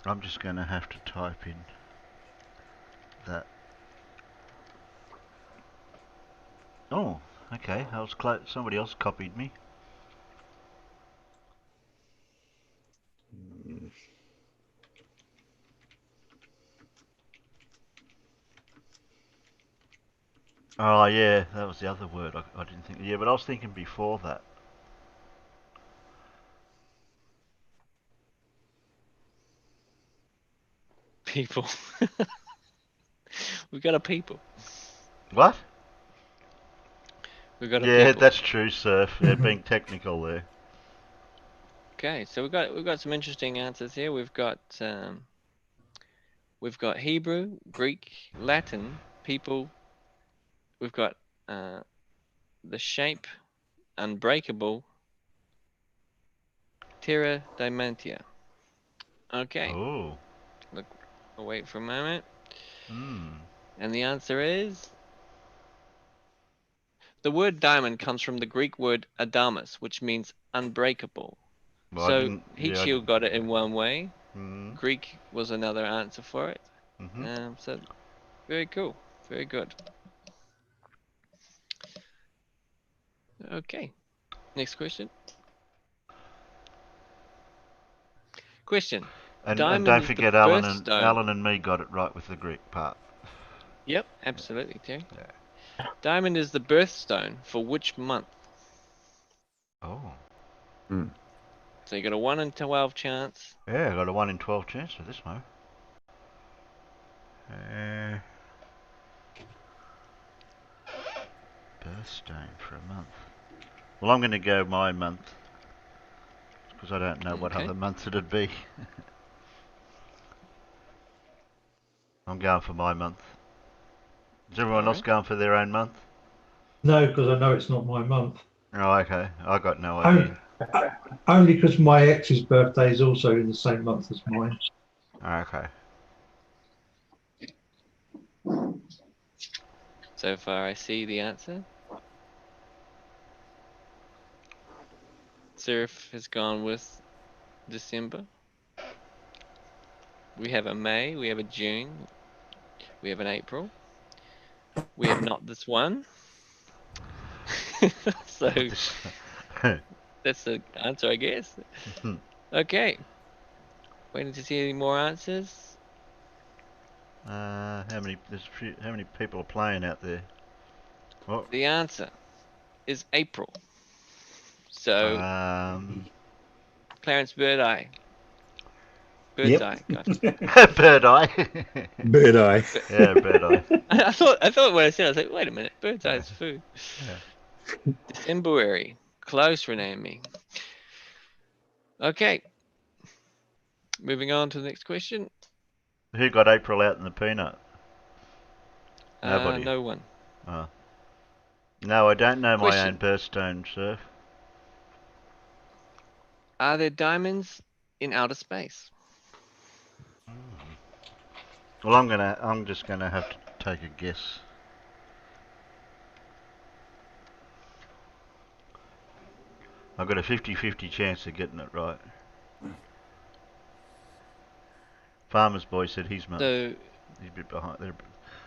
I'm just going to have to type in that. Oh, okay. I was close. Somebody else copied me. Oh, yeah, that was the other word. I didn't think. Yeah, but I was thinking before that. People. We've got a people. What? We've got a Yeah, people. that's true, Surf. Yeah, being technical there. Okay, so we've got some interesting answers here. We've got Hebrew, Greek, Latin, people. We've got the shape, unbreakable, terra diamantia. Okay. Oh. Look, I'll wait for a moment. Hmm. And the answer is the word diamond comes from the Greek word adamas, which means unbreakable. Well, So Heat Shield got it in one way. Mm. Greek was another answer for it. So very cool. Very good. Okay. Next question. Question. And Diamond don't is forget, the Alan birthstone. and me got it right with the Greek part. Yep, absolutely, Terry. Yeah. Diamond is the birthstone for which month? Oh. So you got a 1 in 12 chance. Yeah, I got a 1 in 12 chance for this one. Birthstone for a month. Well, I'm going to go my month because I don't know what other months it'd be. I'm going for my month. Is everyone else going for their own month? No, because I know it's not my month. Oh, okay. I got no idea. Only because my ex's birthday is also in the same month as mine. Okay. So far, I see the answer. Surf has gone with December. We have a May, we have a June, we have an April. We have not this one. So that's the answer, I guess. Okay. Waiting to see any more answers. How many people are playing out there? Well, The answer is April. So Clarence Birdeye. Bird's eye. Got it. bird eye. Bird eye. Yeah, bird eye. I thought when I said it, I was like, wait a minute, bird's eye is food. Yeah. Decemberary. Close, Renee. Okay. Moving on to the next question. Who got April out in the peanut? Nobody. No one. Oh. No, I don't know my Question. own birthstone, sir. Are there diamonds in outer space? Well, I'm just gonna have to take a guess. I've got a 50-50 chance of getting it right. Farmer's boy said he's So he's a bit behind.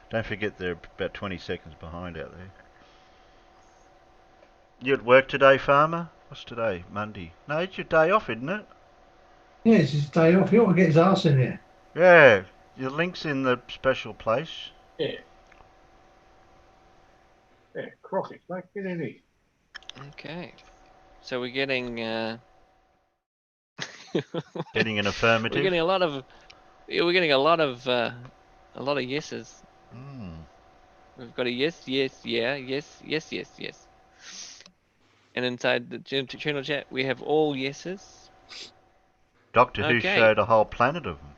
Don't forget they're about 20 seconds behind out there. You at work today, Farmer? What's today? Monday. No, it's your day off, isn't it? Yeah, it's his day off. He ought to get his arse in here. Yeah. Your link's in the special place. Yeah. Yeah, crocky, mate, get in here. okay. So we're getting Getting an affirmative. we're getting a lot of yeses. We've got a yes, yes, yeah, yes, yes, yes, yes. And inside the channel chat, we have all yeses. Doctor Who Okay. showed a whole planet of them.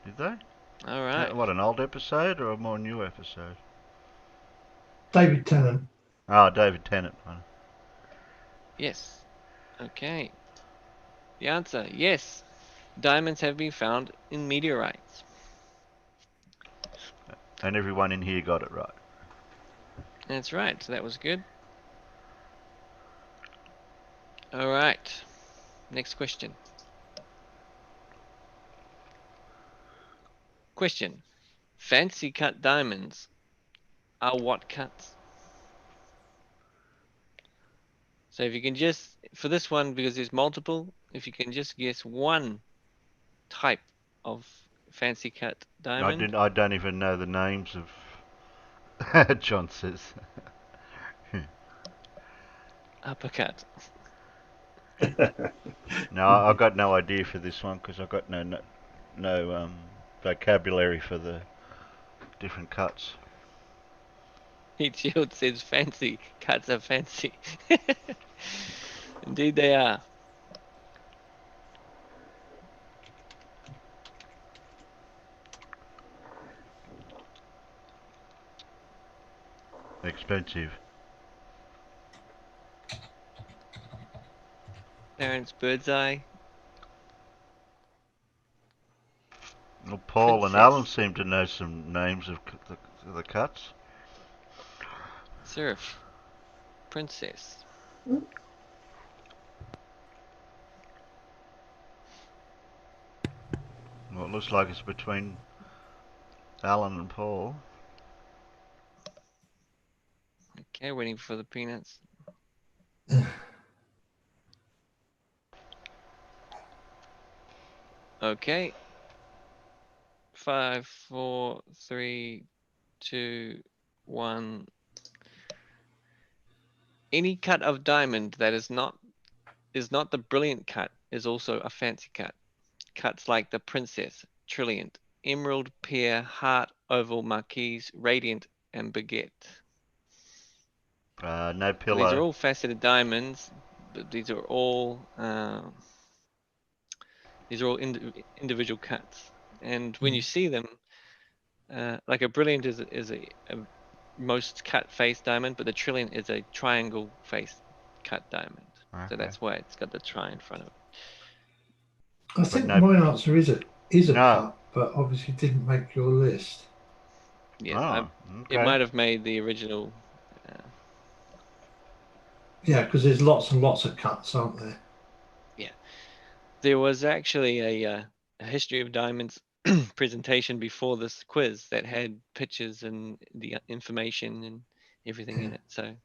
Did they? All right. What, an old episode or a more new episode? David Tennant. Oh, David Tennant one. Yes. Okay. The answer, yes. Diamonds have been found in meteorites. And everyone in here got it right. That's right. So that was good. All right. Next question. Question. Fancy cut diamonds are what cuts? So if you can just, for this one, because there's multiple, if you can just guess one type of fancy cut diamond. I don't even know the names of. John says. Uppercut. No, I've got no idea for this one because I've got no vocabulary for the different cuts. Heat Shield says fancy cuts are fancy. Indeed they are. Expensive. Terence Birdseye. Well, Paul and Princess. Alan seem to know some names of the cuts. Surf. Princess. Well, it looks like it's between Alan and Paul. Okay, waiting for the peanuts. Okay. 5, 4, 3, 2, 1. Any cut of diamond that is not the brilliant cut is also a fancy cut. Cuts like the Princess, Trilliant, Emerald, Pear, Heart, Oval, Marquise, Radiant, and Baguette. No So pillow. these are all faceted diamonds, but these are all individual cuts. And when you see them, like a brilliant is a most cut face diamond, but the Trilliant is a triangle face cut diamond. Okay. So that's why it's got the tri in front of it. I think no- my answer is a No. cut, but obviously didn't make your list. Yes, Okay. it might have made the original. Yeah, because there's lots and lots of cuts, aren't there? There was actually a history of diamonds presentation before this quiz that had pictures and the information and everything in it. So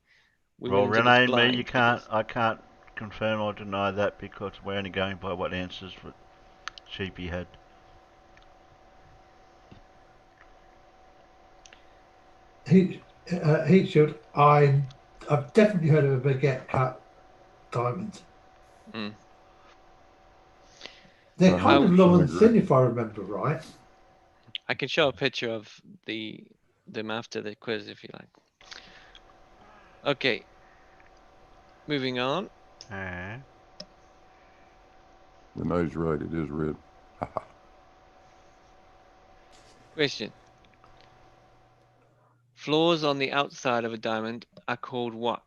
we Well, went into this Renee and me, blind. because- I can't confirm or deny that because we're only going by what answers that Sheepy had. Heat shield. I've definitely heard of a baguette cut diamond. Mm. They're kind of 100% long and agree. thin, if I remember right. I can show a picture of them after the quiz if you like. Okay. Moving on. Renee's right. It is red. Question. Flaws on the outside of a diamond are called what?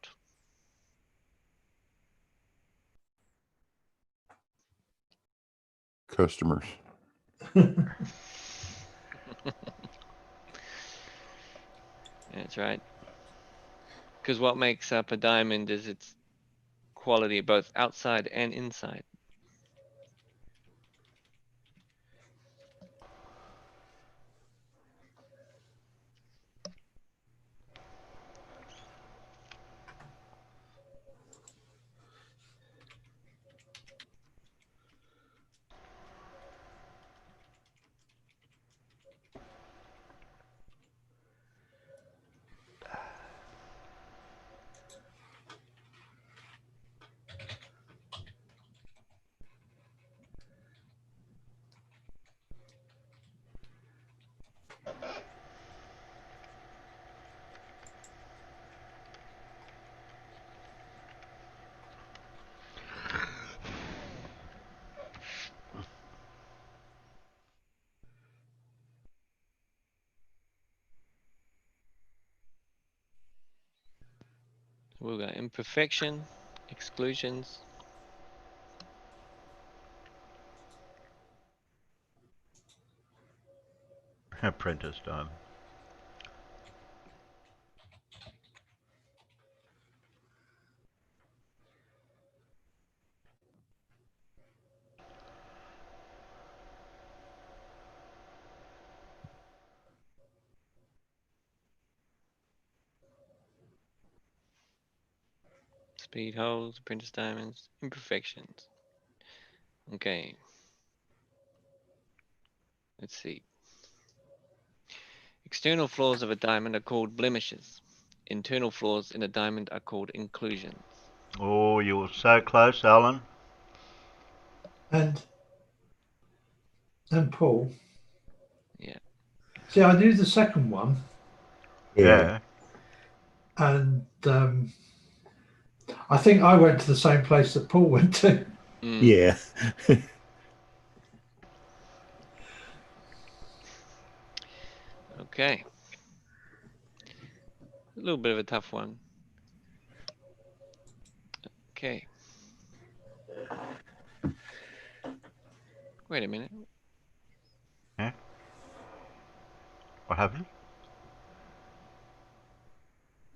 Customers. That's right. Because what makes up a diamond is its quality, both outside and inside. We've got imperfection, exclusions. Apprentice diamond. Speed holes, apprentice diamonds, imperfections. Okay. Let's see. External flaws of a diamond are called blemishes. Internal flaws in a diamond are called inclusions. Oh, you were so close, Alan. And Paul. Yeah. See, I knew the second one, Yeah. and I think I went to the same place that Paul went to. Mm. Yeah. Okay. A little bit of a tough one. Okay. Wait a minute. Yeah. What happened?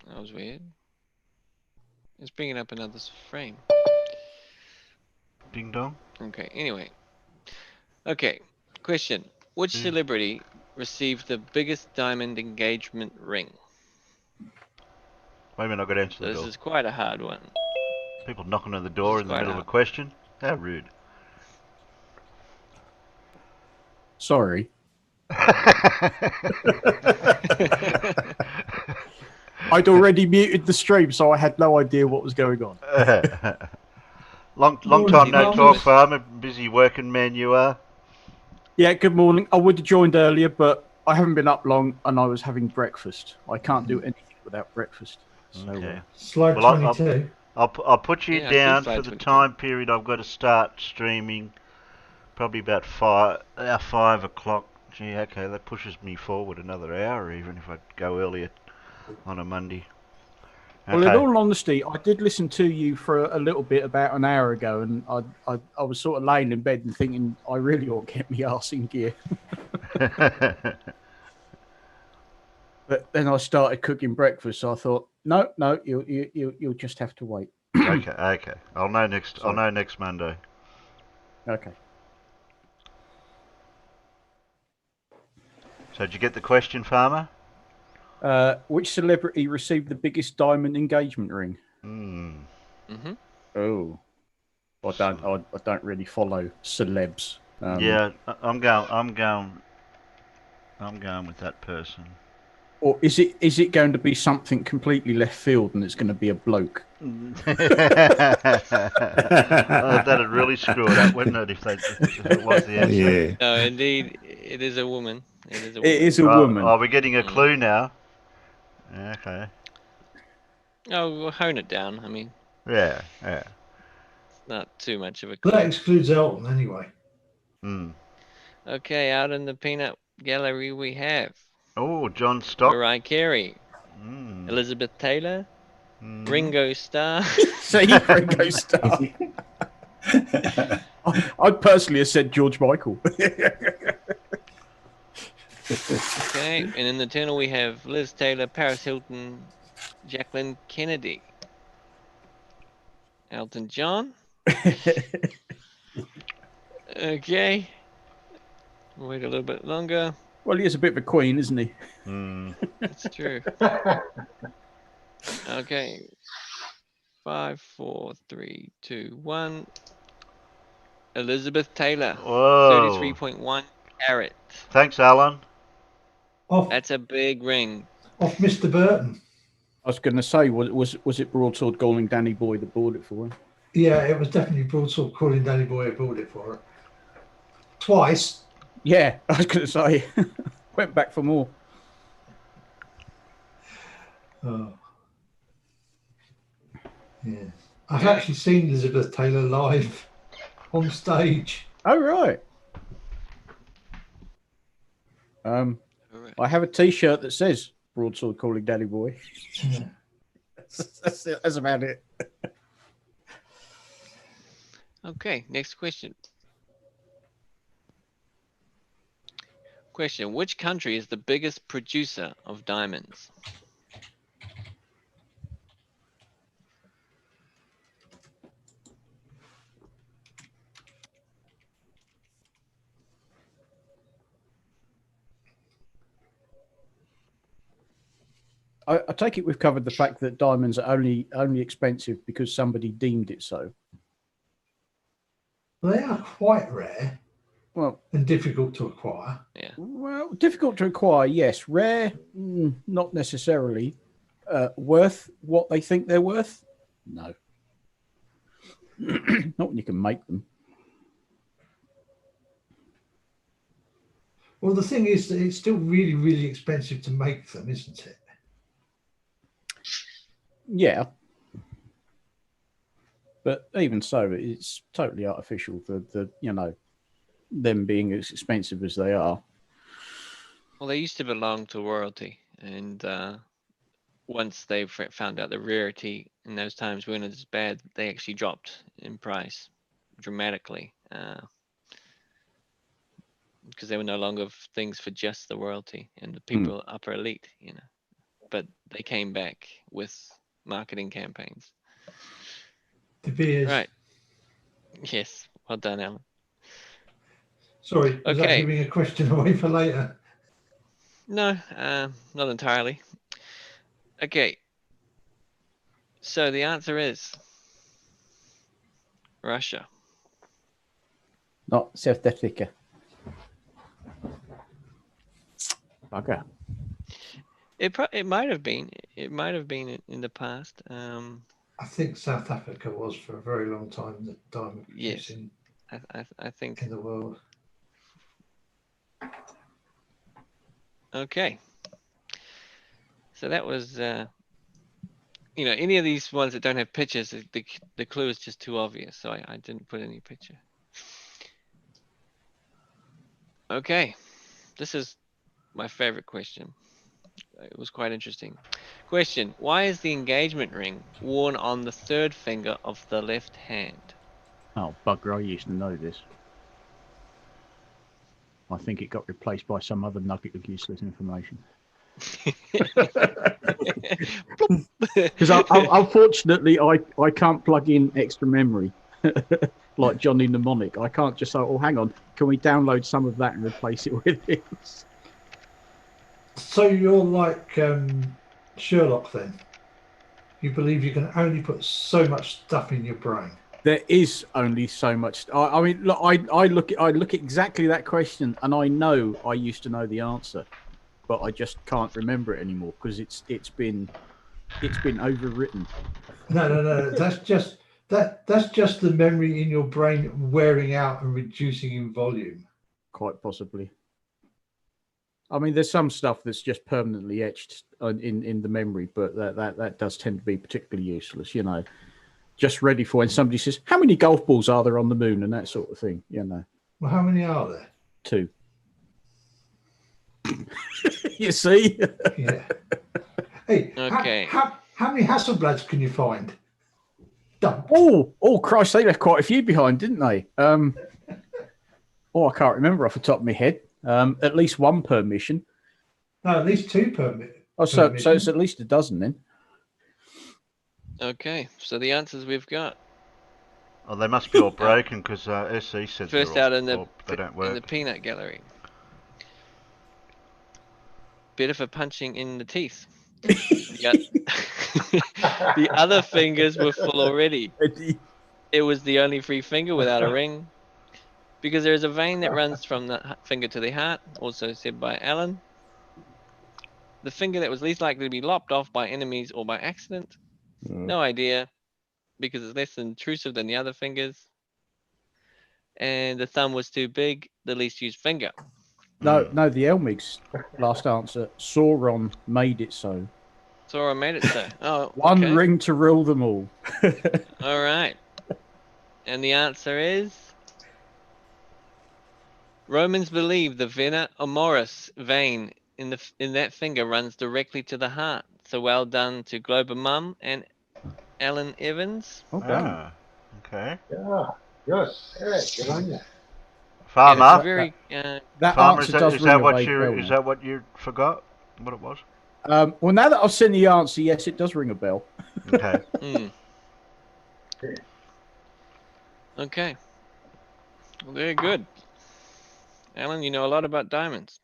That was weird. It's bringing up another frame. Ding dong. Okay, anyway. Okay, question. Which celebrity received the biggest diamond engagement ring? Wait a minute, I've got to answer So the this door. is quite a hard one. People knocking on the door in the quite middle of a hard. question. How rude. Sorry. I'd already muted the stream, so I had no idea what was going on. long time no talk, farmer. Busy working man you are. Yeah, good morning. I would have joined earlier, but I haven't been up long and I was having breakfast. I can't do anything without breakfast. So, Okay. Slide Well, 22. I'll put you Yeah, I see down slide for the 22. time period I've got to start streaming. Probably about 5 o'clock. Gee, okay, that pushes me forward another hour even if I go earlier on a Monday. Well, in Okay. all honesty, I did listen to you for a little bit about an hour ago, and I was sort of laying in bed and thinking I really ought to get my arse in gear. But then I started cooking breakfast, so I thought, no, you'll just have to wait. Okay. I'll know next Sorry. Monday. Okay. So did you get the question, Farmer? Which celebrity received the biggest diamond engagement ring? Mm-hmm. Oh, I don't really follow celebs. Yeah, I'm going with that person. Or is it going to be something completely left field and it's going to be a bloke? That'd really screw it up, wouldn't it, if it was the answer? Yeah. No, indeed, it is a woman. It is a It woman. is a woman. Are we getting a clue now? Okay. Oh, we'll hone it down. I mean, Yeah. not too much of a Well, that clue. excludes Elton anyway. Okay, out in the peanut gallery we have Oh, John Stock. Mariah Carey, Elizabeth Taylor, Ringo Starr. See, Ringo Starr. I'd personally have said George Michael. Okay, and in the tunnel we have Liz Taylor, Paris Hilton, Jacqueline Kennedy, Elton John. Okay, wait a little bit longer. Well, he is a bit of a queen, isn't he? That's true. Okay, 5, 4, 3, 2, 1. Elizabeth Taylor, Whoa. 33.1 carat. Thanks, Alan. That's a big ring. Off Mr. Burton. I was going to say, was it Broadsword calling Danny Boy that bought it for him? Yeah, it was definitely Broadsword calling Danny Boy who bought it for it. Twice. Yeah, I was going to say. Went back for more. Oh. Yeah. I've actually seen Elizabeth Taylor live on stage. Oh, right. I have a T-shirt that says Broadsword calling Danny Boy. Yeah. That's about it. Okay, next question. Question: which country is the biggest producer of diamonds? I take it we've covered the fact that diamonds are only expensive because somebody deemed it so. They are quite rare. Well, and difficult to acquire. Yeah. Well, difficult to acquire, yes. Rare, not necessarily. Worth what they think they're worth? No. Not when you can make them. Well, the thing is that it's still really, really expensive to make them, isn't it? Yeah. But even so, it's totally artificial for them being as expensive as they are. Well, they used to belong to royalty, and once they found out the rarity in those times weren't as bad, they actually dropped in price dramatically because they were no longer things for just the royalty and the people upper elite, But they came back with marketing campaigns. De Beers. Right. Yes. Well done, Alan. Sorry, was that Okay. giving a question away for later? No, not entirely. Okay. So the answer is Russia. Not South Africa. Bugger. It might have been. It might have been in the past. I think South Africa was for a very long time the diamond producing I think in the world. Okay. So that was, any of these ones that don't have pictures, the clue is just too obvious. So I didn't put any picture. Okay. This is my favorite question. It was quite interesting. Question: why is the engagement ring worn on the third finger of the left hand? Oh, bugger, I used to know this. I think it got replaced by some other nugget of useless information. Because unfortunately, I can't plug in extra memory. like Johnny Mnemonic. I can't just say, "Oh, hang on, can we download some of that and replace it with this?" So you're like Sherlock then? You believe you can only put so much stuff in your brain? There is only so much. I mean, look, I look at exactly that question, and I know I used to know the answer, but I just can't remember it anymore because it's been overwritten. No. That's just the memory in your brain wearing out and reducing in volume. Quite possibly. I mean, there's some stuff that's just permanently etched in the memory, but that does tend to be particularly useless. You know, just ready for when somebody says, "How many golf balls are there on the moon?" and that sort of thing. You know. Well, how many are there? 2. You see? Yeah. Hey, Okay. how many Hasselblads can you find? Dump. Oh, Christ! They left quite a few behind, didn't they? I can't remember off the top of my head. At least 1 per mission. No, at least 2 per minute. Oh, so it's at least a dozen then. Okay, so the answers we've got. Oh, they must be all broken because SE said First they're out all, in the they don't work. in the peanut gallery. Bit of a punching in the teeth. The other fingers were full already. It was the only free finger without a ring. Because there is a vein that runs from the finger to the heart, also said by Alan. The finger that was least likely to be lopped off by enemies or by accident. No idea, because it's less intrusive than the other fingers. And the thumb was too big, the least used finger. No, the Elmig's last answer. Sauron made it so. Sauron made it so. Oh, One okay. ring to rule them all. All right. And the answer is... Romans believe the vena amoris vein in that finger runs directly to the heart. So well done to Glober Mum and Alan Evans. Okay. Yeah, good. Yeah, good on you. Farmer. And it's very, that Farmer, answer does ring a vague bell. Is that what you forgot? What it was? Well, now that I've seen the answer, yes, it does ring a bell. Okay. Okay. Well, very good. Alan, you know a lot about diamonds.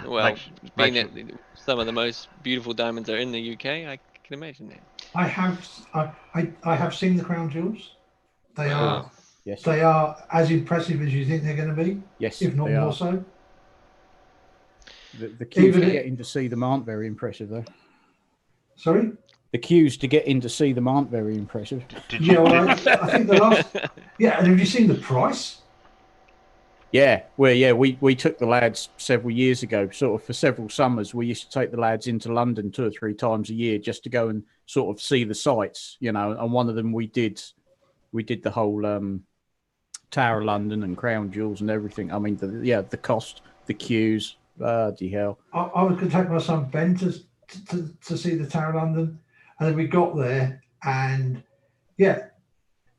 Well, being that some of the most beautiful diamonds are in the UK, I can imagine that. I have seen the crown jewels. They are yes. They are as impressive as you think they're going to be. Yes, if not they more are. so. The queues to get in to see them aren't very impressive, though. Sorry? The queues to get in to see them aren't very impressive. I think the last. Yeah, and have you seen the price? Yeah, we took the lads several years ago, sort of for several summers. We used to take the lads into London 2 or 3 times a year just to go and sort of see the sights, you know. And one of them we did the whole Tower of London and Crown Jewels and everything. I mean, the cost, the queues, bloody hell. I was going to take my son Ben to see the Tower of London, and then we got there, and yeah,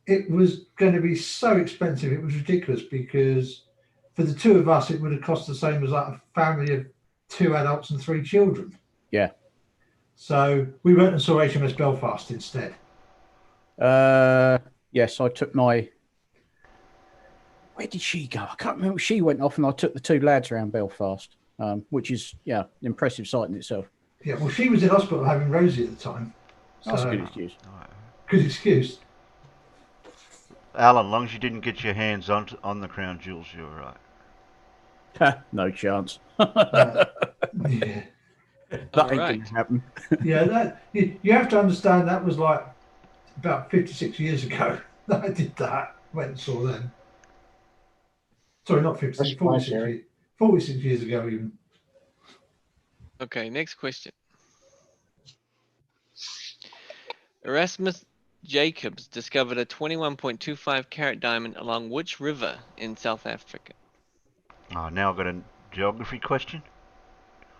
it was going to be so expensive. It was ridiculous because for the 2 of us, it would have cost the same as like a family of 2 adults and 3 children. Yeah. So we went and saw HMS Belfast instead. Yes, I took my. Where did she go? I can't remember. She went off, and I took the 2 lads around Belfast, which is an impressive sight in itself. Yeah, well, she was in hospital having Rosie at the time. So, that's a good excuse. Good excuse. Alan, as long as you didn't get your hands on the crown jewels, you were right. No chance. Yeah. That ain't going to happen. Yeah, that you have to understand that was like about 56 years ago that I did that. Went and saw them. Sorry, not 56, 46 years ago even. Okay, next question. Erasmus Jacobs discovered a 21.25 carat diamond along which river in South Africa? Oh, now I've got a geography question.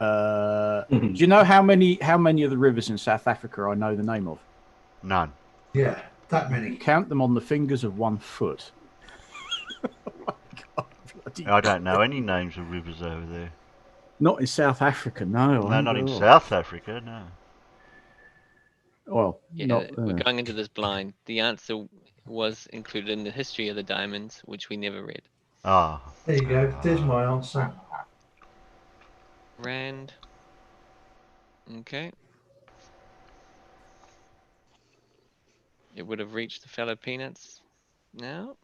Do you know how many of the rivers in South Africa I know the name of? None. Yeah, that many. Count them on the fingers of 1 foot. Oh my God, I don't know any names of rivers over there. Not in South Africa, no. No, not in South Africa, no. Well, Yeah, not. we're going into this blind. The answer was included in the history of the diamonds, which we never read. Ah. There you go. There's my answer. Rand. Okay. It would have reached the fellow peanuts now.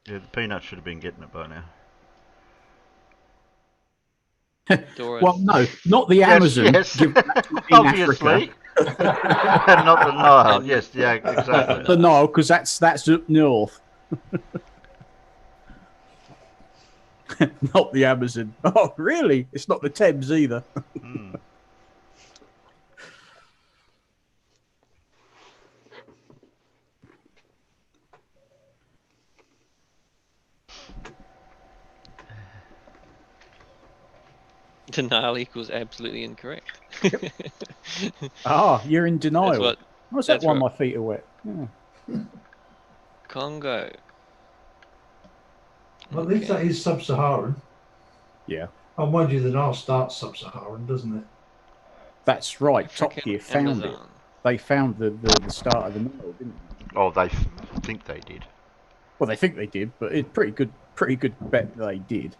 Yeah, the peanuts should have been getting it by now. Doris. Well, no, not the Yes, Amazon. yes. In Obviously. Africa. And not the Nile. And- Yes, yeah, exactly. The Nile, because that's up north. Not the Amazon. Oh, really? It's not the Thames either. Mm. Denial equals absolutely incorrect. Ah, you're in denial. That's what. What's that that's one? what- My feet are wet. Yeah. Congo. Well, at least that is sub-Saharan. Yeah, Oh, mind you, the Nile starts sub-Saharan, doesn't it? that's right. Top African Gear found it. Amazon. They found the start of the Nile, didn't they? Oh, they think they did. Well, they think they did, but it's pretty good bet they did.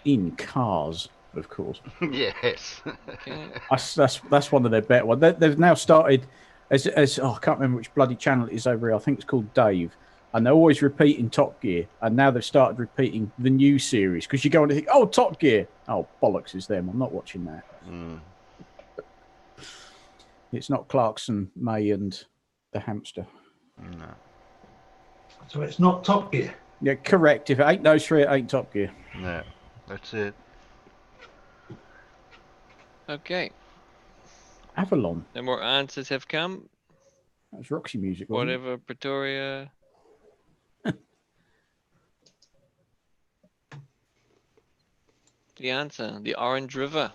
In cars, of course. Yes. Okay. That's one of their better ones. They've now started as I can't remember which bloody channel it is over here. I think it's called Dave, and they're always repeating Top Gear, and now they've started repeating the new series because you go and think, oh, Top Gear, oh bollocks, is them. I'm not watching that. Mm. It's not Clarkson, May, and the hamster. No. So it's not Top Gear. Yeah, correct. If it ain't those three, it ain't Top Gear. No. That's it. Okay. Avalon. No more answers have come. That was Roxy music. Wasn't it? Whatever, Pretoria. The answer, the Orange River.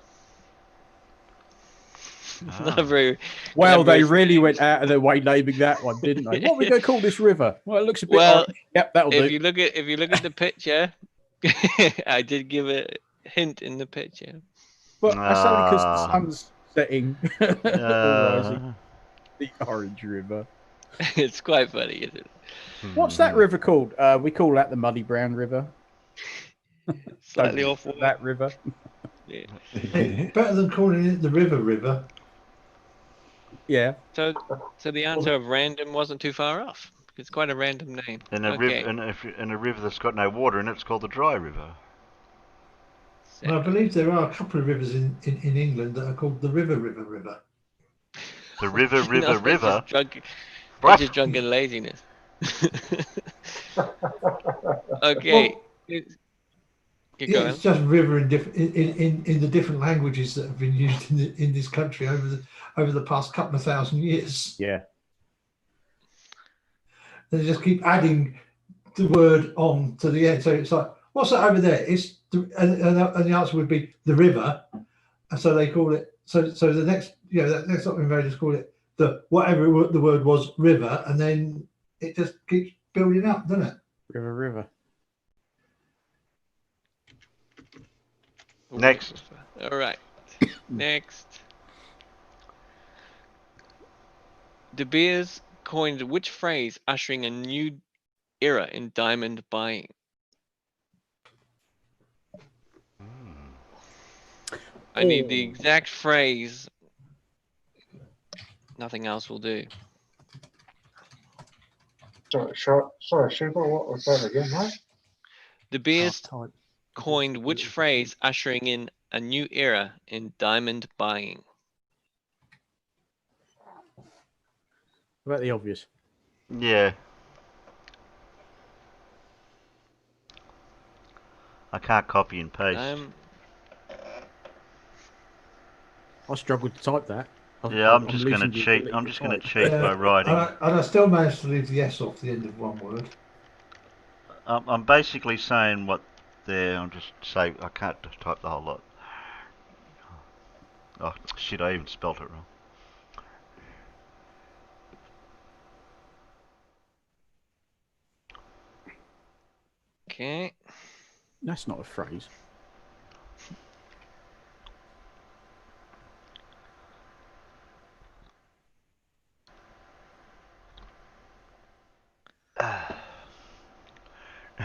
Not a very Well, they clever- really went out of their way naming that one, didn't they? What are we going to call this river? Well, it looks a bit. Well, orange. Yep, that'll if do. you look at the picture, I did give a hint in the picture. But that's only because the Ah. sun's setting. Rising. The Orange River. It's quite funny, isn't it? What's that river called? We call that the Muddy Brown River. Slightly Don't off. that river. Yeah. Hey, better than calling it the River. Yeah. So the answer of random wasn't too far off. It's quite a random name. And a Okay. river, and a river that's got no water in it, it's called the dry river. And I believe there are a couple of rivers in England that are called the River. The river, No, they're river. just drunk, they're What? just drunken laziness. Okay. Keep going. It's just river in the different languages that have been used in this country over the past couple of thousand years. Yeah. They just keep adding the word on to the end. So it's like, what's that over there? It's and the answer would be the river. And so they call it. So the next, the next lot of invaders call it the whatever the word was, river, and then it just keeps building up, doesn't it? River. Next. All right. Next. De Beers coined which phrase ushering a new era in diamond buying? I need the exact phrase. Nothing else will do. Sorry, Super, what was that again, mate? De Beers coined which phrase ushering in a new era in diamond buying? What about the obvious? Yeah. I can't copy and paste. I struggled to type that. Yeah, I'm just going to losing the cheat. ability I'm to just going to type. cheat by writing. And I still managed to leave the S off the end of one word. I'm basically saying what there. I'm just say I can't type the whole lot. Oh shit! I even spelt it wrong. Okay. That's not a phrase.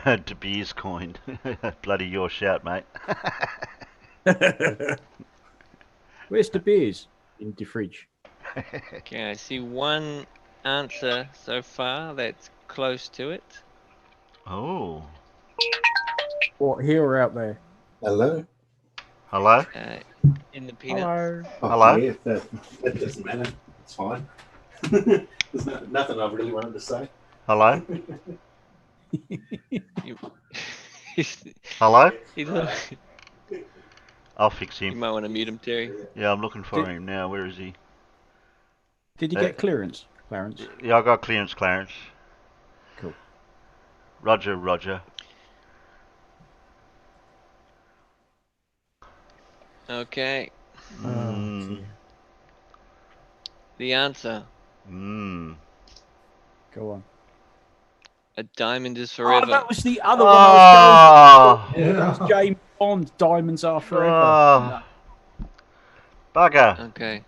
De Beers coin. Bloody your shout, mate. Where's the beers? In the fridge. Okay, I see one answer so far that's close to it. Oh. What, here or out there? Hello. Hello? In the peanuts. Hello. Oh, Hello? Yeah, that doesn't matter. It's fine. There's nothing I really wanted to say. Hello? You, Hello? he's not- I'll fix you him. might want to mute him, Terry. Yeah, I'm looking for him now. Where is he? Did you get clearance, Clarence? Yeah, I got clearance, Clarence. Cool. Roger, Roger. Okay, Mm. the answer. Mm. Go on. A diamond is Oh, forever. that was the other one I was going Oh. for. That was James Bond, Diamonds Are Forever. Oh. Bugger. Okay.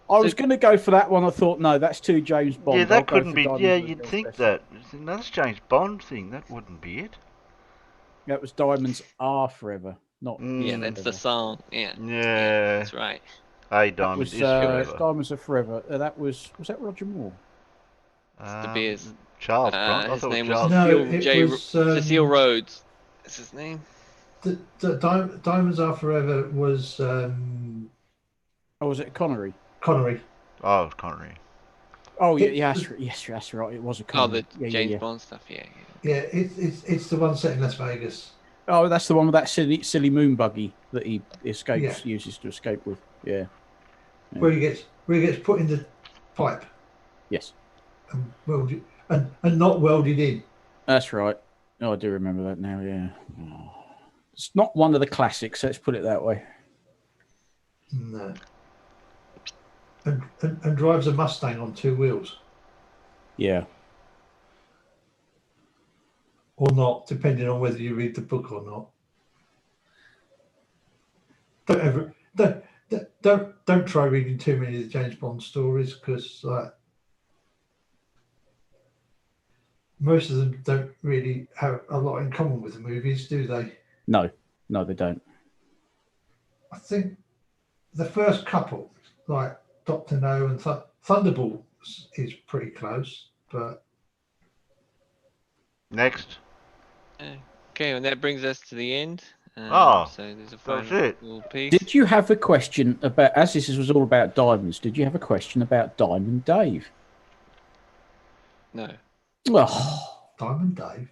I was going to go for that one. I thought, no, that's too James Bond. Yeah, I'll that go couldn't for be. Diamonds Yeah, Are you'd Forever think best. that. That's James Bond thing. That wouldn't be it. That was Diamonds Are Forever, not. Yeah, that's the Forever. song. Yeah. Yeah. That's right. Hey, That Diamond was is forever. Diamonds Are Forever. That was that Roger Moore? The Beers. Charles Bronx. I His thought name it was was Charles. No, Phil it was Cecile Rhodes. That's his name. Diamonds Are Forever was Oh, was it Connery? Connery. Oh, Connery. Oh yeah, It yeah, was- yes, that's right. It was a Oh, Connery. the yeah, James yeah. Bond stuff. Yeah. Yeah, it's the one set in Las Vegas. Oh, that's the one with that silly moon buggy that he escapes, Yeah. uses to escape with. Yeah. Where he gets put in the pipe Yes, and welded and not welded in. that's right. Oh, I do remember that now. Yeah. Oh. It's not one of the classics. Let's put it that way. No. And drives a Mustang on two wheels Yeah. or not, depending on whether you read the book or not. Don't try reading too many of the James Bond stories because most of them don't really have a lot in common with the movies, do they? No, they don't. I think the first couple, like Doctor No and Thunderball, is pretty close, but Next. Okay, and that brings us to the end. Oh, so there's a that's final it. little piece. Did you have a question about, as this was all about diamonds, did you have a question about Diamond Dave? No. Oh, Diamond Dave.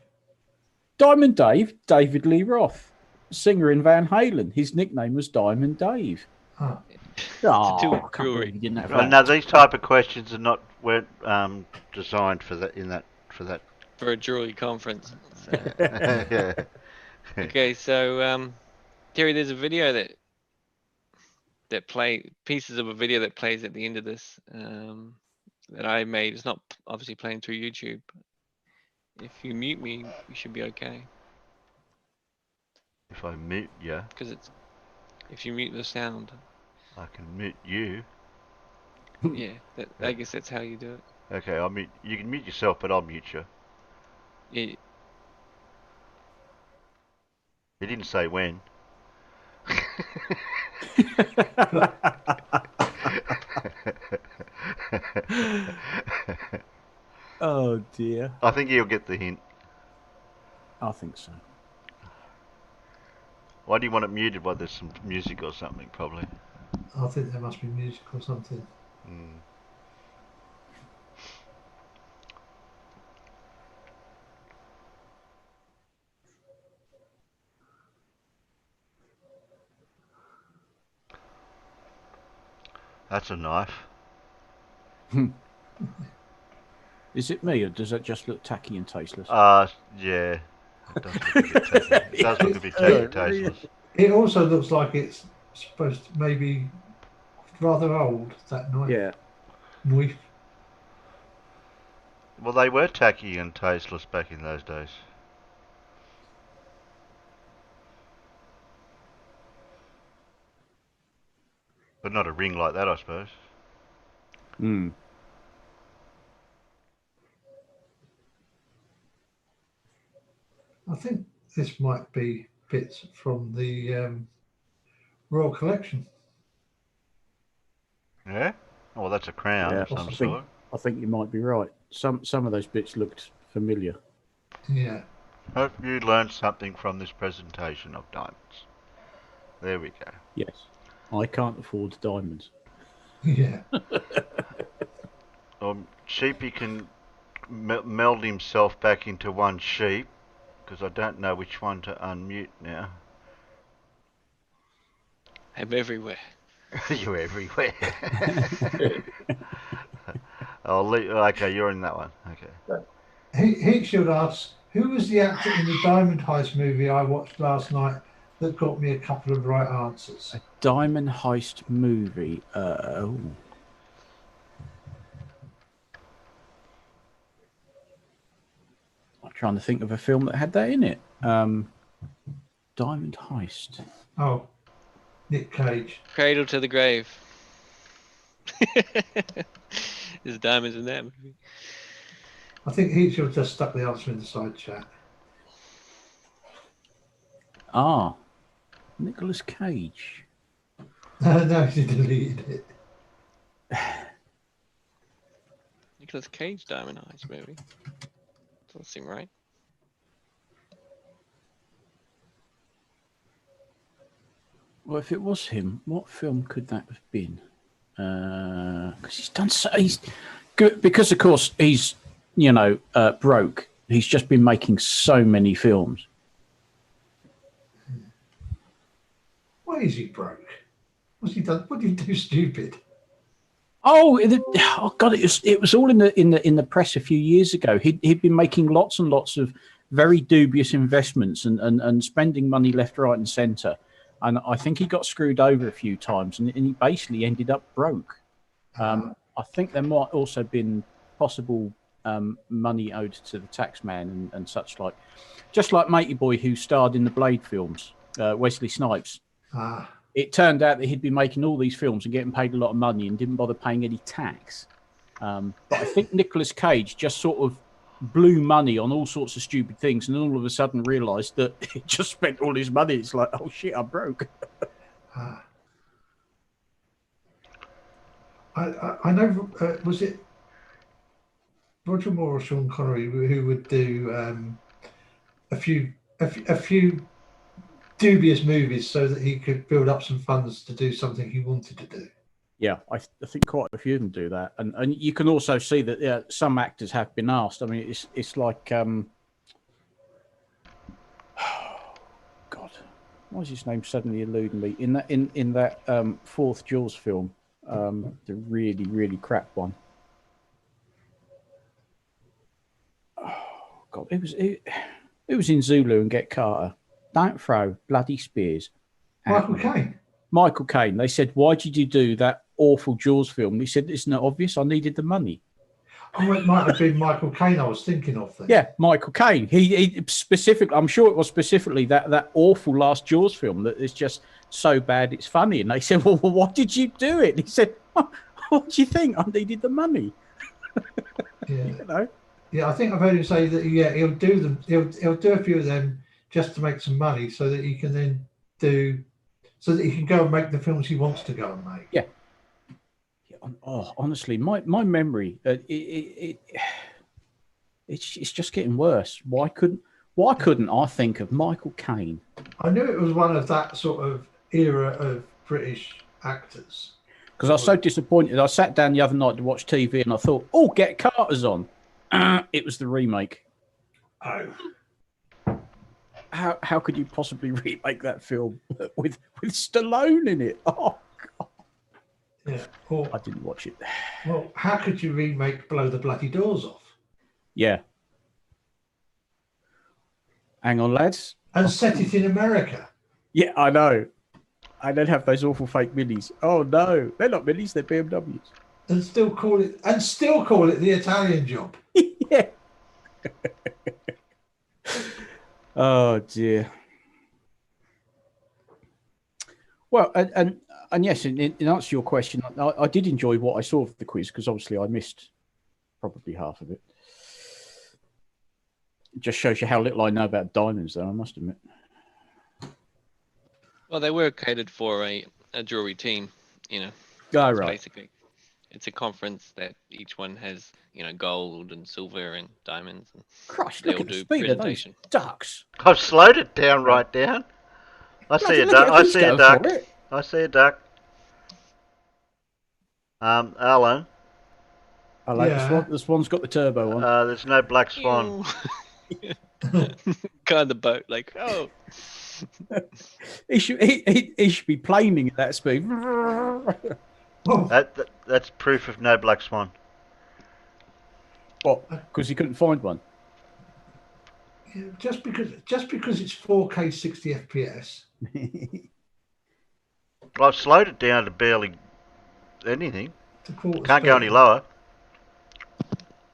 Diamond Dave, David Lee Roth, singer in Van Halen. His nickname was Diamond Dave. Oh. Oh, To do I it can't brewery. believe you didn't have Right, that. now these type of questions weren't designed for that. For a jewelry conference. So. Yeah. Okay, so Terry, there's a video pieces of a video that plays at the end of this that I made. It's not obviously playing through YouTube. If you mute me, you should be okay. If I mute you, Because if you mute the sound, I can mute you. yeah, I guess that's how you do it. Okay, I'll mute. You can mute yourself, but I'll mute you. Yeah. He didn't say when. Oh dear. I think he'll get the hint. I think so. Why do you want it muted? Why, there's some music or something, probably. I think there must be music or something. Mm. That's a knife. Is it me, or does that just look tacky and tasteless? Yeah. It does look a bit tacky. It does look a bit tacky, tasteless. It also looks like it's supposed to maybe rather old, that knife. Yeah. Knife. Well, they were tacky and tasteless back in those days. But not a ring like that, I suppose. Hmm. I think this might be bits from the Royal Collection. Yeah? Oh, well, that's a crown Yeah, of some I think sort. I think you might be right. Some of those bits looked familiar. Yeah. Hope you learned something from this presentation of diamonds. There we go. Yes, I can't afford diamonds. Yeah. Sheepy can meld himself back into one sheep, because I don't know which one to unmute now. I'm everywhere. You're everywhere. I'll leave. Okay, you're in that one. Okay. Heat Shield asks, who was the actor in the Diamond Heist movie I watched last night that got me a couple of right answers? A Diamond Heist movie. Oh. I'm trying to think of a film that had that in it. Diamond Heist. Oh, Nick Cage. Cradle to the Grave. There's diamonds in that movie. I think Heat Shield just stuck the answer in the side chat. Ah, Nicolas Cage. No, he deleted it. Nicolas Cage Diamond Heist movie. Doesn't seem right. Well, if it was him, what film could that have been? Because he's done so. He's good because, of course, he's broke. He's just been making so many films. Why is he broke? What's he done? What did he do stupid? Oh God! It was all in the press a few years ago. He'd been making lots and lots of very dubious investments and spending money left, right, and centre. And I think he got screwed over a few times, and he basically ended up broke. I think there might also been possible money owed to the taxman and such like. Just like Matey Boy, who starred in the Blade films, Wesley Snipes. It turned out that he'd been making all these films and getting paid a lot of money and didn't bother paying any tax. But I think Nicolas Cage just sort of blew money on all sorts of stupid things and all of a sudden realised that he just spent all his money. It's like, oh shit, I'm broke. I know, was it Roger Moore or Sean Connery who would do a few dubious movies so that he could build up some funds to do something he wanted to do? Yeah, I think quite a few of them do that, and you can also see that some actors have been asked. I mean, it's like, God, why is his name suddenly eluding me? In that fourth Jaws film, the really crap one. Oh God, it was in Zulu and Get Carter. Don't throw bloody spears. Michael Caine. Michael Caine. They said, why did you do that awful Jaws film? He said, isn't it obvious? I needed the money. Oh, it might have been Michael Caine I was thinking of then. Yeah, Michael Caine. He specifically, I'm sure it was specifically that awful last Jaws film that is just so bad it's funny. And they said, well, why did you do it? And he said, what do you think? I needed the money. Yeah. You know? Yeah, I think I've heard him say that. Yeah, he'll do them. He'll do a few of them just to make some money, so that he can then so that he can go and make the films he wants to go and make. Yeah. Oh, honestly, my memory, it's just getting worse. Why couldn't I think of Michael Caine? I knew it was one of that sort of era of British actors. Because I was so disappointed. I sat down the other night to watch TV and I thought, oh, Get Carter's on. It was the remake. Oh. How could you possibly remake that film with Stallone in it? Oh, God. Yeah. I didn't watch it. Well, how could you remake Blow the Bloody Doors Off? Yeah. Hang on, lads. And set it in America. Yeah, I know. And then have those awful fake minis. Oh no, they're not minis; they're BMWs. And still call it the Italian Job. Yeah. Oh dear. Well, and yes, in answer to your question, I did enjoy what I saw of the quiz because obviously I missed probably half of it. It just shows you how little I know about diamonds, though, I must admit. Well, they were catered for a jewelry team, you know. Oh, It's right. Basically, it's a conference that each one has, you know, gold and silver and diamonds. And Christ, they look all at the do speed of those presentation. ducks. I've slowed it down right down. I see Bloody a look duck. at I he's see a going duck. for it. I see a duck. Alan, I like Yeah. this one's got the turbo on. there's no black swan. Kind of the boat, like, oh. He should be planing at that speed. That's proof of no black swan. What? Because he couldn't find one. Yeah, just because it's 4K 60 FPS. I've slowed it down to barely anything. To quarter Can't go speed. any lower.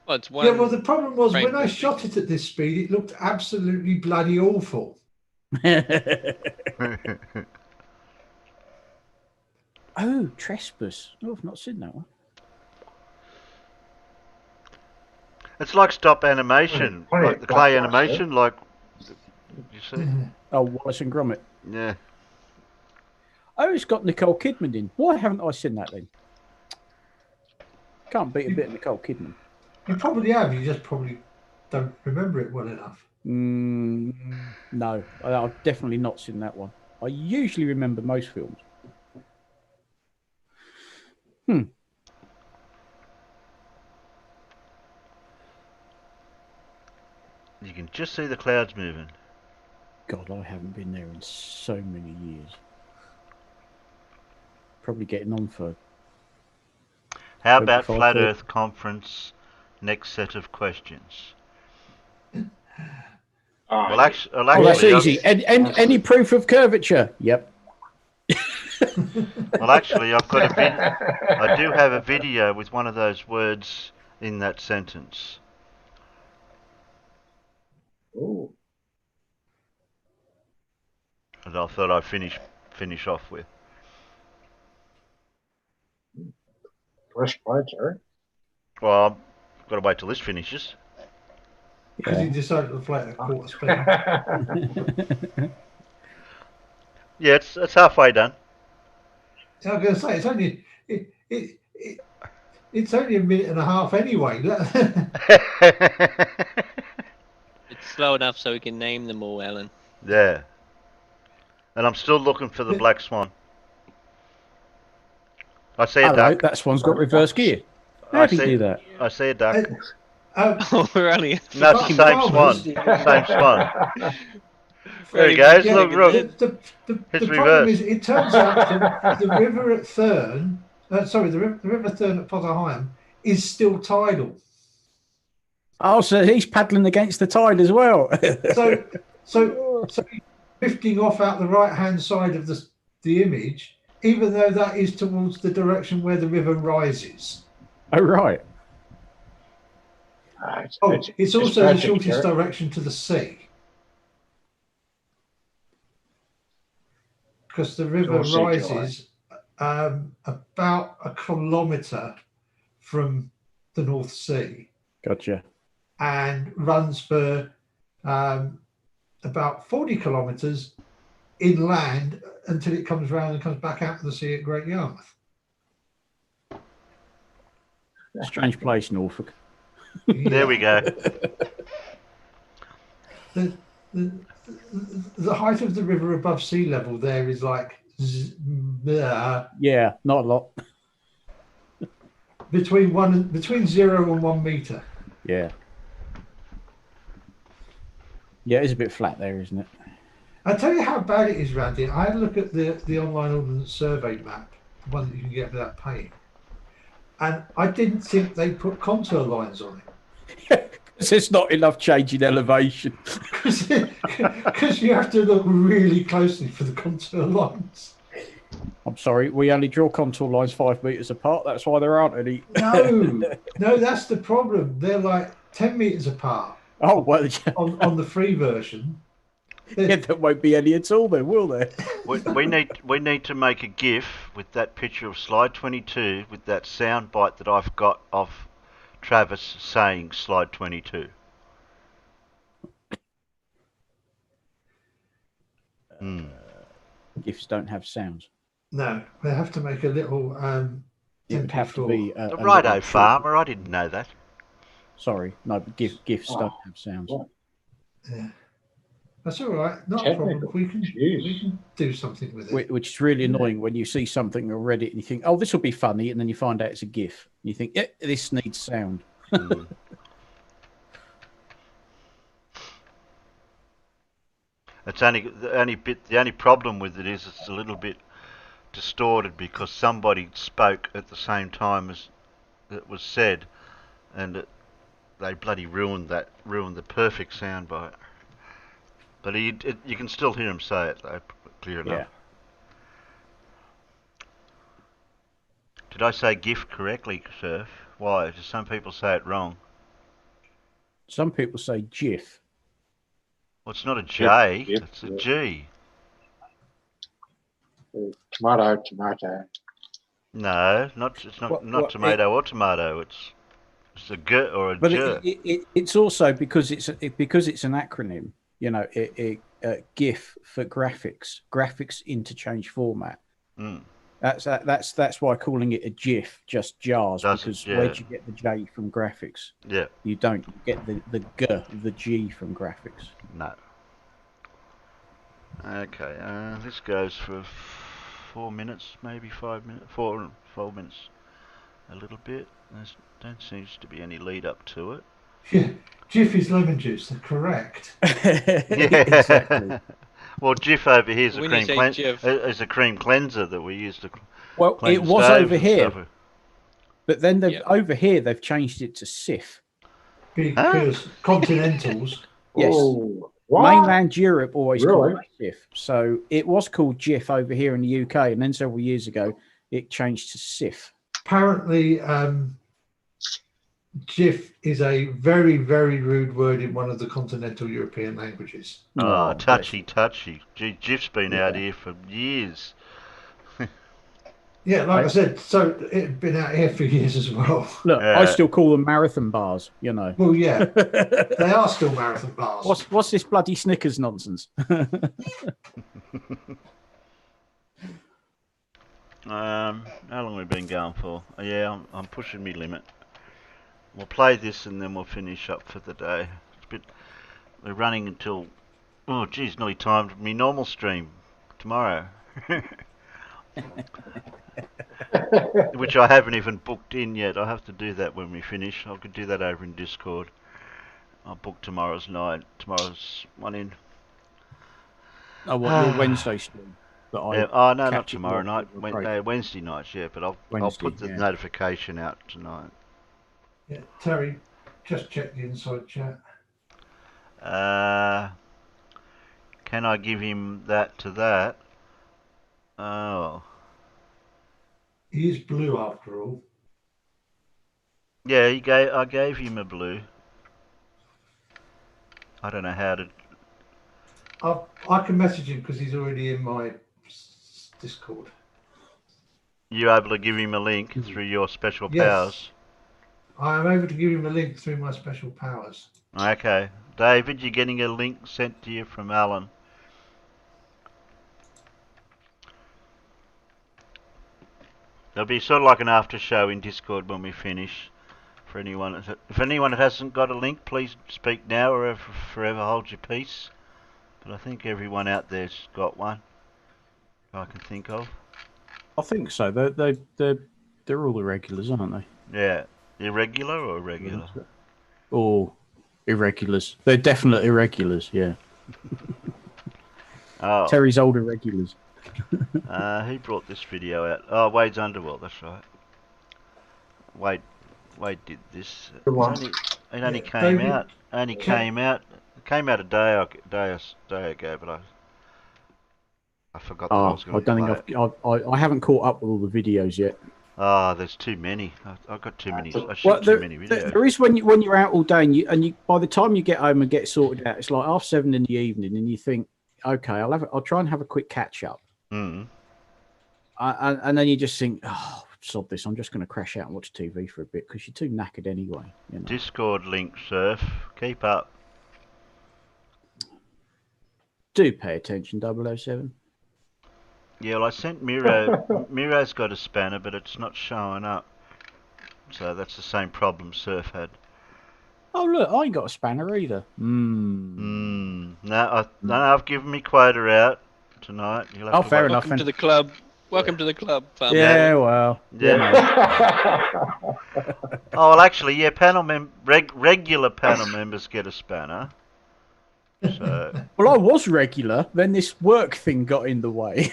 Well, it's one Yeah, well, the problem was frame when I per shot it at this speed, it looked absolutely bloody awful. Oh, Trespass. Oh, I've not seen that one. It's like stop animation, like the clay animation, like you see. Oh, Wallace and Gromit. Yeah. Oh, it's got Nicole Kidman in. Why haven't I seen that then? Can't beat a bit of Nicole Kidman. You probably have. You just probably don't remember it well enough. No, I've definitely not seen that one. I usually remember most films. You can just see the clouds moving. God, I haven't been there in so many years. Probably getting on for... How about 25, Flat 30. Earth Conference? Next set of questions. Well, actually, Oh, that's easy. Any proof of curvature? Yep. Well, actually, I've got I do have a video with one of those words in that sentence. Ooh. And I thought I'd finish off with. Fresh plates, Eric. Well, I've got to wait till this finishes. Because he decided to fly at a quarter speed. Yeah, it's halfway done. I was going to say it's only a minute and a half anyway. It's slow enough so we can name them all, Alan. Yeah. And I'm still looking for the black swan. I see a duck. That swan's got reverse gear. How do you do that? I see a duck. We're only... No, it's the same swan. Same swan. There he goes. Yeah, Look, the it's problem reversed. is, it turns out the river at Thurn, the river Thurn at Potter Heigham is still tidal. Oh, so he's paddling against the tide as well. So he's drifting off out the right-hand side of the image, even though that is towards the direction where the river rises. Oh, right. It's also the shortest direction to the sea. Because the river rises about a kilometre from the North Sea. Gotcha. And runs for about 40 kilometres inland until it comes round and comes back out to the sea at Great Yarmouth. Strange place, Norfolk. Yeah. There we go. The height of the river above sea level there is like yeah, not a lot. between 0 and 1 metre. Yeah. Yeah, it's a bit flat there, isn't it? I'll tell you how bad it is around here. I had a look at the online ordnance survey map, the one that you can get without paying. And I didn't think they put contour lines on it. There's not enough change in elevation. Because you have to look really closely for the contour lines. I'm sorry, we only draw contour lines 5 metres apart. That's why there aren't any. No, that's the problem. They're like 10 metres apart. Oh, well, on the free version. Yeah, there won't be any at all then, will there? We need to make a GIF with that picture of slide 22 with that sound bite that I've got of Travis saying slide 22. GIFs don't have sounds. No, they have to make a little It would have to MP4. be a Righto, little short- farmer. I didn't know that. Sorry, no, but GIFs don't Oh, have sounds. what? Yeah. That's all right. Not a problem. Technical. We Jeez. can do something with it. Which is really annoying when you see something on Reddit and you think, oh, this will be funny, and then you find out it's a GIF. You think, yeah, this needs sound. It's the only problem with it is it's a little bit distorted because somebody spoke at the same time as it was said, and they bloody ruined the perfect sound bite. But you can still hear him say it though, clear enough. Yeah. Did I say GIF correctly, Surf? Why? Do some people say it wrong? Some people say GIF. Well, it's not a J, Yep, it's a yep. G. Tomato, tomato. No, it's not tomato or tomato. It's a G or a But J. it's also because it's an acronym. You know, GIF for graphics interchange format. Mm. That's why calling it a GIF just jars, because Yeah. where'd you get the J from graphics? Yeah. You don't. You get the G from graphics. No. Okay, this goes for 4 minutes, maybe 5 minutes, 4 minutes, a little bit. Don't seems to be any lead up to it. Yeah, GIF is lemon juice. They're correct. Yeah, exactly. Well, Jif over here is When you say Jif- is a cream cleanser that we use to Well, clean it was stoves over and here, stuff. but then Yeah. over here they've changed it to SIF. Because continentals. Yes. Oh, what? Mainland Europe always Really? called it SIF. So it was called GIF over here in the UK, and then several years ago it changed to SIF. Apparently, GIF is a very, very rude word in one of the continental European languages. Oh, bless touchy, you. touchy. Gee, Jif's been out Yeah. here for years. Yeah, like I said, so it's been out here for years as well. Look, I still call them marathon bars, you know. Well, yeah, they are still marathon bars. What's this bloody Snickers nonsense? How long have we been going for? Oh, yeah, I'm pushing me limit. We'll play this and then we'll finish up for the day. We're running until, oh geez, nearly time for me normal stream tomorrow. Which I haven't even booked in yet. I'll have to do that when we finish. I could do that over in Discord. I'll book tomorrow's one in. Oh, what, your Wednesday stream? That I Oh no, not catch it tomorrow live night. on break. Wednesday nights, yeah. But I'll Wednesday, put the yeah. notification out tonight. Yeah, Terry, just check the inside chat. Can I give him that to that? Oh. He is blue after all. Yeah, I gave him a blue. I don't know how to. I can message him because he's already in my Discord. You able to give him a link through your special Yes. powers? I am able to give him a link through my special powers. Okay. David, you're getting a link sent to you from Alan. There'll be sort of like an after show in Discord when we finish. For anyone, if anyone hasn't got a link, please speak now or forever hold your peace. But I think everyone out there's got one. I can think of. I think so. They're all irregulars, aren't they? Yeah, irregular or regular? Or irregulars. They're definite irregulars. Yeah. Oh. Terry's old irregulars. Who brought this video out? Oh, Wade's Underworld. That's right. Wade did this. It only came David, out. Came out a day ago, but I forgot that I was going to play it. I haven't caught up with all the videos yet. Oh, there's too many. I've got too many. I shoot too many videos. There is when you're out all day and you by the time you get home and get sorted out, it's like 7:30 in the evening, and you think, okay, I'll try and have a quick catch up. Mm. And then you just think, oh, sod this, I'm just going to crash out and watch TV for a bit because you're too knackered anyway. You know? Discord link, Surf. Keep up. Do pay attention, 007. Yeah, well, I sent Miro. Miro's got a spanner, but it's not showing up. So that's the same problem Surf had. Oh look, I ain't got a spanner either. No, I've given me quota out tonight. You'll have Oh, to fair wait. enough. Welcome to the club. Welcome to the club, farmer. Yeah, well, Yeah. Oh well, actually, yeah. Regular panel members get a spanner. So. Well, I was regular. Then this work thing got in the way.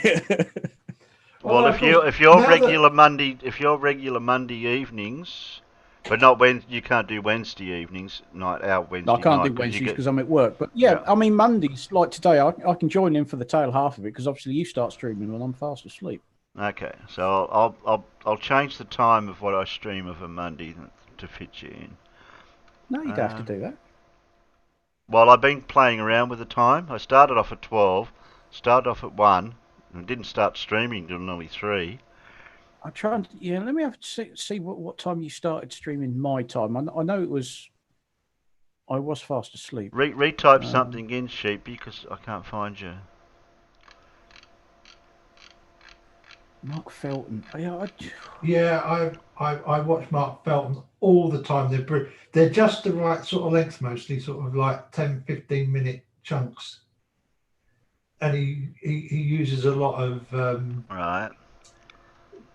Well, if you're regular Monday evenings, but not when you can't do Wednesday evenings night out Wednesday I can't night do Wednesdays get- because I'm at work. But yeah, I mean Mondays like today, I can join in for the tail half of it because obviously you start streaming when I'm fast asleep. Okay, so I'll change the time of what I stream of a Monday to fit you in. No, you don't have to do that. Well, I've been playing around with the time. I started off at 12, started off at 1, and didn't start streaming until nearly 3. I'm trying to, yeah, let me have to see what time you started streaming my time. I know I was fast asleep. Retype something in, Sheepy, because I can't find you. Mark Felton. Yeah, I watch Mark Felton all the time. They're just the right sort of length, mostly sort of like 10, 15-minute chunks. And he uses a lot of Right.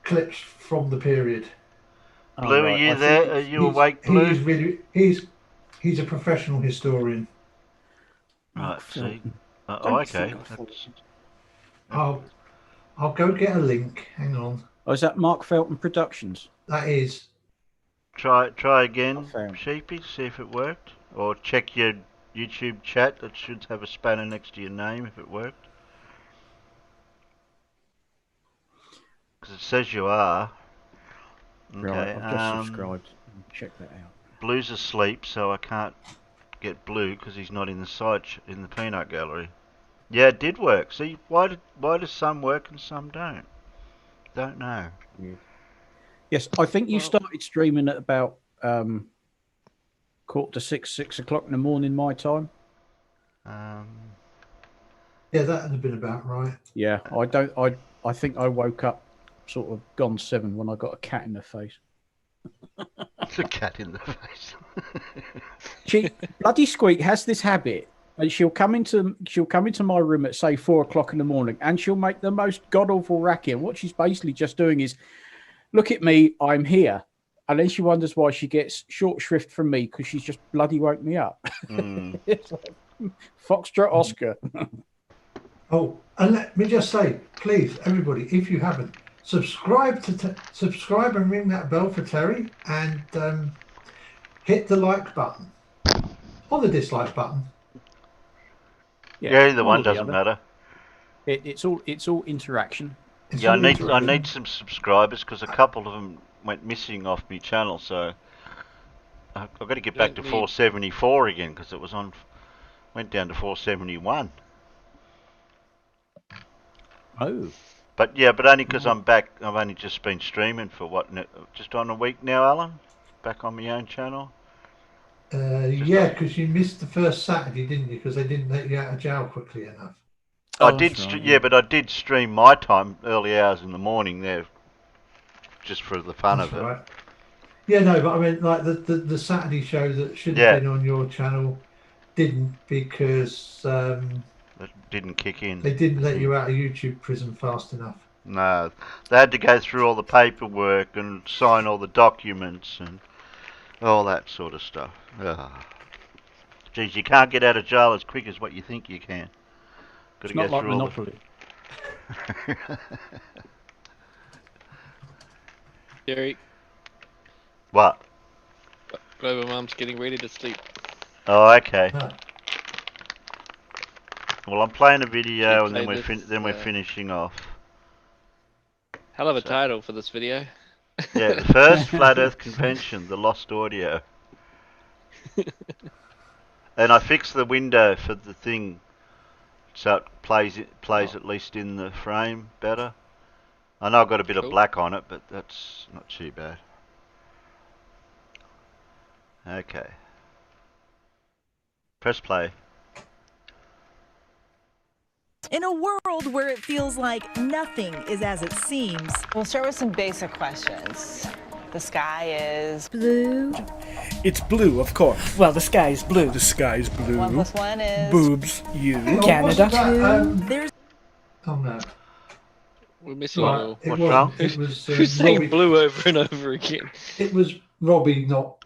clips from the period. Blue, are you there? Are you awake, Blue? He's a professional historian. Right, see. Okay. I'll go get a link. Hang on. Oh, is that Mark Felton Productions? That is. Try again, Sheepy, see if it worked. Or check your YouTube chat. That should have a spanner next to your name if it worked. Because it says you are. Okay. Right, I've just subscribed. Check that out. Blue's asleep, so I can't get Blue because he's not in the peanut gallery. Yeah, it did work. See, why does some work and some don't? Don't know. Yes, I think you started streaming at about 5:45, 6 o'clock in the morning my time. Yeah, that would have been about right. Yeah, I think I woke up sort of gone 7 when I got a cat in the face. A cat in the face. Bloody Squeak has this habit, and she'll come into my room at say 4 o'clock in the morning, and she'll make the most god awful racket. And what she's basically just doing is, look at me, I'm here, and then she wonders why she gets short shrift from me because she's just bloody woke me up. It's like, Foxtrot Oscar. Oh, and let me just say, please, everybody, if you haven't, subscribe and ring that bell for Terry, and hit the like button or the dislike button. Yeah, either one doesn't matter. It's all interaction. Yeah, I need some subscribers because a couple of them went missing off my channel, so I've got to get back to 474 again because it went down to 471. Oh. But only because I'm back. I've only just been streaming for just on a week now, Alan. Back on my own channel. Yeah, because you missed the first Saturday, didn't you? Because they didn't let you out of jail quickly enough. I did, but I did stream my time early hours in the morning there, just for the fun of it. Right. Yeah, no, but I mean, like the Saturday show that should have been on your channel didn't because it didn't kick in. They didn't let you out of YouTube prison fast enough. No, they had to go through all the paperwork and sign all the documents and all that sort of stuff. Geez, you can't get out of jail as quick as what you think you can. It's not like Monopoly. Jerry. What? Global Mum's getting ready to sleep. Oh, okay. Well, I'm playing a video and then we're finishing off. Hell of a title for this video. Yeah, the first Flat Earth Convention, the Lost Audio. And I fixed the window for the thing so it plays at least in the frame better. I know I've got a bit of black on it, but that's not too bad. Okay. Press play. In a world where it feels like nothing is as it seems. We'll start with some basic questions. The sky is blue. It's blue, of course. Well, the sky is blue. The sky is blue. 1 + 1 is boobs. You. Canada. There's. Oh no. We're missing a little. What's wrong? It was Who's saying Robbie. blue over and over again? It was Robbie, not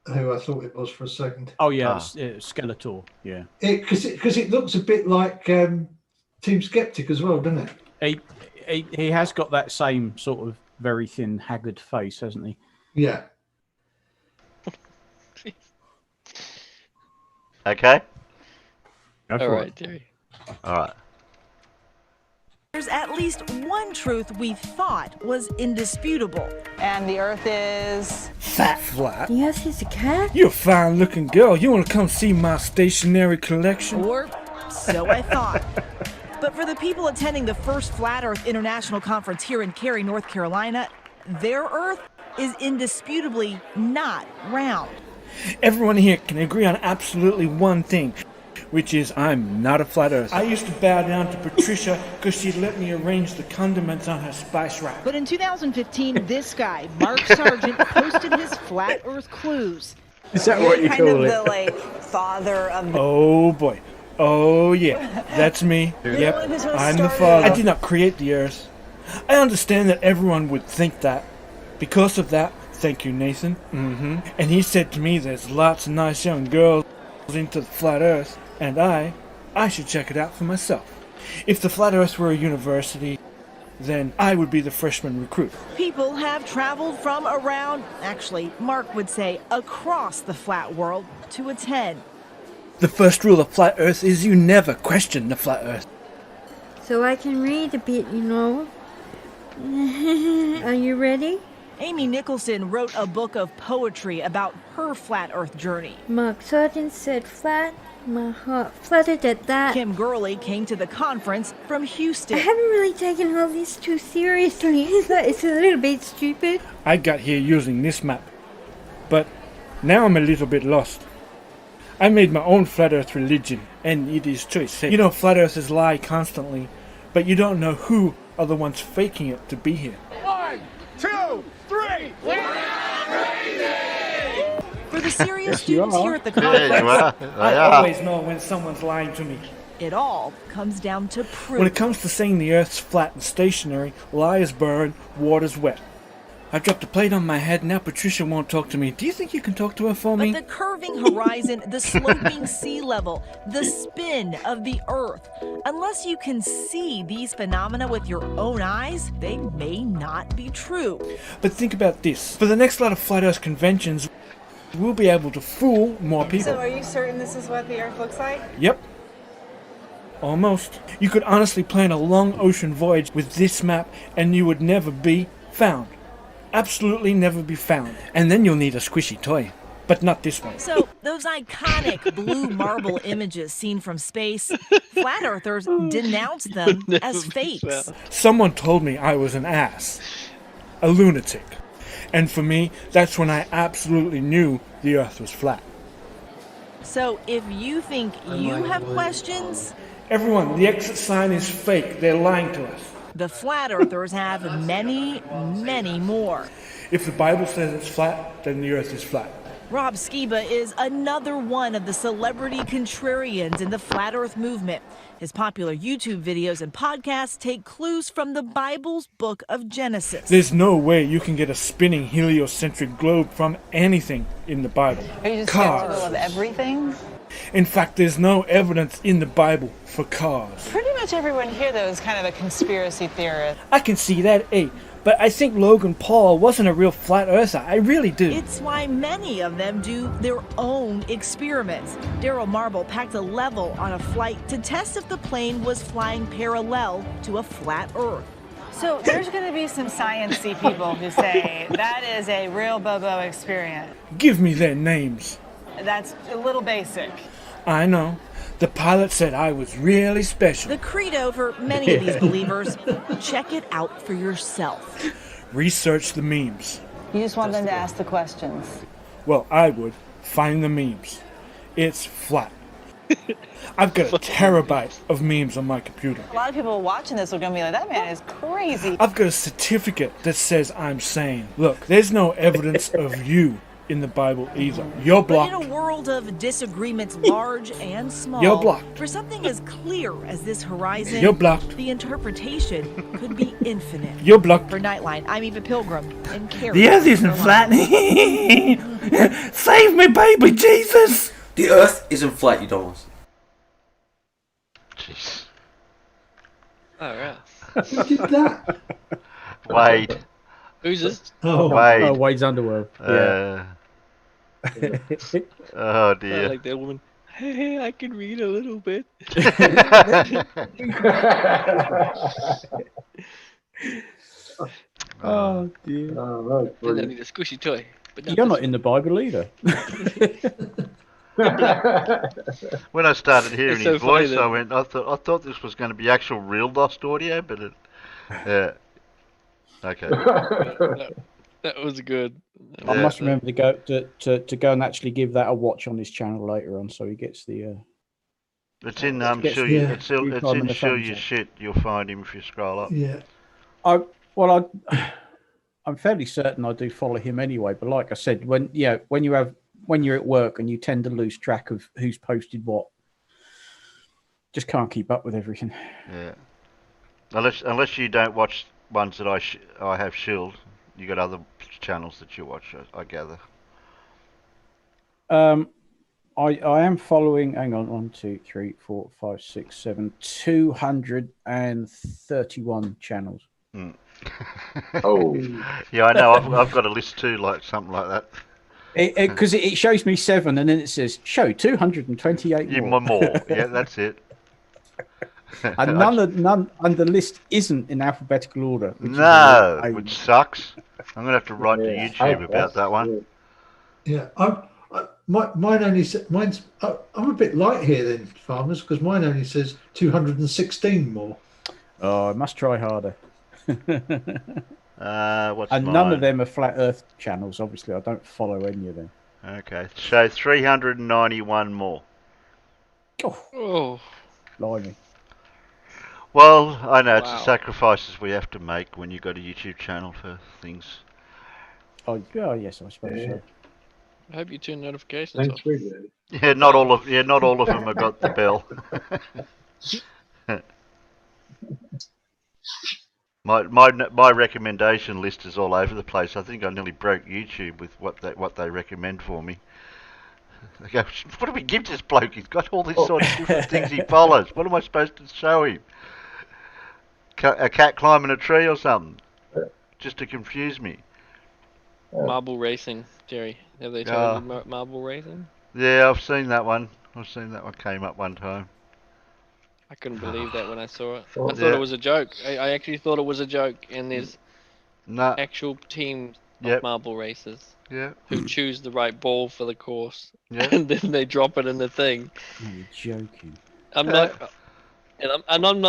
who I thought it was for a second. Oh yeah, it's Skeletor. Yeah. Because it looks a bit like Team Skeptic as well, doesn't it? He has got that same sort of very thin, haggard face, hasn't he? Yeah. Okay. All right, Terry. All right. There's at least one truth we thought was indisputable. And the Earth is flat. Yes, he's a cat. You're a fine-looking girl. You want to come see my stationery collection? Or so I thought. But for the people attending the first Flat Earth International Conference here in Cary, North Carolina, their Earth is indisputably not round. Everyone here can agree on absolutely one thing, which is I'm not a flat earther. I used to bow down to Patricia because she'd let me arrange the condiments on her spice rack. But in 2015, this guy, Mark Sargent, posted his Flat Earth clues. Is that what you kind call of it? the like father of the Oh boy. Oh yeah. That's me. Yep. I'm the father. I did not create the earth. I understand that everyone would think that. Because of that, thank you, Nathan. And he said to me there's lots of nice young girls into the flat earth, and I should check it out for myself. If the flat earth were a university, then I would be the freshman recruit. People have traveled from around, actually, Mark would say, across the flat world to attend. The first rule of flat earth is you never question the flat earth. So I can read a bit, you know. Are you ready? Amy Nicholson wrote a book of poetry about her flat earth journey. Mark Sargent said flat. My heart fluttered at that. Kim Gurley came to the conference from Houston. I haven't really taken all this too seriously. It's a little bit stupid. I got here using this map, but now I'm a little bit lost. I made my own flat earth religion, and it is choice. You know, flat earthers lie constantly, but you don't know who are the ones faking it to be here. 1, 2, 3. For the serious students here at the conference, I always know when someone's lying to me. it all comes down to proof. When it comes to saying the earth's flat and stationary, liars burn, water's wet. I dropped a plate on my head, now Patricia won't talk to me. Do you think you can talk to her for me? But the curving horizon, the sloping sea level, the spin of the Earth. Unless you can see these phenomena with your own eyes, they may not be true. But think about this. For the next lot of Flat Earth conventions, we'll be able to fool more people. So are you certain this is what the Earth looks like? Yep. Almost. You could honestly plan a long ocean voyage with this map and you would never be found. Absolutely never be found. And then you'll need a squishy toy. But not this one. So, those iconic blue marble images seen from space, flat earthers denounce them as fakes. Someone told me I was an ass. A lunatic. And for me, that's when I absolutely knew the Earth was flat. So, if you think you have questions... Everyone, the exit sign is fake. They're lying to us. The flat earthers have many, many more. If the Bible says it's flat, then the Earth is flat. Rob Skiba is another one of the celebrity contrarians in the flat earth movement. His popular YouTube videos and podcasts take clues from the Bible's book of Genesis. There's no way you can get a spinning heliocentric globe from anything in the Bible. Are you just Cars. skeptical of everything? In fact, there's no evidence in the Bible for cars. Pretty much everyone here, though, is kind of a conspiracy theorist. I can see that, but I think Logan Paul wasn't a real flat earther. I really do. It's why many of them do their own experiments. Daryl Marble packed a level on a flight to test if the plane was flying parallel to a flat Earth. So there's going to be some science-y people who say that is a real Bobo experience. Give me their names. That's a little basic. I know. The pilot said I was really special. The credo for many of these believers, check it out for yourself. Research the memes. You just want them to ask the questions. Well, I would. Find the memes. It's flat. I've got a terabyte of memes on my computer. A lot of people watching this are going to be like, that man is crazy. I've got a certificate that says I'm sane. Look, there's no evidence of you in the Bible either. You're But in blocked. a world of disagreements large and small, You're blocked. for something as clear as this horizon, You're blocked. the interpretation could be infinite. You're blocked. For Nightline, I'm Eva Pilgrim in Cary. The earth isn't flat. Save me, baby Jesus. The earth isn't flat, you dumbass. Jeez. Oh, right. Who did that? Wade. Who's this? Wade. Oh, Wade's Underworld. Yeah. Oh I dear. like that woman. Hey, I can read a little bit. Oh dear. And I need a squishy toy. But You're not in the Bible either. When I started hearing It's so his funny voice, that- I thought this was going to be actual real lost audio, but it. Yeah. Okay. That was good. I must remember to go to go and actually give that a watch on his channel later on, so he gets the. It's in gets show the you. It's view time in and the show thumbs you up. shit. You'll find him if you scroll up. Yeah. I'm fairly certain I do follow him anyway. But like I said, when you're at work and you tend to lose track of who's posted what, just can't keep up with everything. Yeah. Unless you don't watch ones that I have shilled, you got other channels that you watch. I gather. I am following. Hang on, 1, 2, 3, 4, 5, 6, 7, 231 channels. Mm. Oh. Yeah, I know. I've got a list too, like something like that. Because it shows me 7, and then it says show 228 You more. more. Yeah, that's it. And and the list isn't in alphabetical order. Which No, is which sucks. I'm gonna have to write to YouTube about that one. Yeah, mine only mine's. I'm a bit light here then, farmers, because mine only says 216 more. Oh, I must try harder. What's and mine? none of them are flat Earth channels. Obviously, I don't follow any of them. Okay, so 391 more. Oh, blimey! Well, I know it's Wow. the sacrifices we have to make when you've got a YouTube channel for things. Oh, yes, I suppose so. I hope you turn notifications Thanks, off. we do. Yeah, not all of them have got the bell. My recommendation list is all over the place. I think I nearly broke YouTube with what they recommend for me. They go, what do we give this bloke? He's got all these sort of different things he follows. What am I supposed to show him? A cat climbing a tree or something? Just to confuse me. Marble racing, Jerry. Have they told you marble racing? Yeah, I've seen that one. I've seen that one came up one time. I couldn't believe that when I saw it. I Yeah. thought it was a joke. I actually thought it was a joke, and there's No. actual teams of Yep. marble racers Yeah. who choose the right ball for the course, Yeah. and then they drop it in the thing. You're joking. I'm not, and I'm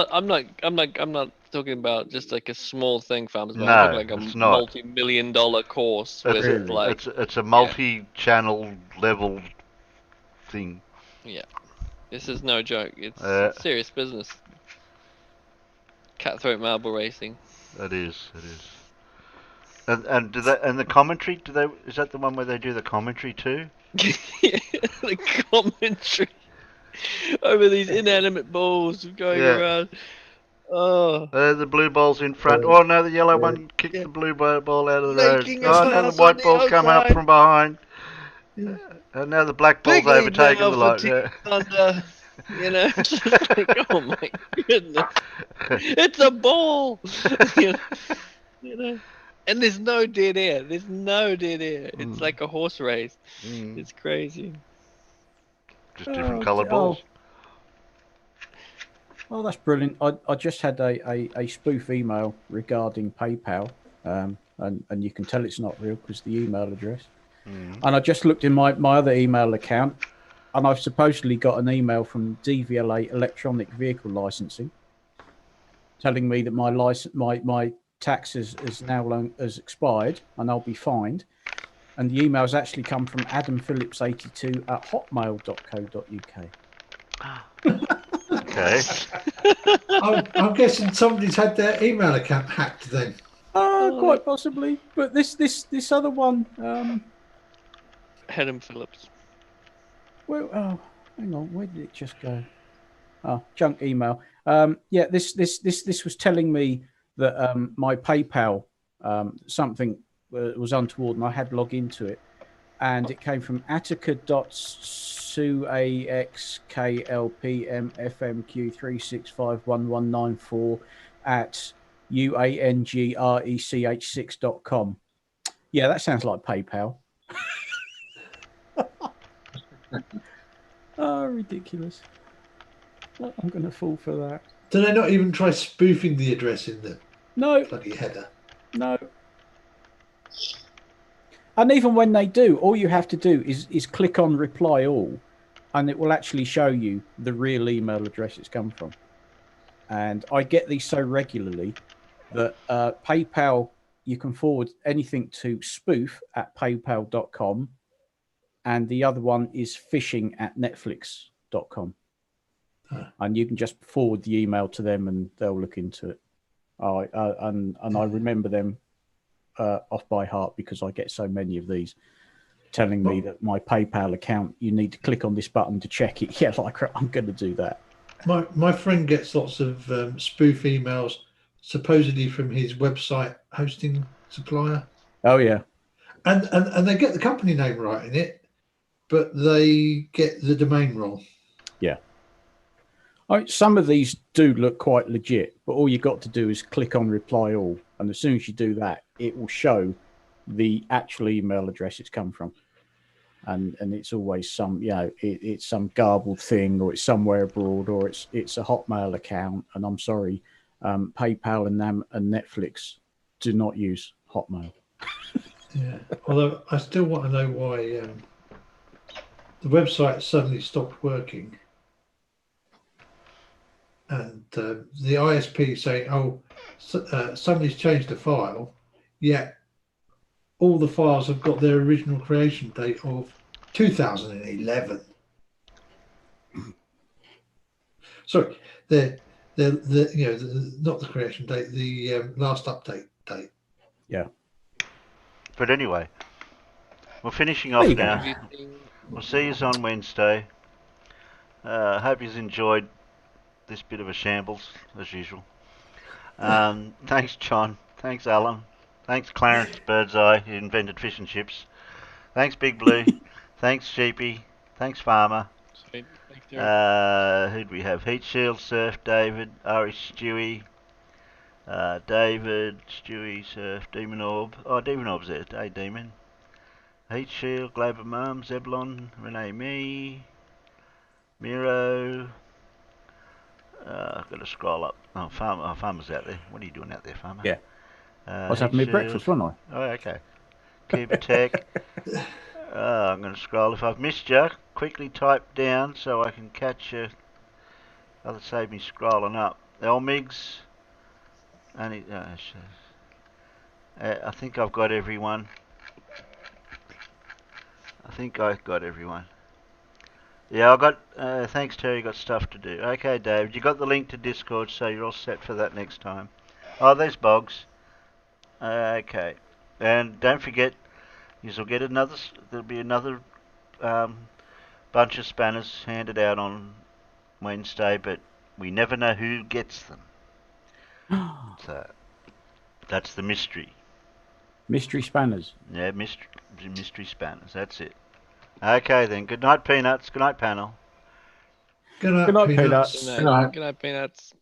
not talking about just like a small thing, farmers. But I'm No, talking like it's a not. multi-million-dollar course with like It's a multi-channel level thing. yeah. This is no joke. It's serious business. Cutthroat marble racing. It is. It is. And do they and the commentary? Is that the one where they do the commentary too? The commentary over these inanimate balls going around. Oh. The blue ball's in front. Oh no, the yellow one kicked the blue ball out of the road. Making a Oh no, pass the white on the ball's coming up outside. from behind. And now the black ball's Big lead overtaken now the for light. Team Yeah. Thunder. You know, it's just like, oh my goodness, it's a ball. You know, and there's no dead air. There's no dead air. It's like a horse race. It's crazy. Just different coloured balls. Oh, that's brilliant. I just had a spoof email regarding PayPal, and you can tell it's not real because the email address. And I just looked in my other email account, and I've supposedly got an email from DVLA Electronic Vehicle Licensing telling me that my tax has expired and I'll be fined. And the email's actually come from Adam Phillips 82 at hotmail.co.uk. Okay. I'm guessing somebody's had their email account hacked then. Quite possibly. But this other one, Adam Phillips. well, oh, hang on, where did it just go? Oh, junk email. Yeah, this was telling me that my PayPal something was untoward, and I had to log into it, and it came from attica.suaxklpmfmq3651194 at uangrech6.com. Yeah, that sounds like PayPal. Oh, ridiculous. I'm going to fall for that. Do they not even try spoofing the address in the bloody header? No. And even when they do, all you have to do is click on reply all, and it will actually show you the real email address it's come from. And I get these so regularly that PayPal, you can forward anything to spoof@paypal.com, and the other one is phishing@netflix.com. And you can just forward the email to them, and they'll look into it. And I remember them off by heart because I get so many of these telling me that my PayPal account, you need to click on this button to check it. Yeah, like I'm going to do that. My friend gets lots of spoof emails, supposedly from his website hosting supplier. Oh yeah, and they get the company name right in it, but they get the domain wrong. Yeah. Some of these do look quite legit, but all you got to do is click on reply all, and as soon as you do that, it will show the actual email address it's come from. And it's always some, it's some garbled thing, or it's somewhere abroad, or it's a Hotmail account. And I'm sorry, PayPal and Netflix do not use Hotmail. Yeah, although I still want to know why the website suddenly stopped working. And the ISP saying, somebody's changed the file, yet all the files have got their original creation date of 2011. Sorry, the not the creation date, the last update date. Yeah. But anyway, we're finishing off now. We'll see you on Wednesday. Hope you've enjoyed this bit of a shambles, as usual. Thanks, John. Thanks, Alan. Thanks, Clarence Birdseye, who invented fish and chips. Thanks, Big Blue. Thanks, Sheepy. Thanks, Farmer. Sweet. Thanks, Jerry. Who'd we have? Heat Shield, Surf, David, Irish Stewie, David, Stewie, Surf, Demon Orb. Oh, Demon Orb's there. Hey, Demon. Heat Shield, Glober Mum, Zeblon, Renee Me, Miro. I've got to scroll up. Oh, Farmer's out there. What are you doing out there, Farmer? Yeah. I was having my breakfast, wasn't I? Oh, okay. Cuba Tech. I'm going to scroll. If I've missed you, quickly type down so I can catch you. That'll save me scrolling up. Elmigs. I think I've got everyone. Yeah, I got. Thanks, Terry. Got stuff to do. Okay, David. You got the link to Discord, so you're all set for that next time. Oh, there's Boggs. Okay, and don't forget, you'll get another. There'll be another bunch of spanners handed out on Wednesday, but we never know who gets them. So that's the mystery. Mystery spanners. Yeah, mystery spanners. That's it. Okay then. Good night, Peanuts. Good night, panel. Good night, Good night, Peanuts. Peanuts. Good night, Peanuts.